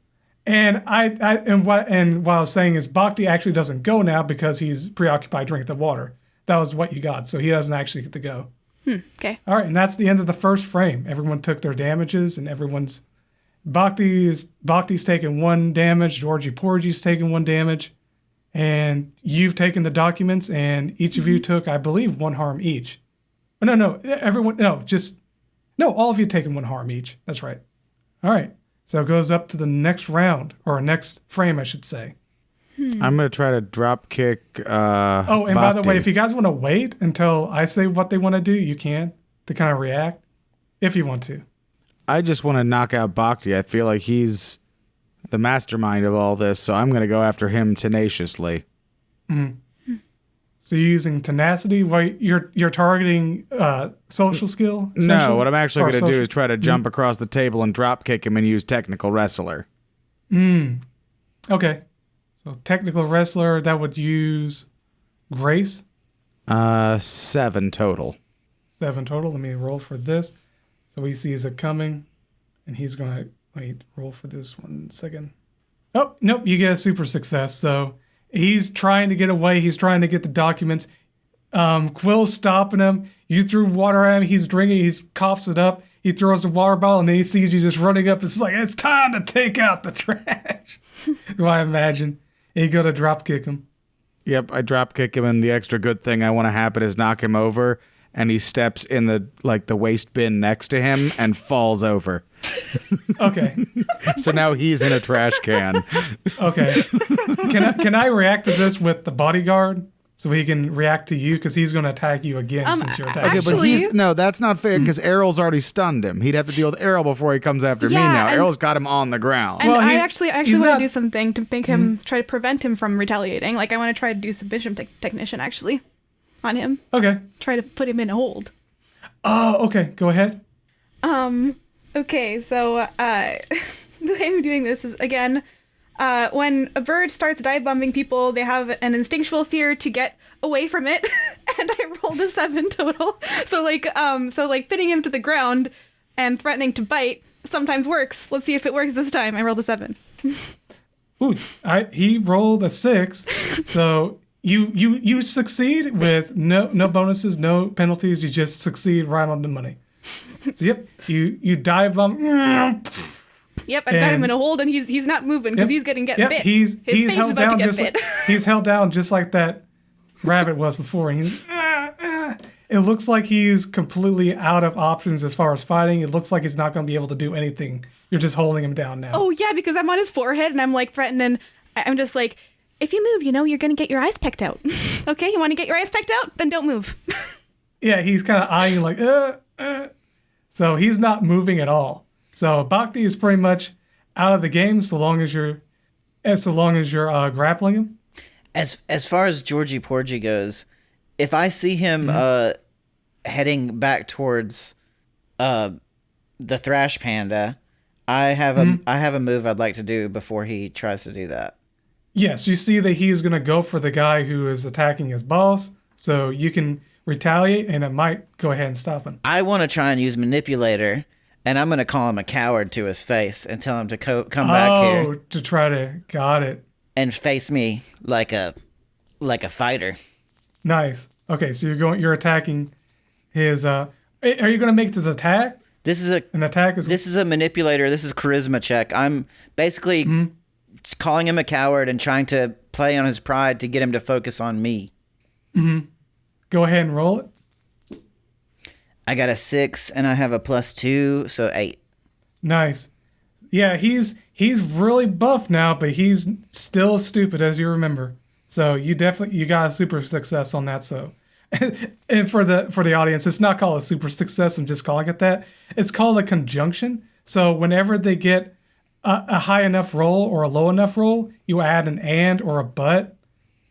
And what I was saying is Bhakti actually doesn't go now because he's preoccupied drinking the water. That was what you got. So he doesn't actually get to go. Okay. All right, and that's the end of the first frame. Everyone took their damages, and Bhakti's taken 1 damage. Georgie Porgy's taken 1 damage, and you've taken the documents, and each of you took, I believe, 1 harm each. Oh, all of you taken 1 harm each. That's right. All right. So it goes up to the next round, or next frame, I should say. I'm going to try to drop kick and by the way, if you guys want to wait until I say what they want to do, you can, to kind of react, if you want to. I just want to knock out Bhakti. I feel like he's the mastermind of all this, so I'm going to go after him tenaciously. Mm-hmm. So you're using tenacity? You're targeting social skill? No, what I'm actually going to do is try to jump across the table and drop kick him and use technical wrestler. Okay. So technical wrestler, that would use grace? 7 total. 7 total. Let me roll for this. So he sees it coming, and he's going to roll for this 1 second. Oh, nope, you get a super success. So he's trying to get away. He's trying to get the documents. Quill's stopping him. You threw water at him. He's drinking. He coughs it up. He throws the water bottle, and then he sees you just running up. It's like, it's time to take out the trash. Do I imagine? And you go to drop kick him. Yep, I drop kick him, and the extra good thing I want to happen is knock him over, and he steps in the waste bin next to him and falls over. Okay. So now he's in a trash can. Okay. Can I react to this with the bodyguard so he can react to you because he's going to attack you again since you're attacking? Okay, but that's not fair because Errol's already stunned him. He'd have to deal with Errol before he comes after me now. Errol's got him on the ground. And I actually want to do something to make him try to prevent him from retaliating. Like I want to try to do submission technician actually on him. Okay. Try to put him in a hold. Oh, okay. Go ahead. Okay, so the way I'm doing this is, again, when a bird starts dive bombing people, they have an instinctual fear to get away from it, and I rolled a 7 total. So pinning him to the ground and threatening to bite sometimes works. Let's see if it works this time. I rolled a 7. Ooh, he rolled a 6, so you succeed with no bonuses, no penalties. You just succeed right on the money. So yep, you dive Yep, I've got him in a hold, and he's not moving because he's getting bit. His face is about to get bit. He's held down just like that rabbit was before, and he's. It looks like he's completely out of options as far as fighting. It looks like he's not going to be able to do anything. You're just holding him down now. Oh yeah, because I'm on his forehead, and I'm like threatening. I'm just like, if you move, you're going to get your eyes pecked out. Okay, you want to get your eyes pecked out? Then don't move. Yeah, he's kind of eyeing you like, So he's not moving at all. So Bhakti is pretty much out of the game so long as you're grappling him. As far as Georgie Porgy goes, if I see him heading back towards the Thrash Panda, I have a move I'd like to do before he tries to do that. Yes, you see that he's going to go for the guy who is attacking his boss, so you can retaliate, and it might go ahead and stop him. I want to try and use Manipulator, and I'm going to call him a coward to his face and tell him to come back here. Oh, to try to... Got it. And face me like a fighter. Nice. Okay, so you're attacking his... Are you going to make this attack? This is an attack. This is a Manipulator. This is charisma check. I'm basically calling him a coward and trying to play on his pride to get him to focus on me. Mm-hmm. Go ahead and roll it. I got a 6 and I have a +2, so 8. Nice. Yeah, he's really buff now, but he's still stupid as you remember. So you got a super success on that. So, and for the audience, it's not called a super success. I'm just calling it that. It's called a conjunction. So whenever they get a high enough roll or a low enough roll, you add an and or a but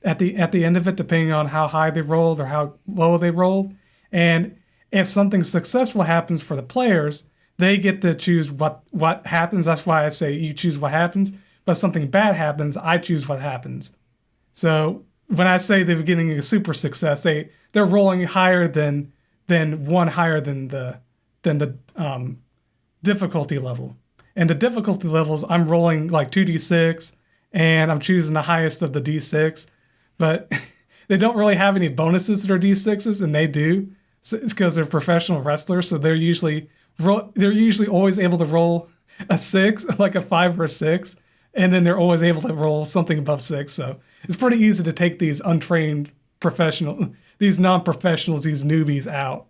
at the end of it, depending on how high they rolled or how low they rolled. And if something successful happens for the players, they get to choose what happens. That's why I say you choose what happens. But if something bad happens, I choose what happens. So when I say they're getting a super success, they're rolling higher than one higher than the difficulty level. And the difficulty levels, I'm rolling like 2d6, and I'm choosing the highest of the d6. But they don't really have any bonuses that are d6s, and they do. So it's because they're professional wrestlers, so they're usually always able to roll a 6, like a 5 or a 6, and then they're always able to roll something above 6. So it's pretty easy to take these untrained these non-professionals, these newbies out.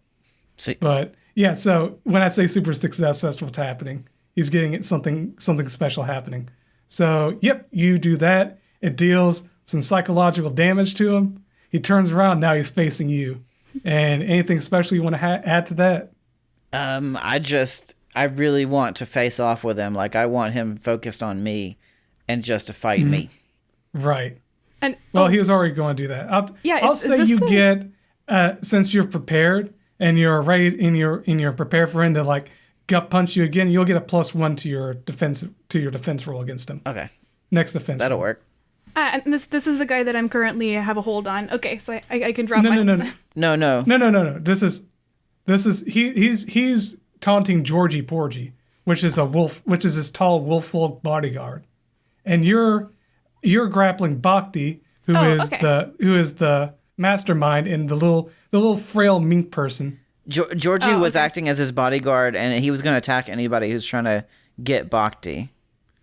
See. But yeah, so when I say super success, that's what's happening. He's getting something special happening. So yep, you do that. It deals some psychological damage to him. He turns around, now he's facing you. And anything special you want to add to that? I really want to face off with him. Like, I want him focused on me and just to fight me. Right. And he was already going to do that. I'll is say this you the- get since you're prepared and you're ready and you're prepared for him to like gut punch you again, you'll get a +1 to your defense roll against him. Okay. Next defense. That'll roll. work. And this is the guy that I'm currently have a hold on. Okay, so I can drop No. No. This is he's taunting Georgie Porgy, which is his tall wolf-folk bodyguard, and you're grappling Bhakti, who is the mastermind and the little frail mink person. Georgie was acting as his bodyguard, and he was going to attack anybody who's trying to get Bhakti.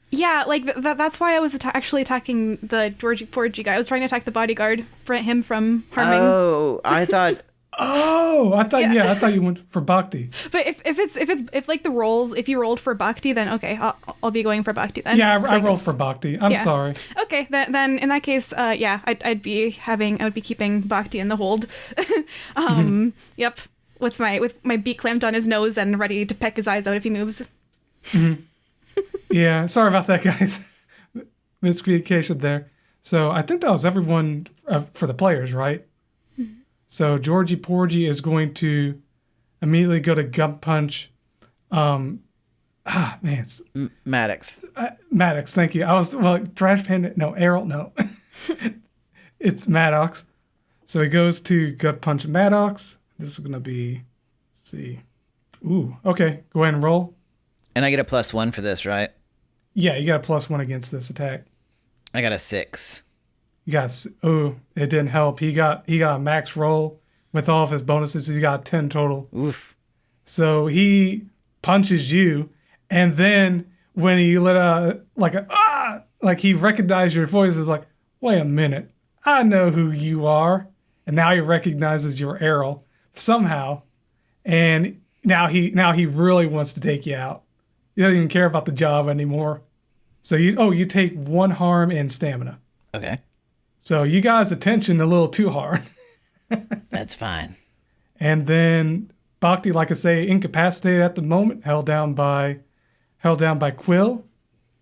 Yeah, like that's why I was actually attacking the Georgie Porgy guy. I was trying to attack the bodyguard, prevent him from harming. Oh, I thought. I thought you went for Bhakti. But if like the rolls, if you rolled for Bhakti, then okay, I'll be going for Bhakti then. Yeah, I rolled for Bhakti. I'm sorry. Okay, then in that case, I'd be keeping Bhakti in the hold. Yep, with my beak clamped on his nose and ready to peck his eyes out if he moves. Mm-hmm. Yeah, sorry about that, guys. Miscommunication there. So I think that was everyone for the players, right? Mm-hmm. So Georgie Porgy is going to immediately go to gut punch. It's Maddox. Maddox, thank you. Trash Panda. No, Errol. No, it's Maddox. So he goes to gut punch Maddox. This is gonna be. Let's see. Ooh, okay. Go ahead and roll. And I get a +1 for this, right? Yeah, you got a +1 against this attack. I got a 6. It didn't help. He got a max roll with all of his bonuses. He got 10 total. Oof. So he punches you, and then when he let out like he recognized your voice, is like, wait a minute, I know who you are, and now he recognizes you're Errol somehow, and now he really wants to take you out. He doesn't even care about the job anymore. So you take 1 harm and stamina. Okay. So you guys' attention a little too hard. That's fine. And then Bhakti, like I say, incapacitated at the moment, held down by Quill,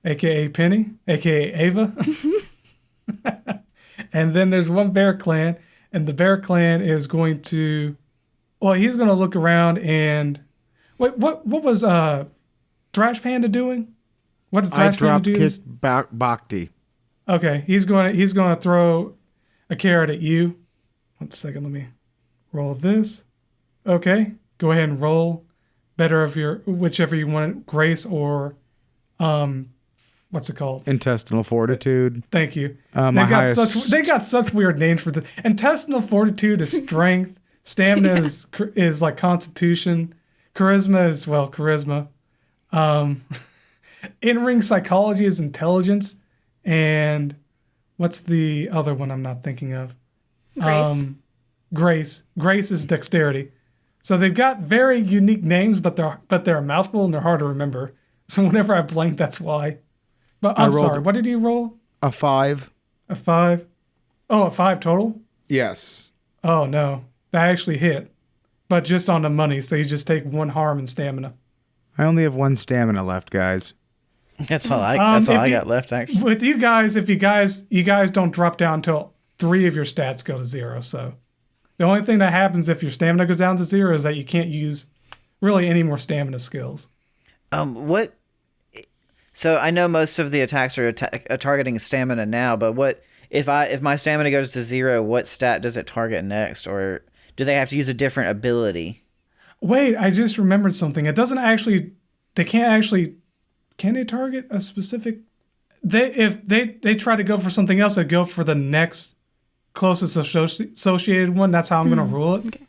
aka Penny, aka Ava. And then there's one Bear Clan, and the Bear Clan is going to he's going to look around and wait, what was Trash Panda doing? What did Trash Panda do? Kicked Bhakti. Okay, he's going to throw a carrot at you. 1 second, let me roll this. Okay, go ahead and roll better of whichever you want, grace or what's it called? Intestinal fortitude. Thank you. They got such weird names for this. Intestinal fortitude is strength. Stamina is like constitution. Charisma is charisma. In-ring psychology is intelligence, and what's the other one I'm not thinking of? Grace. Grace is dexterity. So they've got very unique names, but they're a mouthful and they're hard to remember. So whenever I blank, that's why. But I'm sorry. What did you roll? A 5. A 5. Oh, a 5 total? Yes. Oh no, that actually hit, but just on the money. So you just take 1 harm and stamina. I only have 1 stamina left, guys. That's all I got left, actually. With you guys, if you guys don't drop down until 3 of your stats go to 0. So the only thing that happens if your stamina goes down to 0 is that you can't use really any more stamina skills. What? So I know most of the attacks are targeting stamina now, but what if my stamina goes to 0? What stat does it target next, or do they have to use a different ability? Wait, I just remembered something. It doesn't actually. They can't actually. Can they target a specific? If they try to go for something else, they go for the next closest associated one. That's how I'm going to rule it. Okay.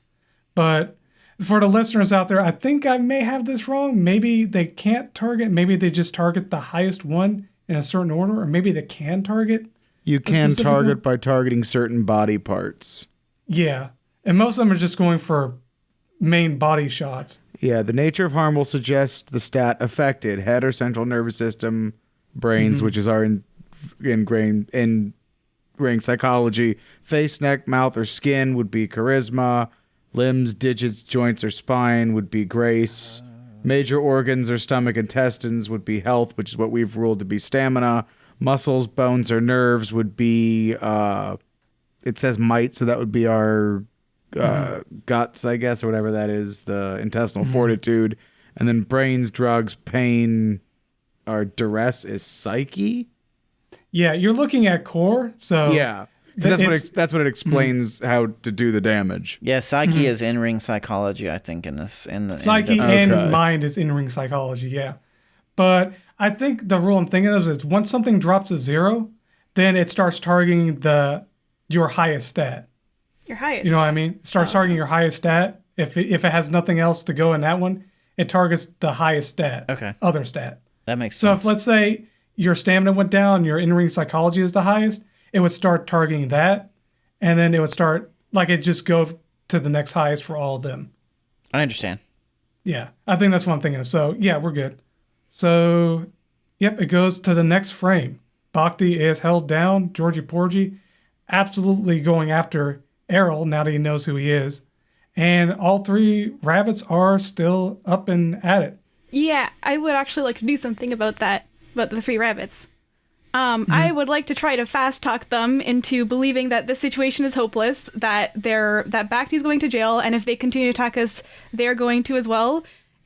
But for the listeners out there, I think I may have this wrong. Maybe they can't target. Maybe they just target the highest one in a certain order, or maybe they can target. You can target by targeting certain body parts. Yeah, and most of them are just going for main body shots. Yeah, the nature of harm will suggest the stat affected: head or central nervous system, brains, which is our ingrained psychology. Face, neck, mouth, or skin would be charisma. Limbs, digits, joints, or spine would be grace. Major organs or stomach, intestines would be health, which is what we've ruled to be stamina. Muscles, bones, or nerves would be, it says might, so that would be our guts, I guess, or whatever that is, the intestinal fortitude. And then brains, drugs, pain, or duress is psyche. Yeah, you're looking at core, so Yeah. That's what it explains how to do the damage. Yeah, psyche is in-ring psychology, I think, in the psyche and mind is in-ring psychology, yeah. But I think the rule I'm thinking of is once something drops to 0, then it starts targeting your highest stat. Your highest. You know what I mean? It starts targeting your highest stat. If it has nothing else to go in that one, it targets the highest stat. Okay. Other stat. That makes So sense. if let's say your stamina went down, your in-ring psychology is the highest, it would start targeting that, and then it would start, like, it just go to the next highest for all of them. I understand. Yeah, I think that's what I'm thinking of. So, yeah, we're good. So, yep, it goes to the next frame. Bhakti is held down. Georgie Porgy absolutely going after Errol now that he knows who he is. And all 3 rabbits are still up and at it. Yeah, I would actually like to do something about that, about the 3 rabbits. I would like to try to fast talk them into believing that this situation is hopeless, that Bhakti's going to jail, and if they continue to attack us, they're going to as well,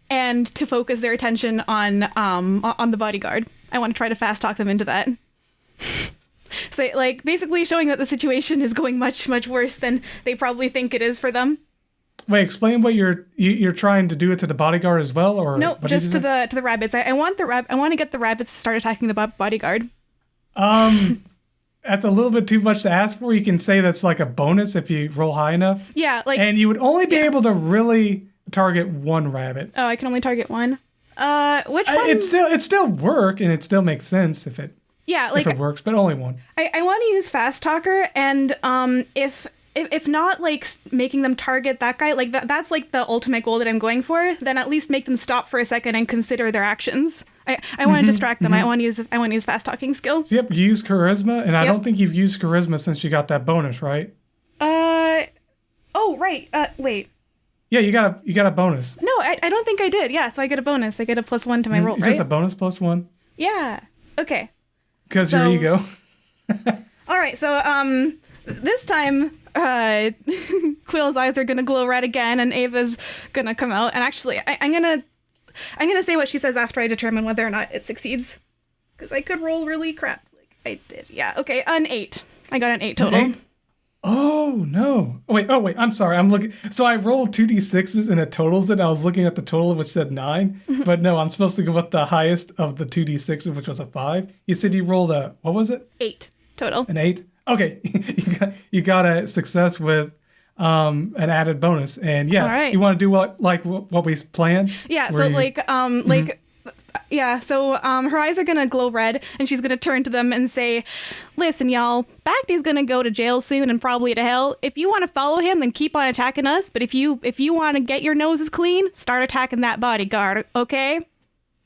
and to focus their attention on the bodyguard. I want to try to fast talk them into that. So, like, basically showing that the situation is going much, much worse than they probably think it is for them. Wait, explain what you're trying to do it to the bodyguard as well, or no, just to the rabbits. I want to get the rabbits to start attacking the bodyguard. That's a little bit too much to ask for. You can say that's like a bonus if you roll high enough. Yeah, like, and you would only be able to really target 1 rabbit. Oh, I can only target 1. Which one? It still work, and it still makes sense if it works, but only 1. I want to use Fast Talker, and if not, like, making them target that guy, like, that's like the ultimate goal that I'm going for, then at least make them stop for a second and consider their actions. I want to distract them. I want to use fast talking skill. So, yep, use charisma, and I don't think you've used charisma since you got that bonus, right? Oh, right. Wait. Yeah, you got a bonus. No, I don't think I did. Yeah, so I get a bonus. I get a +1 to my roll, it's right? just a bonus +1. Yeah. Okay. Because your ego. All right, so this time Quill's eyes are gonna glow red again, and Ava's gonna come out. And actually, I'm gonna say what she says after I determine whether or not it succeeds, because I could roll really crap like I did. Yeah. Okay. An 8. I got an 8 total. An 8? Oh no! Oh wait! I'm sorry. I'm looking. So I rolled 2d6s and it totals it. And I was looking at the total, which said 9. But no, I'm supposed to go with the highest of the 2d6s, which was a 5. You said you rolled a, what was it? 8 total. An 8. Okay, you got a success with an added bonus, and yeah, right. You want to do what we planned? Yeah. So her eyes are gonna glow red, and she's gonna turn to them and say, "Listen, y'all, Bhakti's gonna go to jail soon and probably to hell. If you want to follow him, then keep on attacking us. But if you want to get your noses clean, start attacking that bodyguard, okay?"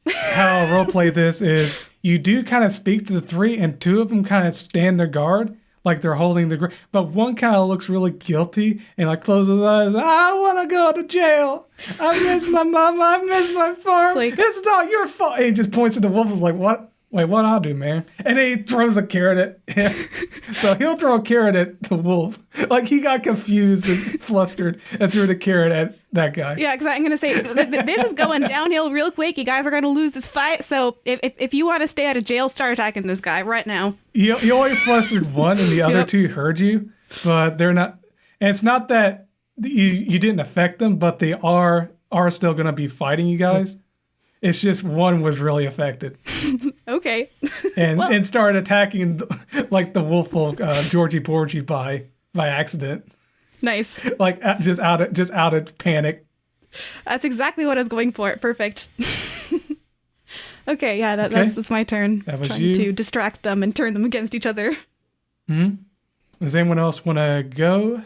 How I'll roleplay this is you do kind of speak to the 3, and 2 of them kind of stand their guard, like they're holding the but one kind of looks really guilty and like closes his eyes. I want to go to jail. I miss my mama. I miss my farm. It's like- This is all your fault. And he just points at the wolf. And is like, what? Wait, what I'll do, man? And then he throws a carrot at him. So he'll throw a carrot at the wolf. Like he got confused and flustered and threw the carrot at that guy. Yeah, because I'm going to say, this is going downhill real quick. You guys are going to lose this fight. So if you want to stay out of jail, start attacking this guy right now. You only flustered one and the other Yep. two heard you, but they're not. And it's not that you didn't affect them, but they are still going to be fighting you guys. It's just one was really affected Okay. and started attacking like the wolf folk, Georgie Porgy by accident, Nice. like just out of panic. That's exactly what I was going for. Perfect. Okay, yeah, Okay. that's my turn. That was Trying you. to distract them and turn them against each other. Does anyone else want to go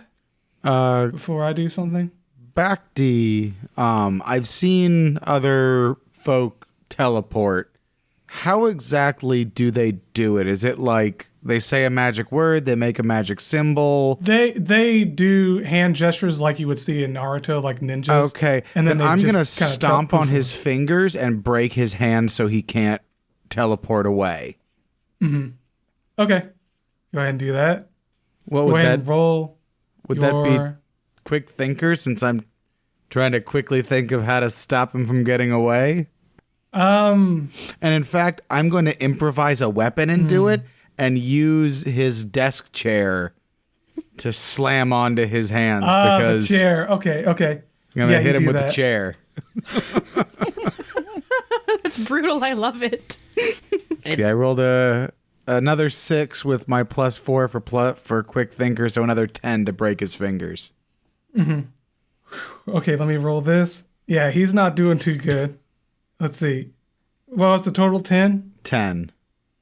before I do something? Back D. I've seen other folk teleport. How exactly do they do it? Is it like they say a magic word, they make a magic symbol? They do hand gestures like you would see in Naruto, like ninjas. Okay, and then I'm just gonna kinda stomp on poof. his fingers and break his hand so he can't teleport away. Okay, go ahead and do that. What Go would ahead that? and roll. Would that be your- quick thinker? Since I'm trying to quickly think of how to stop him from getting away. And in fact, I'm going to improvise a weapon and do it, and use his desk chair to slam onto his hands because the chair. Okay. I'm gonna Yeah, hit you him do with the that. chair. That's brutal. I love it. See, I rolled another 6 with my +4 for quick thinker, so another 10 to break his fingers. Okay, let me roll this. Yeah, he's not doing too good. Let's see. Well, it's a total 10. 10.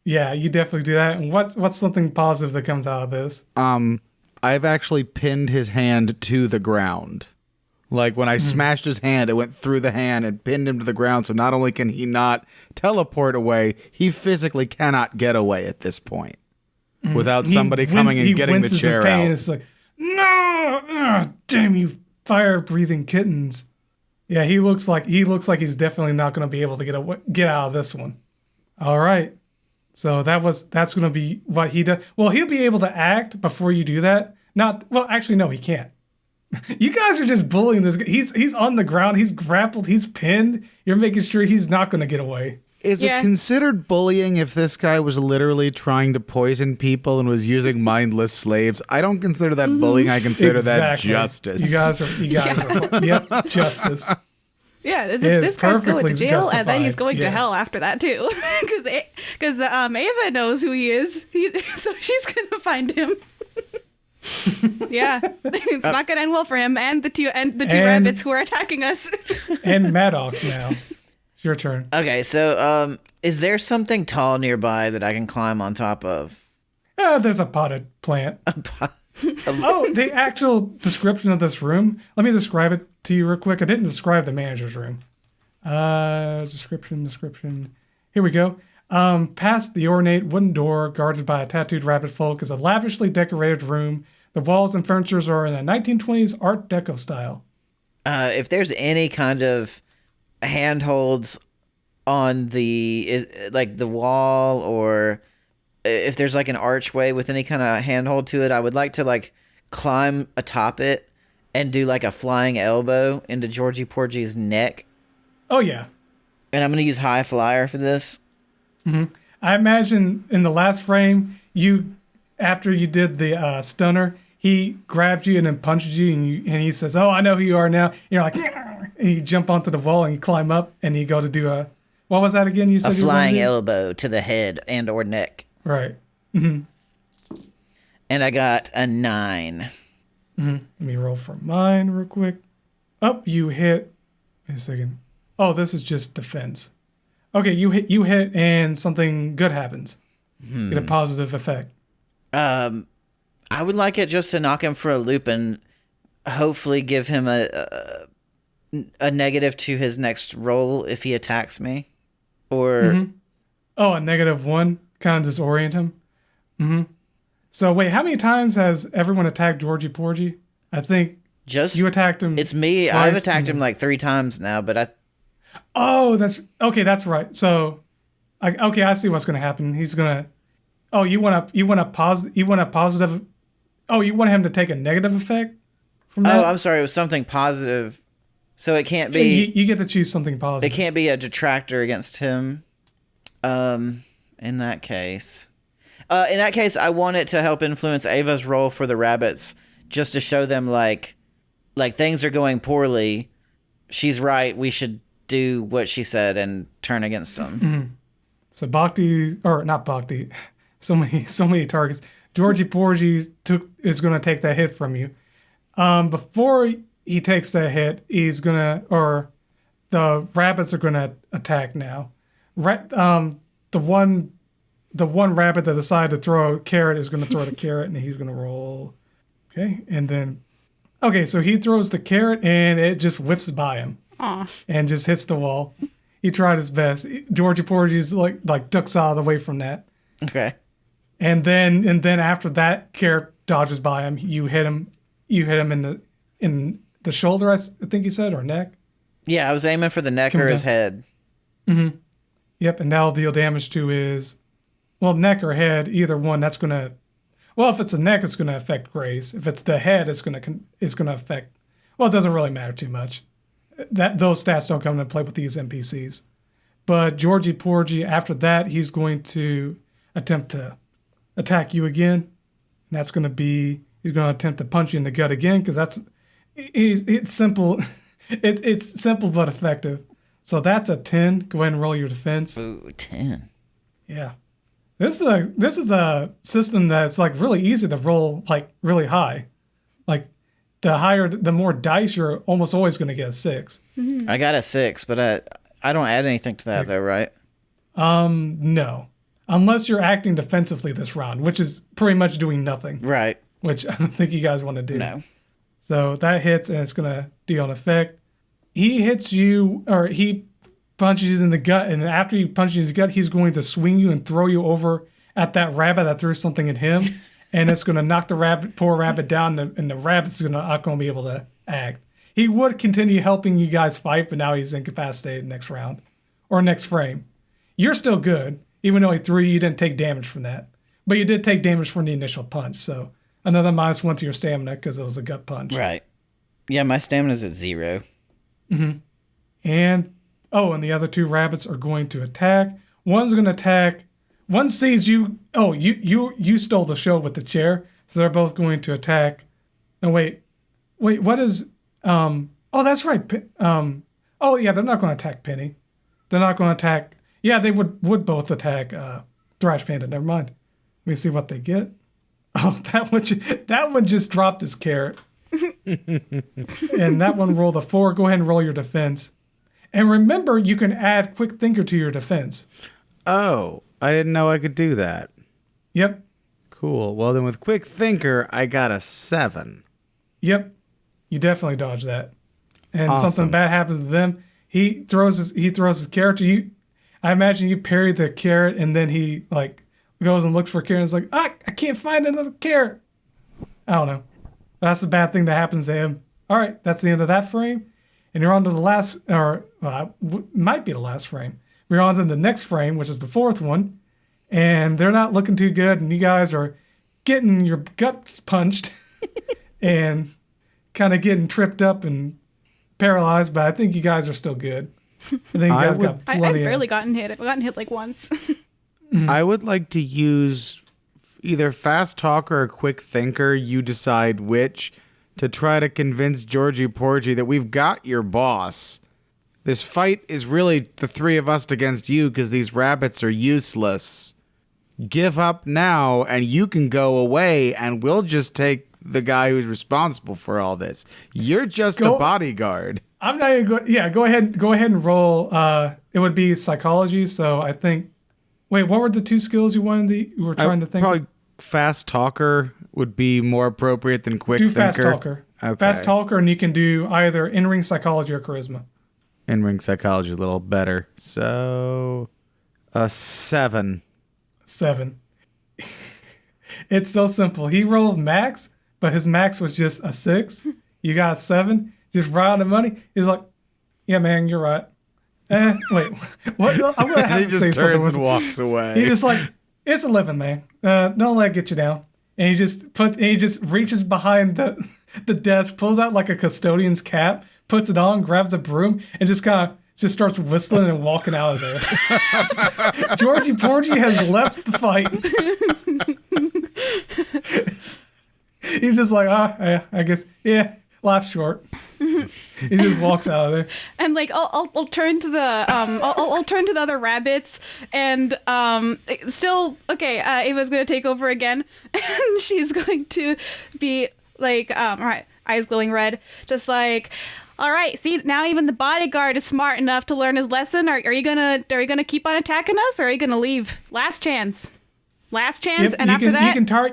Yeah, you definitely do that. And what's something positive that comes out of this? I've actually pinned his hand to the ground. Like when I smashed his hand, it went through the hand and pinned him to the ground. So not only can he not teleport away, he physically cannot get away at this point without somebody coming and getting the chair in pain. out. It's like, no, damn you, fire-breathing kittens. Yeah, he looks like he's definitely not going to be able to get out of this one. All right, so that's going to be what he does. Well, he'll be able to act before you do that. Actually, no, he can't. You guys are just bullying this guy. He's on the ground. He's grappled. He's pinned. You're making sure he's not going to get away. Is Yeah. it considered bullying if this guy was literally trying to poison people and was using mindless slaves? I don't consider that bullying. I consider that Exactly. You You guys are. Yep, justice. Yeah, is this guy's going perfectly to jail, and then he's justified, going to yes. hell after that too, because Ava knows who he is, so she's gonna find him. Yeah, it's not gonna end well for him and the two rabbits who are attacking us. And Maddox now. It's your turn. Okay, so is there something tall nearby that I can climb on top of? There's a potted plant. Oh, the actual description of this room. Let me describe it to you real quick. I didn't describe the manager's room. Description. Here we go. Past the ornate wooden door guarded by a tattooed rabbit folk is a lavishly decorated room. The walls and furniture are in a 1920s Art Deco style. If there's any kind of handholds on the wall, or if there's like an archway with any kind of handhold to it, I would like to like climb atop it and do like a flying elbow into Georgie Porgy's neck. Oh, yeah. And I'm going to use High Flyer for this. I imagine in the last frame, after you did the stunner, he grabbed you and then punched you, and he says, "Oh, I know who you are now." And you're like, and you jump onto the wall and you climb up and you go to do what was that again? You said A you were gonna flying do? elbow to the head and or neck. Right. And I got a 9. Let me roll for mine real quick. You hit. Wait a second. Oh, this is just defense. Okay, you hit, and something good happens. Get a positive effect. I would like it just to knock him for a loop and hopefully give him a negative to his next roll if he attacks me. Or Oh, a -1, kind of disorient him. So wait, how many times has everyone attacked Georgie Porgy? I think Just you attacked him. It's me. twice, I've attacked and him like 3 times now, but I Oh, that's okay. That's right. So, okay, I see what's going to happen. He's going to. Oh, you want a positive. Oh, you want him to take a negative effect from that? Oh, I'm sorry. It was something positive. So it can't Yeah, be you get to choose something it positive. can't be a detractor against him. In that case. I want it to help influence Ava's role for the rabbits, just to show them like things are going poorly. She's right. We should do what she said and turn against them. So Bhakti, or not Bhakti, so many targets. Georgie Porgy is going to take that hit from you. Before he takes that hit, the rabbits are gonna attack now. The one rabbit that decided to throw a carrot is gonna throw the carrot, and he's gonna roll. Okay, and then, so he throws the carrot and it just whips by him. Aw. And just hits the wall. He tried his best. Georgie Porgy's like ducks out of the way from that. Okay. And then after that carrot dodges by him, you hit him in the shoulder, I think he said, or neck. Yeah, I was aiming for the neck or his head. Yep, and that'll deal damage to his neck or head, either one. That's gonna if it's the neck, it's gonna affect Grace. If it's the head, it's gonna affect. Well, it doesn't really matter too much. Those stats don't come into play with these NPCs. But Georgie Porgy, after that, he's going to attempt to attack you again. And that's going to be, he's going to attempt to punch you in the gut again, because it's simple. It's simple but effective. So that's a 10. Go ahead and roll your defense. Ooh, 10. Yeah. This is a system that's like really easy to roll, like really high. Like the more dice, you're almost always going to get a 6. I got a 6, but I don't add anything to that though, right? No. Unless you're acting defensively this round, which is pretty much doing nothing. Right. Which I don't think you guys want to do. No. So that hits, and it's going to deal an effect. He hits you, or he punches you in the gut, and after he punches you in the gut, he's going to swing you and throw you over at that rabbit that threw something at him, and it's going to knock the poor rabbit down, and the rabbit's not going to be able to act. He would continue helping you guys fight, but now he's incapacitated next round, or next frame. You're still good, even though he threw you didn't take damage from that. But you did take damage from the initial punch, so another -1 to your stamina because it was a gut punch. Right. Yeah, my stamina's at 0. And and the other 2 rabbits are going to attack. One's going to attack. One sees you. Oh, you stole the show with the chair, so they're both going to attack. And wait, what is? Oh, that's right. Oh yeah, they're not going to attack Penny. They're not going to attack. Yeah, they would both attack Thrash Panda. Never mind. Let me see what they get. Oh, that one just dropped his carrot. And that one rolled a 4. Go ahead and roll your defense. And remember, you can add Quick Thinker to your defense. Oh, I didn't know I could do that. Yep. Cool. Well, then with Quick Thinker, I got a 7. Yep. You definitely dodge that. And Awesome. something bad happens to them. He throws his carrot to you. I imagine you parry the carrot, and then he goes and looks for a carrot, and is like, I can't find another carrot. I don't know. That's the bad thing that happens to him. All right, that's the end of that frame. And you're on to the last, might be the last frame. We're on to the next frame, which is the 4th one. And they're not looking too good, and you guys are getting your guts punched and kind of getting tripped up and paralyzed, but I think you guys are still good. I think you guys got I've plenty barely gotten hit. I've gotten hit like once. I would like to use either Fast Talker or Quick Thinker, you decide which, to try to convince Georgie Porgy that we've got your boss. This fight is really the 3 of us against you because these rabbits are useless. Give up now and you can go away and we'll just take the guy who's responsible for all this. You're just a bodyguard. I'm not even going. Yeah, go ahead and roll. It would be psychology. So I think. Wait, what were the 2 skills you were trying to think? Probably Fast Talker would be more appropriate than Quick Thinker. Do Fast Talker. Okay. Fast Talker, and you can do either in-ring psychology or charisma. In-ring psychology a little better. So, a 7. 7. It's so simple. He rolled max, but his max was just a 6. You got 7. Just round the money. He's like, yeah, man, you're right. Wait, what? I'm gonna have And he to just say something. turns and walks away. He's just like, it's 11, man. Don't let it get you down. And he just reaches behind the desk, pulls out like a custodian's cap, puts it on, grabs a broom, and just kind of just starts whistling and walking out of there. Georgie Porgy has left the fight. He's just like, yeah, I guess, yeah, life's short. He just walks out of there. And like I'll turn to the I'll turn to the other rabbits and still okay, Ava's gonna take over again and she's going to be like all right, eyes glowing red, just like, all right, see, now even the bodyguard is smart enough to learn his lesson. Are you gonna keep on attacking us, or are you gonna leave? Last chance. Yep, And after that,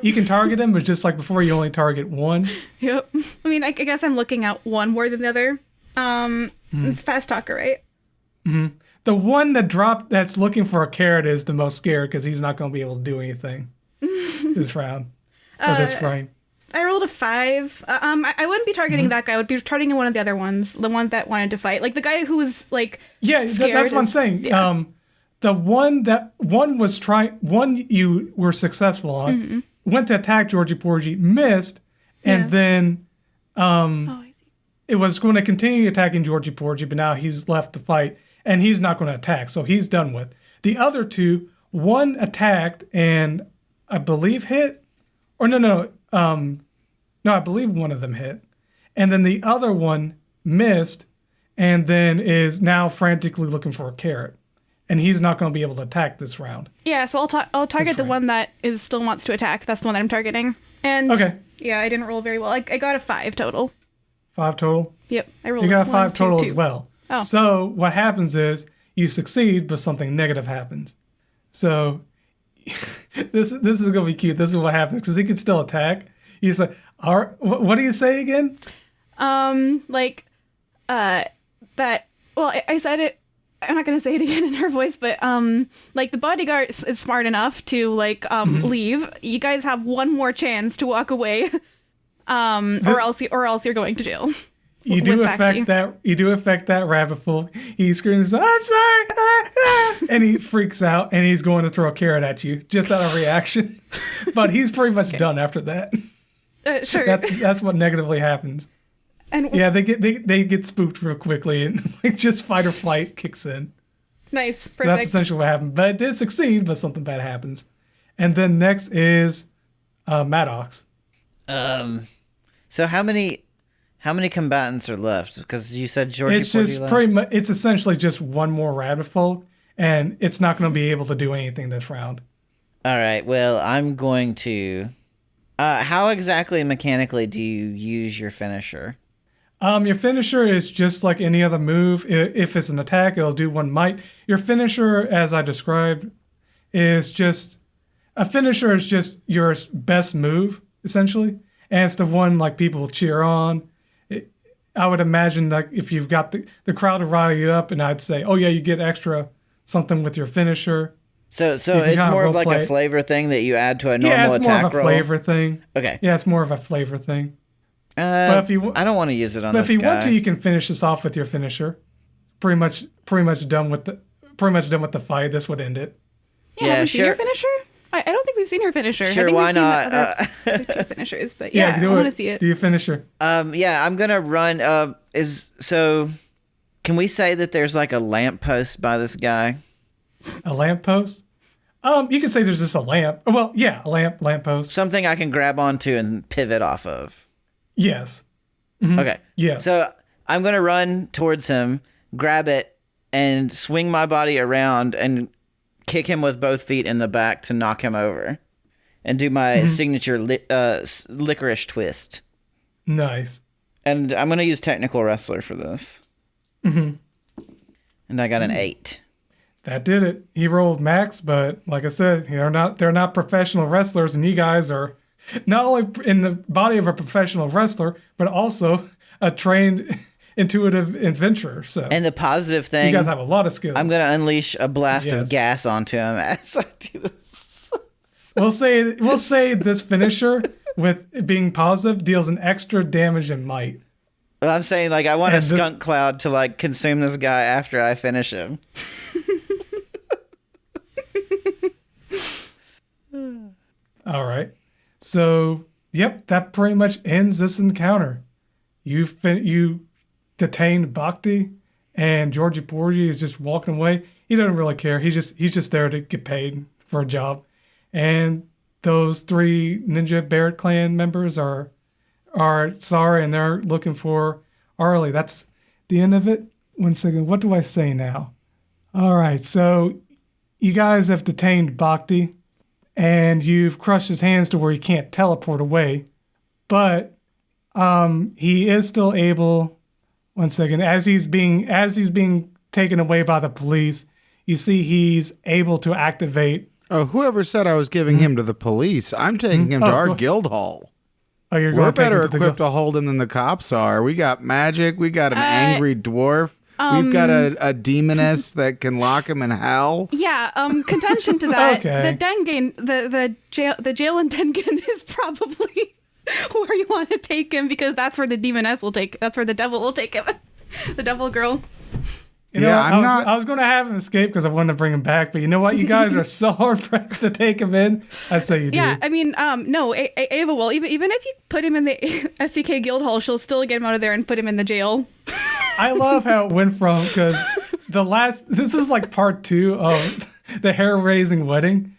you can target him, but just like before, you only target one. Yep. I mean, I guess I'm looking at one more than the other. It's fast talker, right? Mm-hmm. The one that's looking for a carrot is the most scared because he's not going to be able to do anything this round or this frame. I rolled a 5. I wouldn't be targeting that guy. I would be targeting one of the other ones, the one that wanted to fight, like the guy who was like scared. That's what I'm saying. Yeah. The one you were successful on, went to attack Georgie Porgy, missed, and then I see. it was going to continue attacking Georgie Porgy, but now he's left to fight, and he's not going to attack, so he's done with. The other two, one attacked and I believe hit, or no, I believe one of them hit, and then the other one missed, and then is now frantically looking for a carrot. And he's not going to be able to attack this round. Yeah, so I'll target the one that still wants to attack. That's the one that I'm targeting. And okay. Yeah, I didn't roll very well. I got a 5 total. 5 total? Yep, I rolled. You got a 5 2, total 2. as well. Oh. So what happens is you succeed, but something negative happens. So this is going to be cute. This is what happens because he can still attack. You say, all right, what do you say again? That. Well, I said it. I'm not gonna say it again in her voice, but like the bodyguard is smart enough to leave. You guys have one more chance to walk away, or else you're going to jail. You do affect that rabbit fool. He screams, "I'm sorry!" and he freaks out, and he's going to throw a carrot at you just out of reaction. But he's pretty much done after that. Sure. That's what negatively happens. And yeah, they get spooked real quickly, and like just fight or flight kicks in. Nice, perfect. So that's essentially what happened. But it did succeed, but something bad happens. And then next is Maddox. So how many combatants are left? Because you said Georgie. It's just pretty much. It's essentially just one more rabbit folk, and it's not going to be able to do anything this round. All right. Well, I'm going to. How exactly mechanically do you use your finisher? Your finisher is just like any other move. If it's an attack, it'll do one might. Your finisher, as I described, is just a finisher is just your best move essentially, and it's the one like people cheer on. I would imagine like if you've got the crowd to rile you up, and I'd say, oh yeah, you get extra something with your finisher. So it's more of like a flavor thing that you add to a normal attack roll? Yeah, it's more of a flavor thing. Okay. Yeah, it's more of a flavor thing. But if I don't want to use it on this guy. But if you want to, you can finish this off with your finisher. Pretty much done with the fight. This would end it. Yeah, have we seen your finisher? I don't think we've seen her finisher. Sure, I think why we've not? Seen other two finishers, but yeah, I want to see it. Do your finisher. Yeah, I'm gonna run. Can we say that there's like a lamppost by this guy? A lamppost? You can say there's just a lamp. Well, yeah, a lamppost. Something I can grab onto and pivot off of. Yes. Mm-hmm. Okay. Yes. So I'm going to run towards him, grab it, and swing my body around and kick him with both feet in the back to knock him over. And do my signature licorice twist. Nice. And I'm going to use technical wrestler for this. Mm-hmm. And I got an 8. That did it. He rolled max, but like I said, they're not professional wrestlers, and you guys are not only in the body of a professional wrestler, but also a trained, intuitive adventurer. So, and the positive thing, you guys have a lot of skills. I'm going to unleash a blast of gas onto him as I do this. We'll say this finisher with it being positive deals an extra damage and might. Well, I'm saying, like, I want a And this- skunk cloud to, like, consume this guy after I finish him. All right. So, yep, that pretty much ends this encounter. You detained Bhakti, and Georgie Porgy is just walking away. He doesn't really care. He's just there to get paid for a job. And those 3 Ninja Barrett clan members are sorry, and they're looking for Arlie. That's the end of it. 1 second. What do I say now? All right. So you guys have detained Bhakti, and you've crushed his hands to where he can't teleport away. But he is still able. 1 second. As he's being taken away by the police, you see he's able to activate. Oh, whoever said I was giving him to the police? I'm taking him to our guild hall. Oh, you're We're going to take him better to the equipped to hold him than the cops are. We got magic. We got an angry dwarf. We've got a demoness that can lock him in hell. Yeah, contention to that. Okay. The Dengen, the jail in Dengen is probably where you want to take him, because that's where the demoness will take. That's where the devil will take him. The devil girl. You know what? I was going to have him escape because I wanted to bring him back, but you know what? You guys are so hard pressed to take him in. I'd say you do. Yeah, I mean, no, Ava will. Even if you put him in the FPK guild hall, she'll still get him out of there and put him in the jail. I love how it went from, because this is like part 2 of the hair-raising wedding,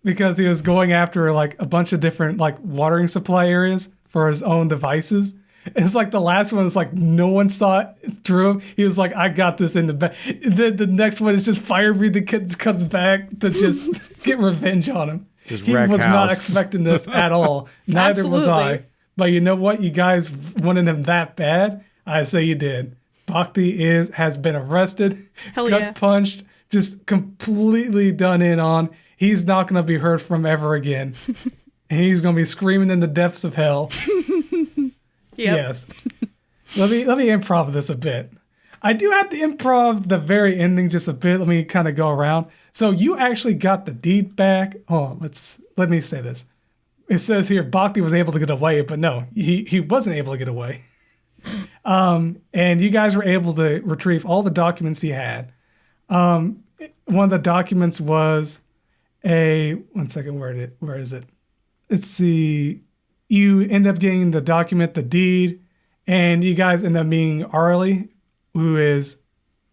because he was going after like a bunch of different like watering supply areas for his own devices. It's like the last one is like no one saw it through. He was like, I got this in the back. The next one is just fire breathing kids comes back to just get revenge on him. He was not expecting this at all. Neither was I. Absolutely. But you know what? You guys wanted him that bad. I say you did. Bhakti has been arrested, got punched, just completely done in on. He's not going to be heard from ever again. And he's going to be screaming in the depths of hell. Yep. Yes. Let me improv this a bit. I do have to improv the very ending just a bit. Let me kind of go around. So you actually got the deed back. Oh, let me say this. It says here Bhakti was able to get away, but no, he wasn't able to get away. And you guys were able to retrieve all the documents he had. One of the documents was 1 second, where is it? Let's see. You end up getting the document, the deed, and you guys end up meeting Arlie, who is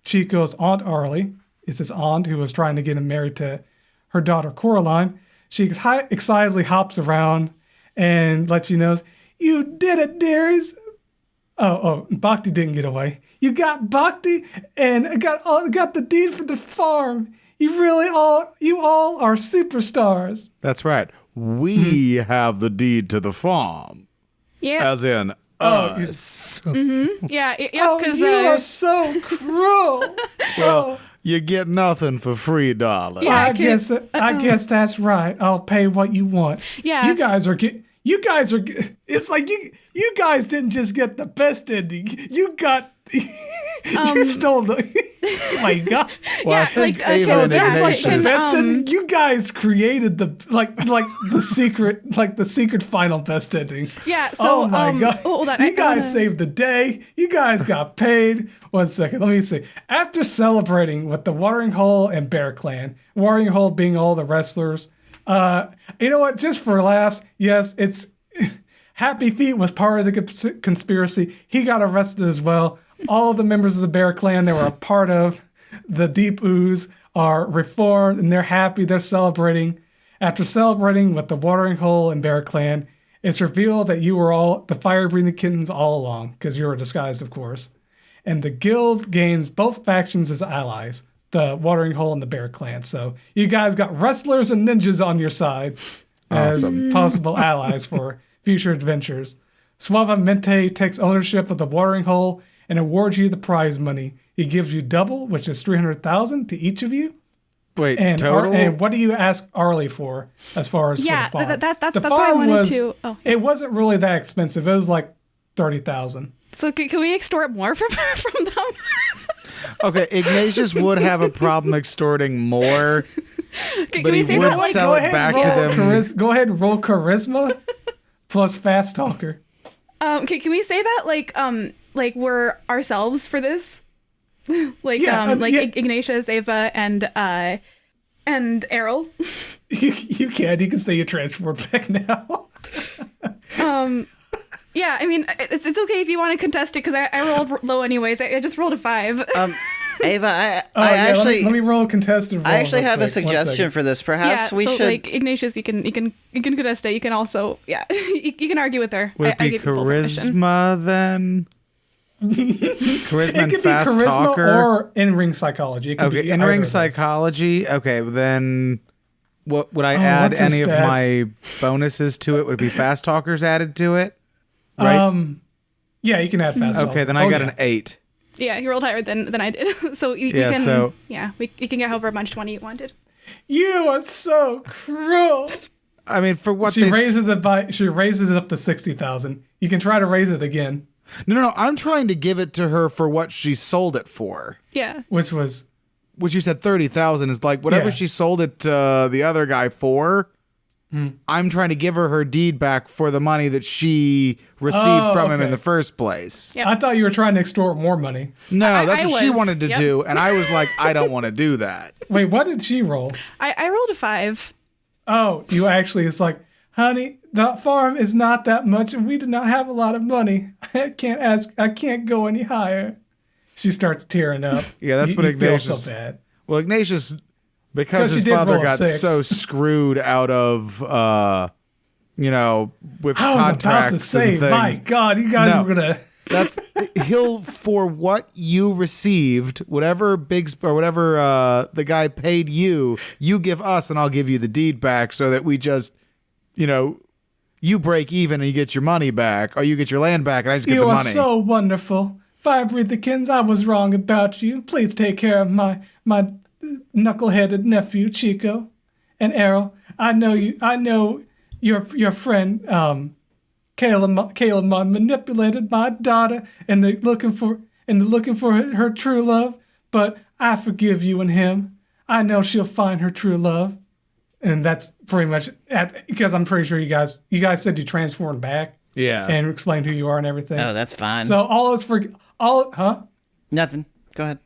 Chico's aunt Arlie. It's his aunt who was trying to get him married to her daughter Coraline. She excitedly hops around and lets you know, you did it, dearies. Oh, Bhakti didn't get away. You got Bhakti and got the deed for the farm. You all are superstars. That's right. We have the deed to the farm. Yeah. As in us. Yeah, because you are so cruel. Well, you get nothing for free, darling. Yeah. I guess that's right. I'll pay what you want. Yeah. You guys are. It's like you guys didn't just get the best ending. You got. You stole the. Oh my God. Well, I think Ava and There's like the Ignatious. best ending. You guys created the secret final best ending. Yeah, so, oh my God. hold on, You I guys wanna- saved the day. You guys got paid. 1 second. Let me see. After celebrating with the Watering Hole and Bear Clan, Watering Hole being all the wrestlers, you know what? Just for laughs, yes, it's Happy Feet was part of the conspiracy. He got arrested as well. All of the members of the Bear Clan that were a part of the Deep Ooze are reformed, and they're happy. They're celebrating. After celebrating with the Watering Hole and Bear Clan, it's revealed that you were all the fire-breathing kittens all along, because you were disguised, of course. And the guild gains both factions as allies, the Watering Hole and the Bear Clan. So you guys got wrestlers and ninjas on your side as possible allies for future adventures. Suavemente takes ownership of the Watering Hole and awards you the prize money. He gives you double, which is 300,000 to each of you. Wait, And total? and what do you ask Arlie for as far as Yeah, for the farm? that's the what I farm wanted was, to. Oh. It wasn't really that expensive. It was like 30,000. So can we extort more from them? Okay, Ignatius would have a problem extorting more, Can but we he say would that like sell it back to them. Go ahead and roll charisma plus fast talker. can we say that like we're ourselves for this? like Yeah, yeah. Ignatius, Ava, and Errol. You can say you transform back now. Yeah, I mean it's okay if you want to contest it because I rolled low anyways. I just rolled a 5. Ava, I Yeah, actually let me roll a contested roll. I actually real have a quick. 1 suggestion second. for this. Perhaps yeah, we so should. like Ignatius, you can contest it. You can also you can argue with her. Would it I be give you full permission. charisma then? Charisma It and could be fast charisma talker. or in-ring psychology. It could Okay, be in either ring of those. psychology. Okay, then what would I add? what's her Any of stats? my bonuses to it? Would it be fast talkers added to it? Right. Yeah, you can add fast. Okay, then I got an 8. Yeah, you rolled higher than I did. So you Yeah, can so- you can get however much 20 you wanted. You are so cruel. I mean, for what She they raises it up to 60,000. You can try to raise it again, No. I'm trying to give it to her for what she sold it for. Yeah. which was Which you said 30,000 is like whatever Yeah. she sold it to the other guy for. I'm trying to give her deed back for the money that she received from him in okay. the first place. Yep. I thought you were trying to extort more money. No, that's I what she was. wanted to Yep. do, and I was like, I don't want to do that. Wait, what did she roll? I rolled a 5. Oh, you actually, it's like, honey, the farm is not that much and we do not have a lot of money. I can't go any higher. She starts tearing up. Yeah, that's You- what you feel Ignatius- so bad. Well, Ignatius, because 'Cause his you did father roll a got 6. so screwed out of, with I was about to contracts say, and things. my God, you guys No. were going to... That's he'll for what you received, whatever the guy paid you, you give us, and I'll give you the deed back, so that we just, you break even and you get your money back, or you get your land back, and I just get You the are money. so wonderful. Firebreathekins, I was wrong about you. Please take care of my knuckle-headed nephew, Chico. And Errol, I know your friend, Kayla manipulated my daughter into looking for her true love, but I forgive you and him. I know she'll find her true love. And that's pretty much because I'm pretty sure you guys said you transformed back. Yeah. And explained who you are and everything. Oh, that's fine. So huh? Nothing. Go ahead.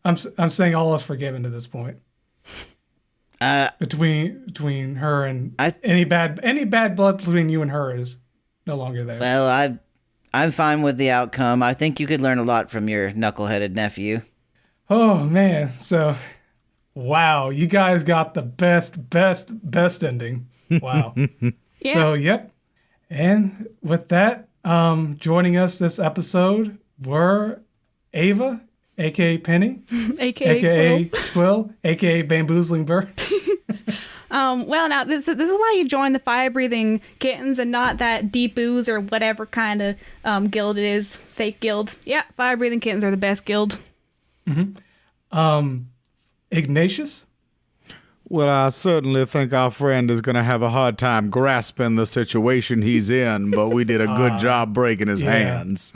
I'm saying all is forgiven to this point. Between her and any bad blood between you and her is no longer there. Well, I'm fine with the outcome. I think you could learn a lot from your knuckleheaded nephew. Oh man, so wow, you guys got the best ending. Wow. Yeah. So yep. And with that, joining us this episode were Ava, aka Penny, aka Quill, aka Bamboozling Bird. Well, now this is why you join the fire breathing kittens and not that deep ooze or whatever kind of guild it is, fake guild. Yeah, fire breathing kittens are the best guild. Ignatius. Well, I certainly think our friend is going to have a hard time grasping the situation he's in, but we did a good job breaking his hands.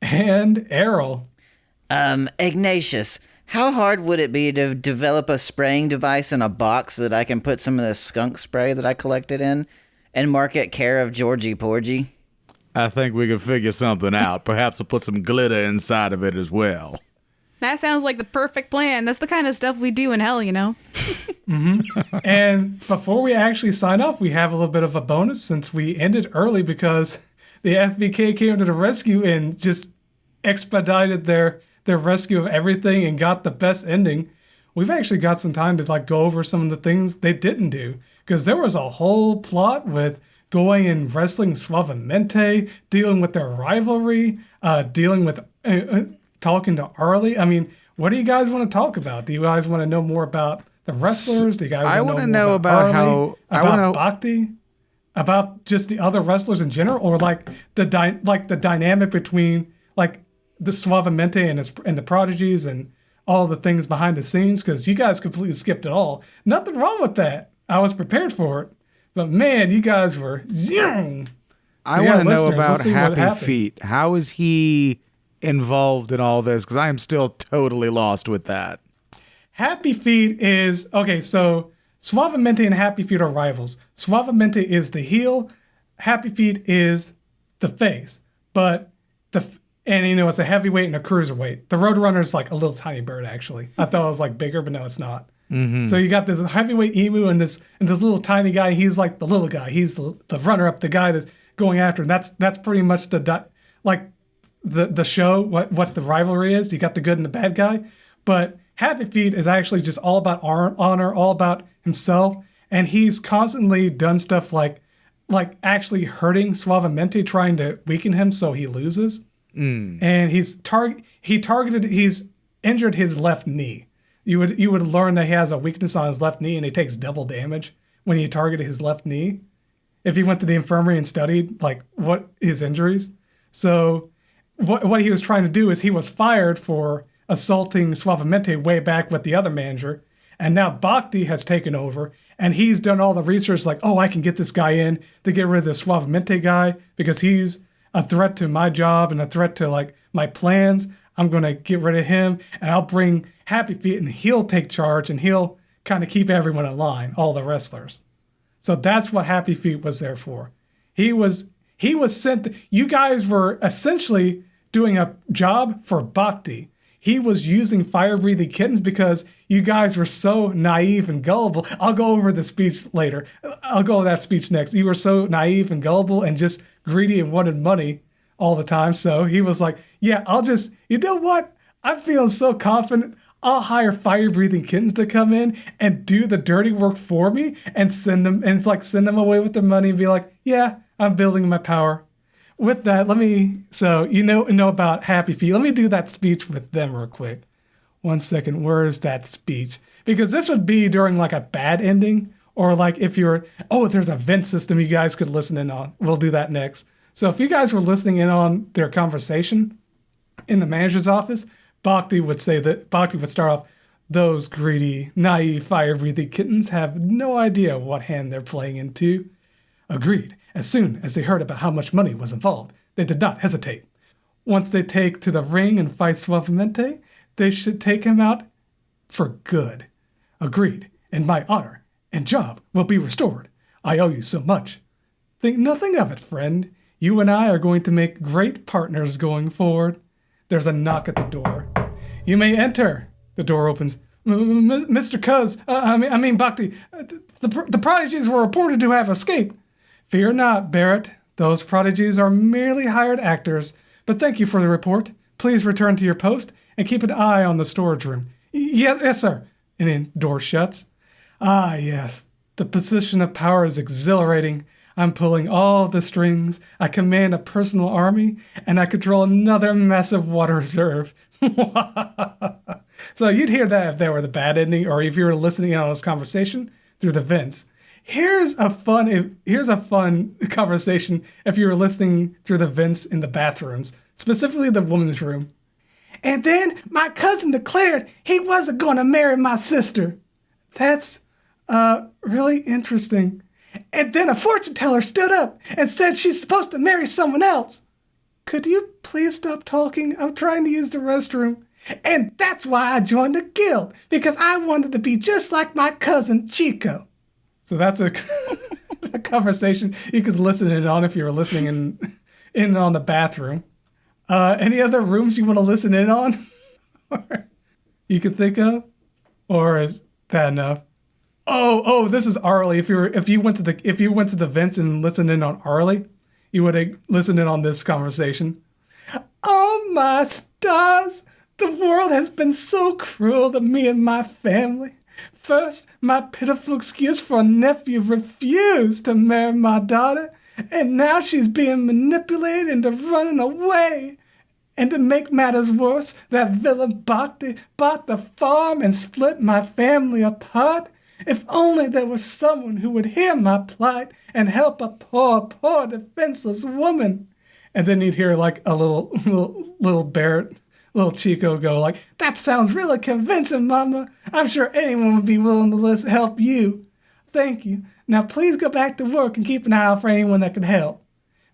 And Errol. Ignatius, how hard would it be to develop a spraying device in a box that I can put some of the skunk spray that I collected in and mark it care of Georgie Porgy? I think we could figure something out. Perhaps we'll put some glitter inside of it as well. That sounds like the perfect plan. That's the kind of stuff we do in hell, you know? And before we actually sign off, we have a little bit of a bonus since we ended early because the FBK came to the rescue and just expedited their rescue of everything and got the best ending. We've actually got some time to go over some of the things they didn't do because there was a whole plot with going and wrestling Suavemente, dealing with their rivalry, dealing with talking to Arlie. I mean, what do you guys want to talk about? Do you guys want to know more about the wrestlers? Do you guys want to know about Arlie, about Bhakti, about just the other wrestlers in general, or the dynamic between the Suavemente and the Prodigies and all the things behind the scenes? Because you guys completely skipped it all. Nothing wrong with that. I was prepared for it, but man, you guys were. I want to know about Happy Feet. How is he involved in all this because I am still totally lost with that. Happy Feet is okay. So Suavemente and Happy Feet are rivals. Suavemente is the heel. Happy Feet is the face. But it's a heavyweight and a cruiserweight. The Roadrunner's like a little tiny bird, actually. I thought it was like bigger, but no, it's not. Mm-hmm. So you got this heavyweight emu and this little tiny guy. He's like the little guy. He's the runner up, the guy that's going after him. That's pretty much the show. What the rivalry is. You got the good and the bad guy, but Happy Feet is actually just all about honor, all about himself, and he's constantly done stuff like actually hurting Suavemente, trying to weaken him so he loses. And he's injured his left knee. You would learn that he has a weakness on his left knee, and he takes double damage when he targeted his left knee. If he went to the infirmary and studied like what his injuries. So what he was trying to do is he was fired for assaulting Suavemente way back with the other manager, and now Bhakti has taken over, and he's done all the research like, oh, I can get this guy in to get rid of the Suavemente guy because he's a threat to my job and a threat to like my plans. I'm going to get rid of him, and I'll bring Happy Feet, and he'll take charge, and he'll kind of keep everyone in line, all the wrestlers. So that's what Happy Feet was there for. He was sent. You guys were essentially doing a job for Bhakti. He was using fire-breathing kittens because you guys were so naive and gullible. I'll go over the speech later. I'll go over that speech next. You were so naive and gullible and just greedy and wanted money all the time. So he was like, yeah, you know what? I'm feeling so confident. I'll hire fire-breathing kittens to come in and do the dirty work for me and send them away with their money and be like, yeah, I'm building my power. With that, so you know about Happy Feet. Let me do that speech with them real quick. 1 second, where's that speech? Because this would be during like a bad ending, or like if there's a vent system you guys could listen in on. We'll do that next. So if you guys were listening in on their conversation in the manager's office, Bhakti would start off, those greedy, naive, fire-breathing kittens have no idea what hand they're playing into. Agreed. As soon as they heard about how much money was involved, they did not hesitate. Once they take to the ring and fight Suavemente, they should take him out for good. Agreed. And my honor and job will be restored. I owe you so much. Think nothing of it, friend. You and I are going to make great partners going forward. There's a knock at the door. You may enter. The door opens. Mr. Cuz, I mean Bhakti, the prodigies were reported to have escaped. Fear not, Barrett. Those prodigies are merely hired actors. But thank you for the report. Please return to your post and keep an eye on the storage room. Yes, sir. And then door shuts. Ah, yes. The position of power is exhilarating. I'm pulling all the strings. I command a personal army, and I control another massive water reserve. So you'd hear that if there were the bad ending, or if you were listening in on this conversation through the vents. Here's a fun conversation if you were listening through the vents in the bathrooms, specifically the woman's room. And then my cousin declared he wasn't going to marry my sister. That's really interesting. And then a fortune teller stood up and said she's supposed to marry someone else. Could you please stop talking? I'm trying to use the restroom. And that's why I joined the guild, because I wanted to be just like my cousin Chico. So that's a conversation you could listen in on if you were listening in on the bathroom. Any other rooms you want to listen in on? Or you could think of? Or is that enough? Oh, this is Arlie. If you went to the vents and listened in on Arlie, you would have listened in on this conversation. Oh my stars! The world has been so cruel to me and my family. First, my pitiful excuse for a nephew refused to marry my daughter, and now she's being manipulated into running away. And to make matters worse, that villain Bhakti bought the farm and split my family apart. If only there was someone who would hear my plight and help a poor defenseless woman. And then you'd hear like a little Barrett, little Chico go like, that sounds really convincing, Mama. I'm sure anyone would be willing to help you. Thank you. Now please go back to work and keep an eye out for anyone that could help.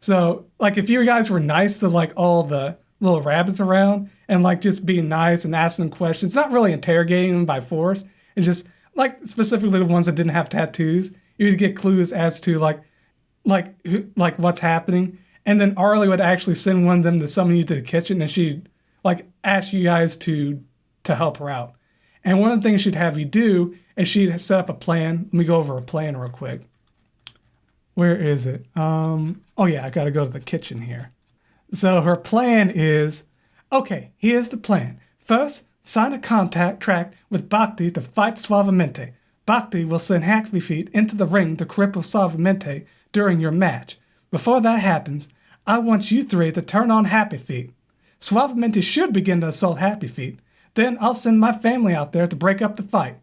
So like if you guys were nice to like all the little rabbits around and like just being nice and asking them questions, not really interrogating them by force, and just like specifically the ones that didn't have tattoos. You would get clues as to like what's happening, and then Arlie would actually send one of them to summon you to the kitchen, and she'd like ask you guys to help her out. And one of the things she'd have you do is she'd set up a plan. Let me go over a plan real quick. Where is it? Oh yeah, I gotta go to the kitchen here. So her plan is, okay, here's the plan. First, sign a contract with Bhakti to fight Suavemente. Bhakti will send Happy Feet into the ring to cripple Suavemente during your match. Before that happens, I want you three to turn on Happy Feet. Suavemente should begin to assault Happy Feet. Then I'll send my family out there to break up the fight.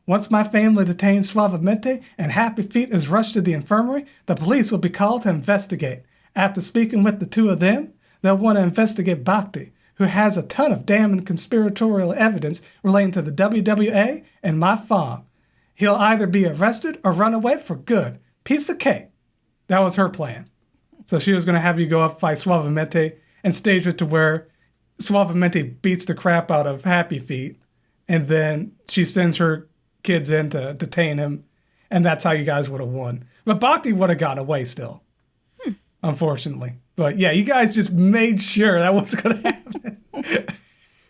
Once my family detains Suavemente and Happy Feet is rushed to the infirmary, the police will be called to investigate. After speaking with the two of them, they'll want to investigate Bhakti, who has a ton of damning conspiratorial evidence relating to the WWA and my farm. He'll either be arrested or run away for good. Piece of cake. That was her plan. So she was going to have you go up, fight Suavemente, and stage it to where Suavemente beats the crap out of Happy Feet, and then she sends her kids in to detain him, and that's how you guys would have won. But Bhakti would have got away still, unfortunately. But yeah, you guys just made sure that wasn't going to happen.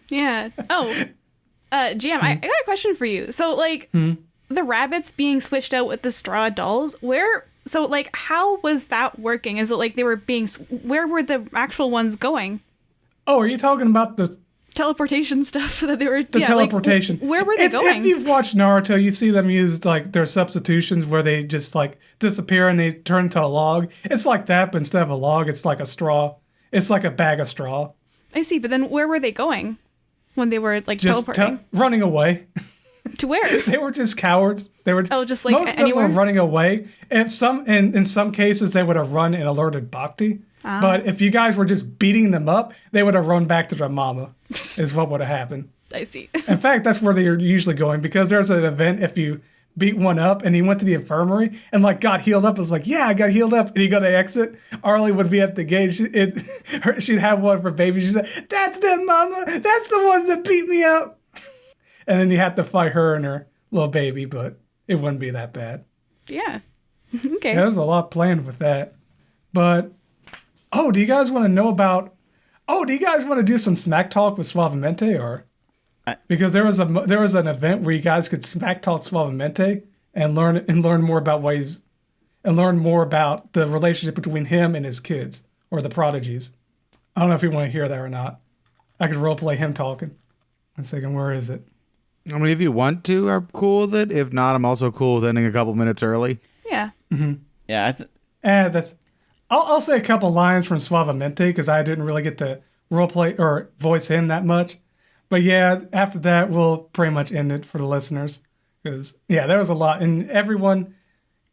Yeah. Oh, GM, I got a question for you. So, like, the rabbits being switched out with the straw dolls, how was that working? Is it like they were where were the actual ones going? Oh, are you talking about the teleportation stuff that they were... The teleportation. Where were they going? If you've watched Naruto, you see them use, like, their substitutions where they just, like, disappear and they turn into a log. It's like that, but instead of a log, it's like a straw. It's like a bag of straw. I see, but then where were they going when they were, like, just teleporting? Running away. To where? They were just cowards. They were just, like, most anywhere? of them were running away. And in some cases, they would have run and alerted Bhakti. But if you guys were just beating them up, they would have run back to their mama, is what would have happened. I see. In fact, that's where they're usually going, because there's an event if you beat one up and he went to the infirmary and like got healed up. It was like, yeah, I got healed up. And he got to exit. Arlie would be at the gate. She'd have one of her babies. She said, that's them, mama. That's the ones that beat me up. And then you have to fight her and her little baby, but it wouldn't be that bad. Yeah. Okay. Yeah, there's a lot planned with that. But... do you guys want to know about... do you guys want to do some smack talk with Suavemente, or... Because there was an event where you guys could smack talk Suavemente and learn more about ways... And learn more about the relationship between him and his kids, or the prodigies. I don't know if you want to hear that or not. I could roleplay him talking. One second, where is it? I mean, if you want to, I'm cool with it. If not, I'm also cool with ending a couple minutes early. Yeah. Mm-hmm. Yeah, that's... I'll say a couple lines from Suavemente because I didn't really get to roleplay or voice him that much. But yeah, after that, we'll pretty much end it for the listeners. Because, yeah, there was a lot. And everyone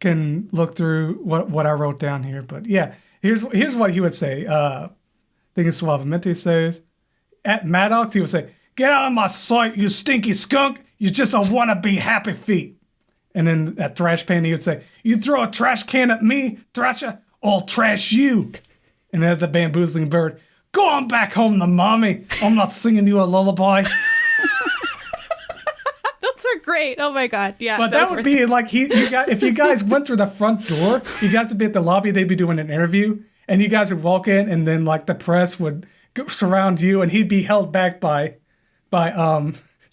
can look through what I wrote down here. But yeah, here's what he would say. I think it's Suavemente says. At Maddox, he would say, "Get out of my sight, you stinky skunk. You just don't want to be Happy Feet." And then at Thrash Pan, he would say, "You throw a trash can at me, Thrasher, I'll trash you." And then at the Bamboozling Bird, "Go on back home to mommy. I'm not singing you a lullaby." Those are great. Oh my god, yeah. But that would be like if you guys went through the front door, you guys would be at the lobby. They'd be doing an interview, and you guys would walk in, and then like the press would surround you, and he'd be held back by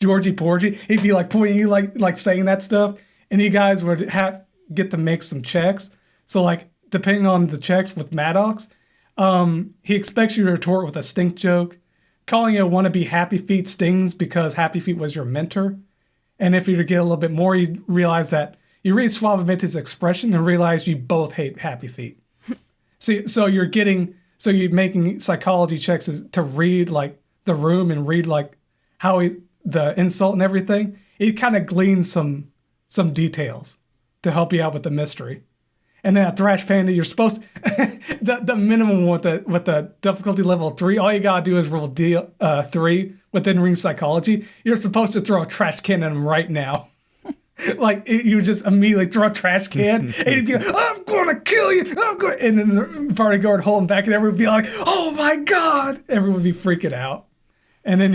Georgie Porgy. He'd be like pointing you like saying that stuff, and you guys would get to make some checks. So like, depending on the checks with Maddox, he expects you to retort with a stink joke. Calling you a wannabe Happy Feet stings because Happy Feet was your mentor. And if you were to get a little bit more, you'd realize that you read Suavemente's expression and realize you both hate Happy Feet. So you're making psychology checks to read like the room and read like how the insult and everything. It kind of gleans some details to help you out with the mystery. And then at Thrash Panda, you're supposed to, the minimum with the difficulty level 3, all you gotta do is roll 3 within ring psychology. You're supposed to throw a trash can at him right now. You just immediately throw a trash can and you'd be like, I'm going to kill you. And then the party guard holding back and everyone would be like, oh my God. Everyone would be freaking out. And then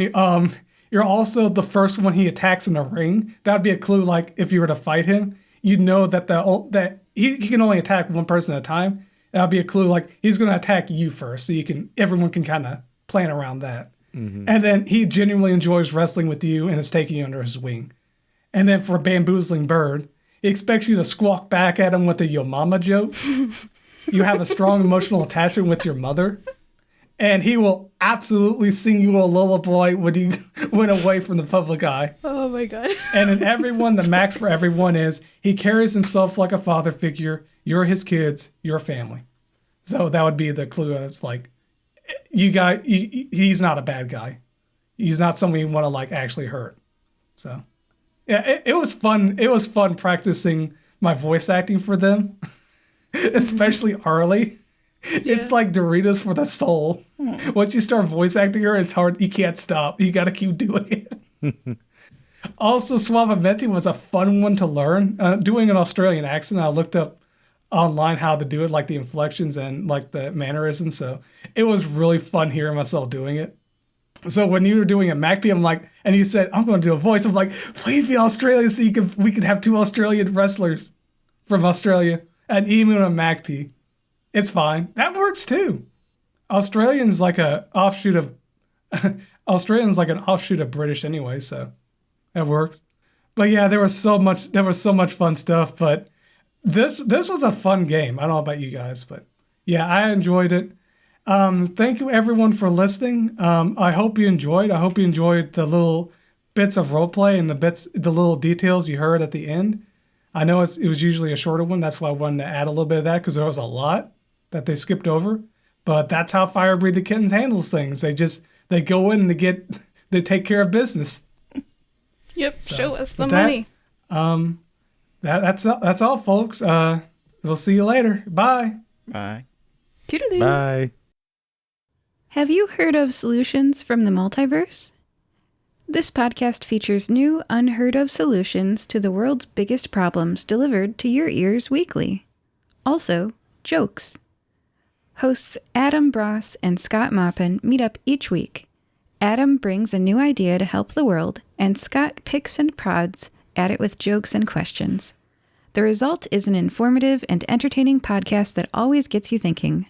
you're also the first one he attacks in the ring. That would be a clue. Like if you were to fight him, you'd know that he can only attack one person at a time. That would be a clue. Like he's going to attack you first. So everyone can kind of plan around that. Mm-hmm. And then he genuinely enjoys wrestling with you and is taking you under his wing. And then for a bamboozling bird, he expects you to squawk back at him with a yo mama joke. You have a strong emotional attachment with your mother. And he will absolutely sing you a lullaby when you went away from the public eye. Oh my God. And in everyone, the max for everyone is he carries himself like a father figure. You're his kids, your family. So that would be the clue. It's like, he's not a bad guy. He's not someone you want to like actually hurt. So yeah, it was fun. It was fun practicing my voice acting for them, especially Harley. Yeah. It's like Doritos for the soul. Once you start voice acting her, it's hard. You can't stop. You got to keep doing it. Also, Suavemente was a fun one to learn. Doing an Australian accent, I looked up online how to do it, like the inflections and like the mannerisms. So it was really fun hearing myself doing it. So when you were doing a MacP, I'm like, and you said, I'm going to do a voice. I'm like, please be Australian so we could have 2 Australian wrestlers from Australia, an Emu and a MacP. It's fine. That works too. Australian's like an offshoot of British anyway, so that works. But yeah, there was so much fun stuff. But this was a fun game. I don't know about you guys, but yeah, I enjoyed it. Thank you everyone for listening. I hope you enjoyed. I hope you enjoyed the little bits of roleplay and the little details you heard at the end. I know it was usually a shorter one. That's why I wanted to add a little bit of that because there was a lot that they skipped over. But that's how Fire Breathe the Kittens handles things. They go in and they take care of business. Yep, so, show us the money. That's all, folks. We'll see you later. Bye. Bye. Toodaloo. Bye. Have you heard of Solutions from the Multiverse? This podcast features new, unheard of solutions to the world's biggest problems delivered to your ears weekly. Also, jokes. Hosts Adam Bross and Scott Maupin meet up each week. Adam brings a new idea to help the world, and Scott picks and prods at it with jokes and questions. The result is an informative and entertaining podcast that always gets you thinking.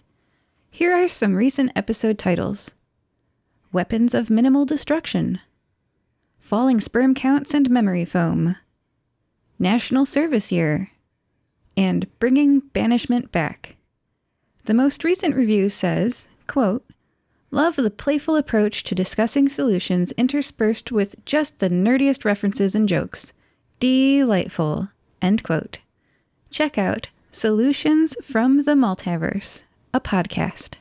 Here are some recent episode titles: Weapons of Minimal Destruction, Falling Sperm Counts and Memory Foam, National Service Year, and Bringing Banishment Back. The most recent review says, quote, "Love the playful approach to discussing solutions interspersed with just the nerdiest references and jokes. Delightful," end quote. Check out Solutions from the Multiverse, a podcast.